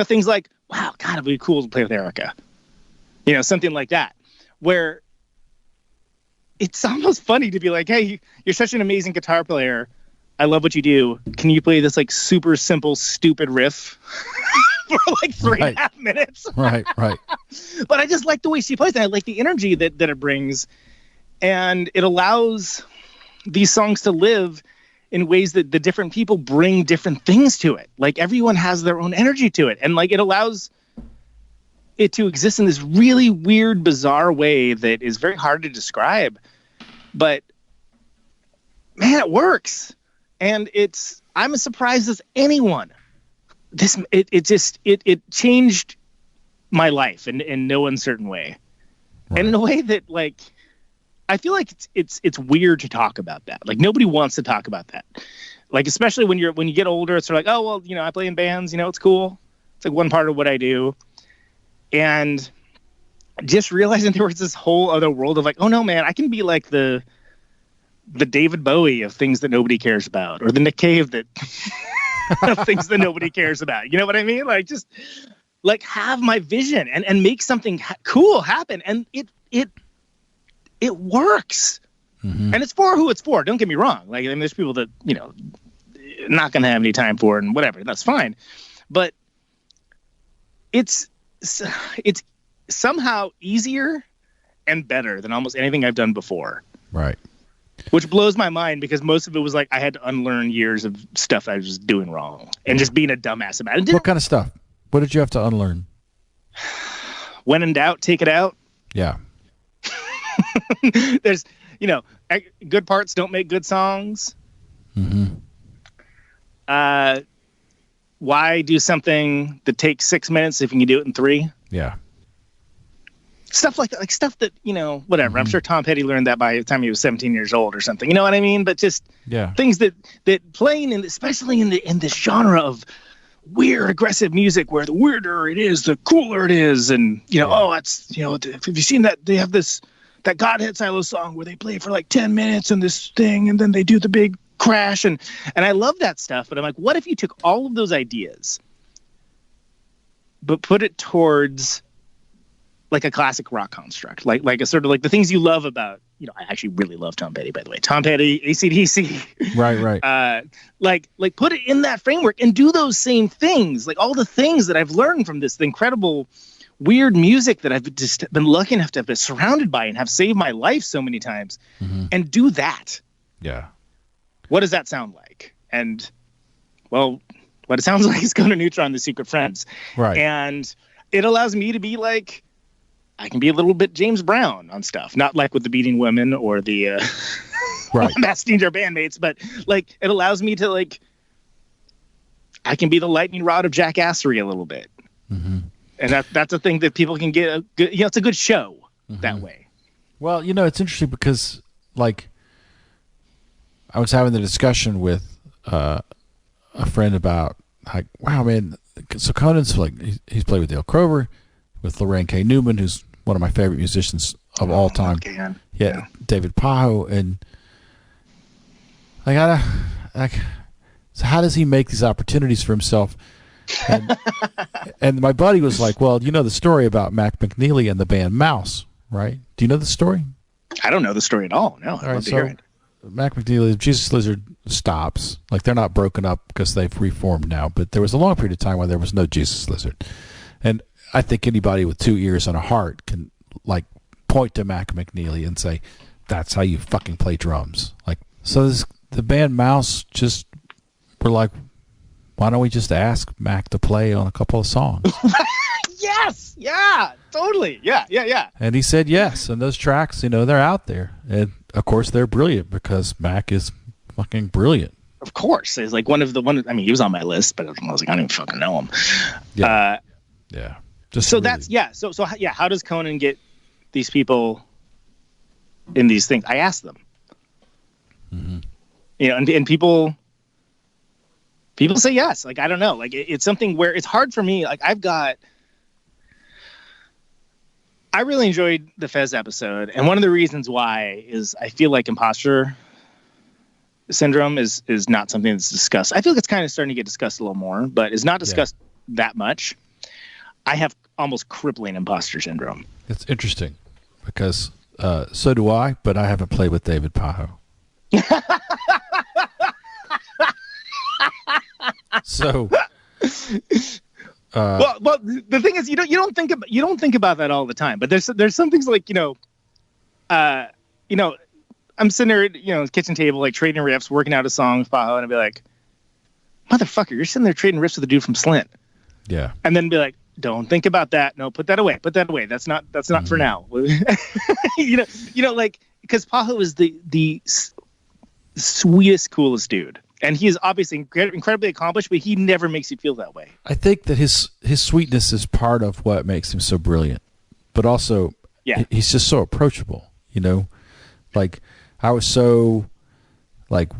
Speaker 2: things like, wow, God, it'd be cool to play with Erica. Something like that, where it's almost funny to be like, hey, you're such an amazing guitar player. I love what you do. Can you play this like super simple, stupid riff for like 3.5 minutes?
Speaker 1: Right.
Speaker 2: But I just like the way she plays, and I like the energy that it brings. And it allows these songs to live in ways that the different people bring different things to it. Like everyone has their own energy to it. And like it allows it to exist in this really weird, bizarre way that is very hard to describe. But man, it works. And I'm as surprised as anyone. It changed my life in no uncertain way. Right. And in a way that like, I feel like it's weird to talk about that. Like nobody wants to talk about that. Like, especially when you get older, it's sort of like, oh, well, I play in bands, it's cool. It's like one part of what I do. And just realizing there was this whole other world of like, oh no, man, I can be like the David Bowie of things that nobody cares about, or the Nick Cave of things that nobody cares about. You know what I mean? Like just like have my vision and make something cool happen. And it works. Mm-hmm. And it's for who it's for. Don't get me wrong. Like, there's people that, not going to have any time for it and whatever. That's fine. But it's somehow easier and better than almost anything I've done before.
Speaker 1: Right.
Speaker 2: Which blows my mind, because most of it was like I had to unlearn years of stuff I was doing wrong and just being a dumbass about it.
Speaker 1: What kind of stuff? What did you have to unlearn?
Speaker 2: When in doubt, take it out.
Speaker 1: Yeah.
Speaker 2: There's, good parts don't make good songs.
Speaker 1: Mm-hmm.
Speaker 2: Why do something that takes 6 minutes if you can do it in 3?
Speaker 1: Yeah.
Speaker 2: Stuff like that, like stuff that, whatever. Mm-hmm. I'm sure Tom Petty learned that by the time he was 17 years old or something. You know what I mean? But just things that playing, especially in this genre of weird, aggressive music, where the weirder it is, the cooler it is. And, it's, have you seen that? They have that Godhead Silo song where they play for like 10 minutes and this thing, and then they do the big crash. And I love that stuff. But I'm like, what if you took all of those ideas, but put it towards like a classic rock construct, like a sort of like the things you love about, I actually really love Tom Petty, by the way. Tom Petty, AC/DC.
Speaker 1: Right.
Speaker 2: Like put it in that framework and do those same things. Like all the things that I've learned from this incredible weird music that I've just been lucky enough to have been surrounded by and have saved my life so many times, and do that.
Speaker 1: Yeah.
Speaker 2: What does that sound like? And well, what it sounds like is Conan Neutron, The Secret Friends. Right. And it allows me to be like, I can be a little bit James Brown on stuff, not like with the Beating Women or the Masked Danger bandmates, but like it allows me to like, I can be the lightning rod of jackassery a little bit. Mm-hmm. And that's a thing that people can get a good, it's a good show that way. Well,
Speaker 1: it's interesting because like I was having the discussion with a friend about like, wow, man, so Conan's like, he's played with Dale Crover, with Lorraine K. Newman, who's one of my favorite musicians of all time. Yeah, David Pajo, and so how does he make these opportunities for himself? And my buddy was like, well, the story about Mac McNeely and the band Mouse, right? Do you know the story?
Speaker 2: I don't know the story at all. No, I'd love to hear it.
Speaker 1: Mac McNeely, Jesus Lizard stops. Like, they're not broken up because they've reformed now, but there was a long period of time when there was no Jesus Lizard. And I think anybody with 2 ears and a heart can like point to Mac McNeely and say, that's how you fucking play drums. Like, so the band Mouse just were like, why don't we just ask Mac to play on a couple of songs?
Speaker 2: Yes. Yeah, totally. Yeah.
Speaker 1: And he said yes. And those tracks, they're out there. And of course they're brilliant because Mac is fucking brilliant.
Speaker 2: Of course. It's like he was on my list, but I was like, I don't even fucking know him.
Speaker 1: Yeah. Yeah. Just
Speaker 2: so
Speaker 1: really,
Speaker 2: that's, yeah. So yeah, how does Conan get these people in these things? I asked them. Mm-hmm. And people say yes. Like, I don't know. Like, it's something where it's hard for me. Like, I really enjoyed the Fez episode. And one of the reasons why is I feel like imposter syndrome is not something that's discussed. I feel like it's kind of starting to get discussed a little more, but it's not discussed that much. I have almost crippling imposter syndrome.
Speaker 1: It's interesting because so do I, but I haven't played with David Pajo. So,
Speaker 2: well, the thing is, you don't think about that all the time. But there's some things like I'm sitting there, at the kitchen table, like trading riffs, working out a song with Pajo, and I'd be like, motherfucker, you're sitting there trading riffs with a dude from Slint.
Speaker 1: Yeah. And
Speaker 2: then be like, don't think about that. No, put that away. That's not for now. Like, because Pajo is the sweetest, coolest dude. And he is obviously incredibly accomplished, but he never makes you feel that way.
Speaker 1: I think that his sweetness is part of what makes him so brilliant. But also, he's just so approachable, Like, I was so, like,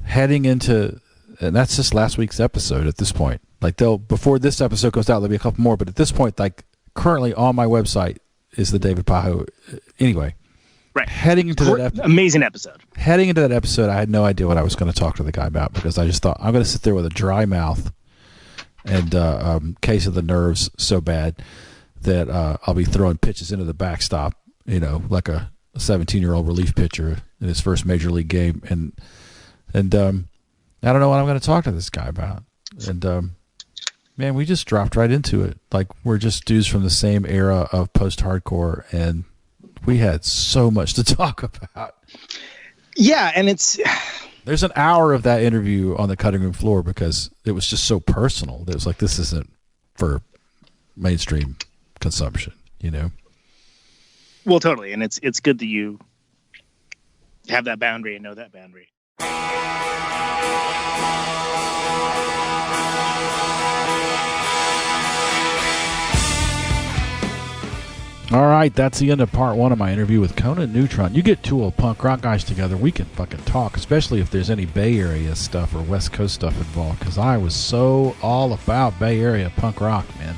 Speaker 1: heading into, and that's just last week's episode at this point. Like, before this episode goes out, there'll be a couple more. But at this point, like, currently on my website is the David Pajo. Anyway.
Speaker 2: Right.
Speaker 1: Heading into that
Speaker 2: amazing episode.
Speaker 1: Heading into that episode, I had no idea what I was going to talk to the guy about because I just thought I'm going to sit there with a dry mouth and case of the nerves so bad that I'll be throwing pitches into the backstop, like a 17-year-old relief pitcher in his first major league game, and I don't know what I'm going to talk to this guy about. And man, we just dropped right into it. Like, we're just dudes from the same era of post-hardcore, and we had so much to talk about.
Speaker 2: Yeah, and
Speaker 1: there's an hour of that interview on the cutting room floor because it was just so personal. It was like, this isn't for mainstream consumption,
Speaker 2: Well, totally, and it's good that you have that boundary and know that boundary.
Speaker 1: All right, that's the end of part one of my interview with Conan Neutron. You get two old punk rock guys together, we can fucking talk, especially if there's any Bay Area stuff or West Coast stuff involved, because I was so all about Bay Area punk rock, man.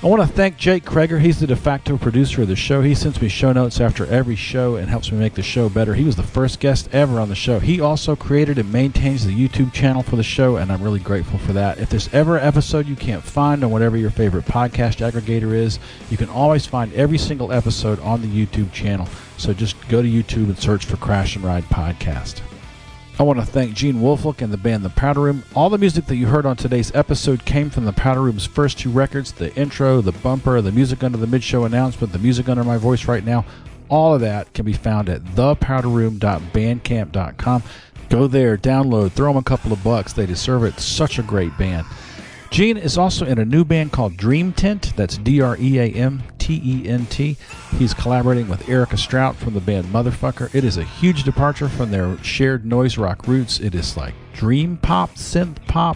Speaker 1: I want to thank Jake Kreger. He's the de facto producer of the show. He sends me show notes after every show and helps me make the show better. He was the first guest ever on the show. He also created and maintains the YouTube channel for the show, and I'm really grateful for that. If there's ever an episode you can't find on whatever your favorite podcast aggregator is, you can always find every single episode on the YouTube channel. So just go to YouTube and search for Crash and Ride Podcast. I want to thank Gene Wolfolk and the band The Powder Room. All the music that you heard on today's episode came from The Powder Room's first two records, the intro, the bumper, the music under the mid-show announcement, the music under my voice right now. All of that can be found at thepowderroom.bandcamp.com. Go there, download, throw them a couple of bucks. They deserve it. Such a great band. Gene is also in a new band called Dream Tent. That's DREAMTENT. He's collaborating with Erica Strout from the band Motherfucker. It is a huge departure from their shared noise rock roots. It is like dream pop, synth pop,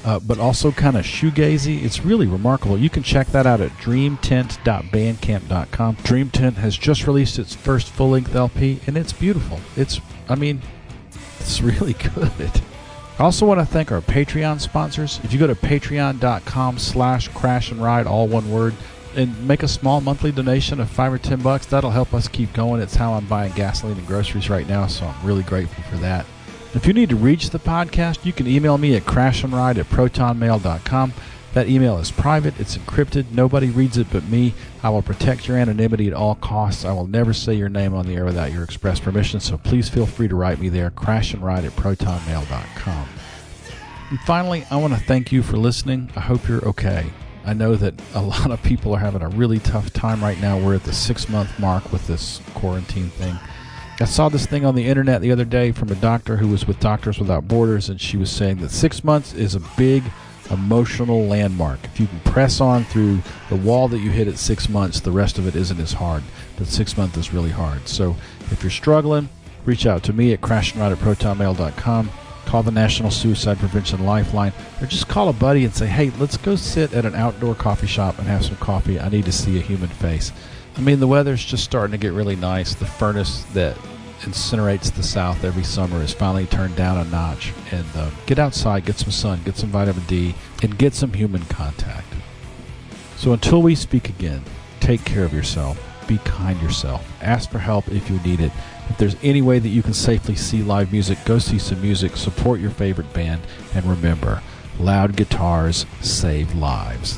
Speaker 1: but also kind of shoegazy. It's really remarkable. You can check that out at dreamtent.bandcamp.com. Dream Tent has just released its first full-length LP, and it's beautiful. It's really good. I also want to thank our Patreon sponsors. If you go to patreon.com/crashandride, all one word, and make a small monthly donation of $5 or $10, that'll help us keep going. It's how I'm buying gasoline and groceries right now, so I'm really grateful for that. If you need to reach the podcast, you can email me at crashandride@protonmail.com. That email is private. It's encrypted. Nobody reads it but me. I will protect your anonymity at all costs. I will never say your name on the air without your express permission, so please feel free to write me there, crashandride@protonmail.com. And finally, I want to thank you for listening. I hope you're okay. I know that a lot of people are having a really tough time right now. We're at the 6-month mark with this quarantine thing. I saw this thing on the internet the other day from a doctor who was with Doctors Without Borders, and she was saying that 6 months is a big emotional landmark. If you can press on through the wall that you hit at 6 months, the rest of it isn't as hard. But 6 months is really hard. So if you're struggling, reach out to me at crashandride@protonmail.com. Call the National Suicide Prevention Lifeline, or just call a buddy and say, hey, let's go sit at an outdoor coffee shop and have some coffee. I need to see a human face. I mean, the weather's just starting to get really nice. The furnace that incinerates the South every summer is finally turned down a notch. And get outside, get some sun, get some vitamin D, and get some human contact. So until we speak again, take care of yourself. Be kind to yourself. Ask for help if you need it. If there's any way that you can safely see live music, go see some music, support your favorite band, and remember, loud guitars save lives.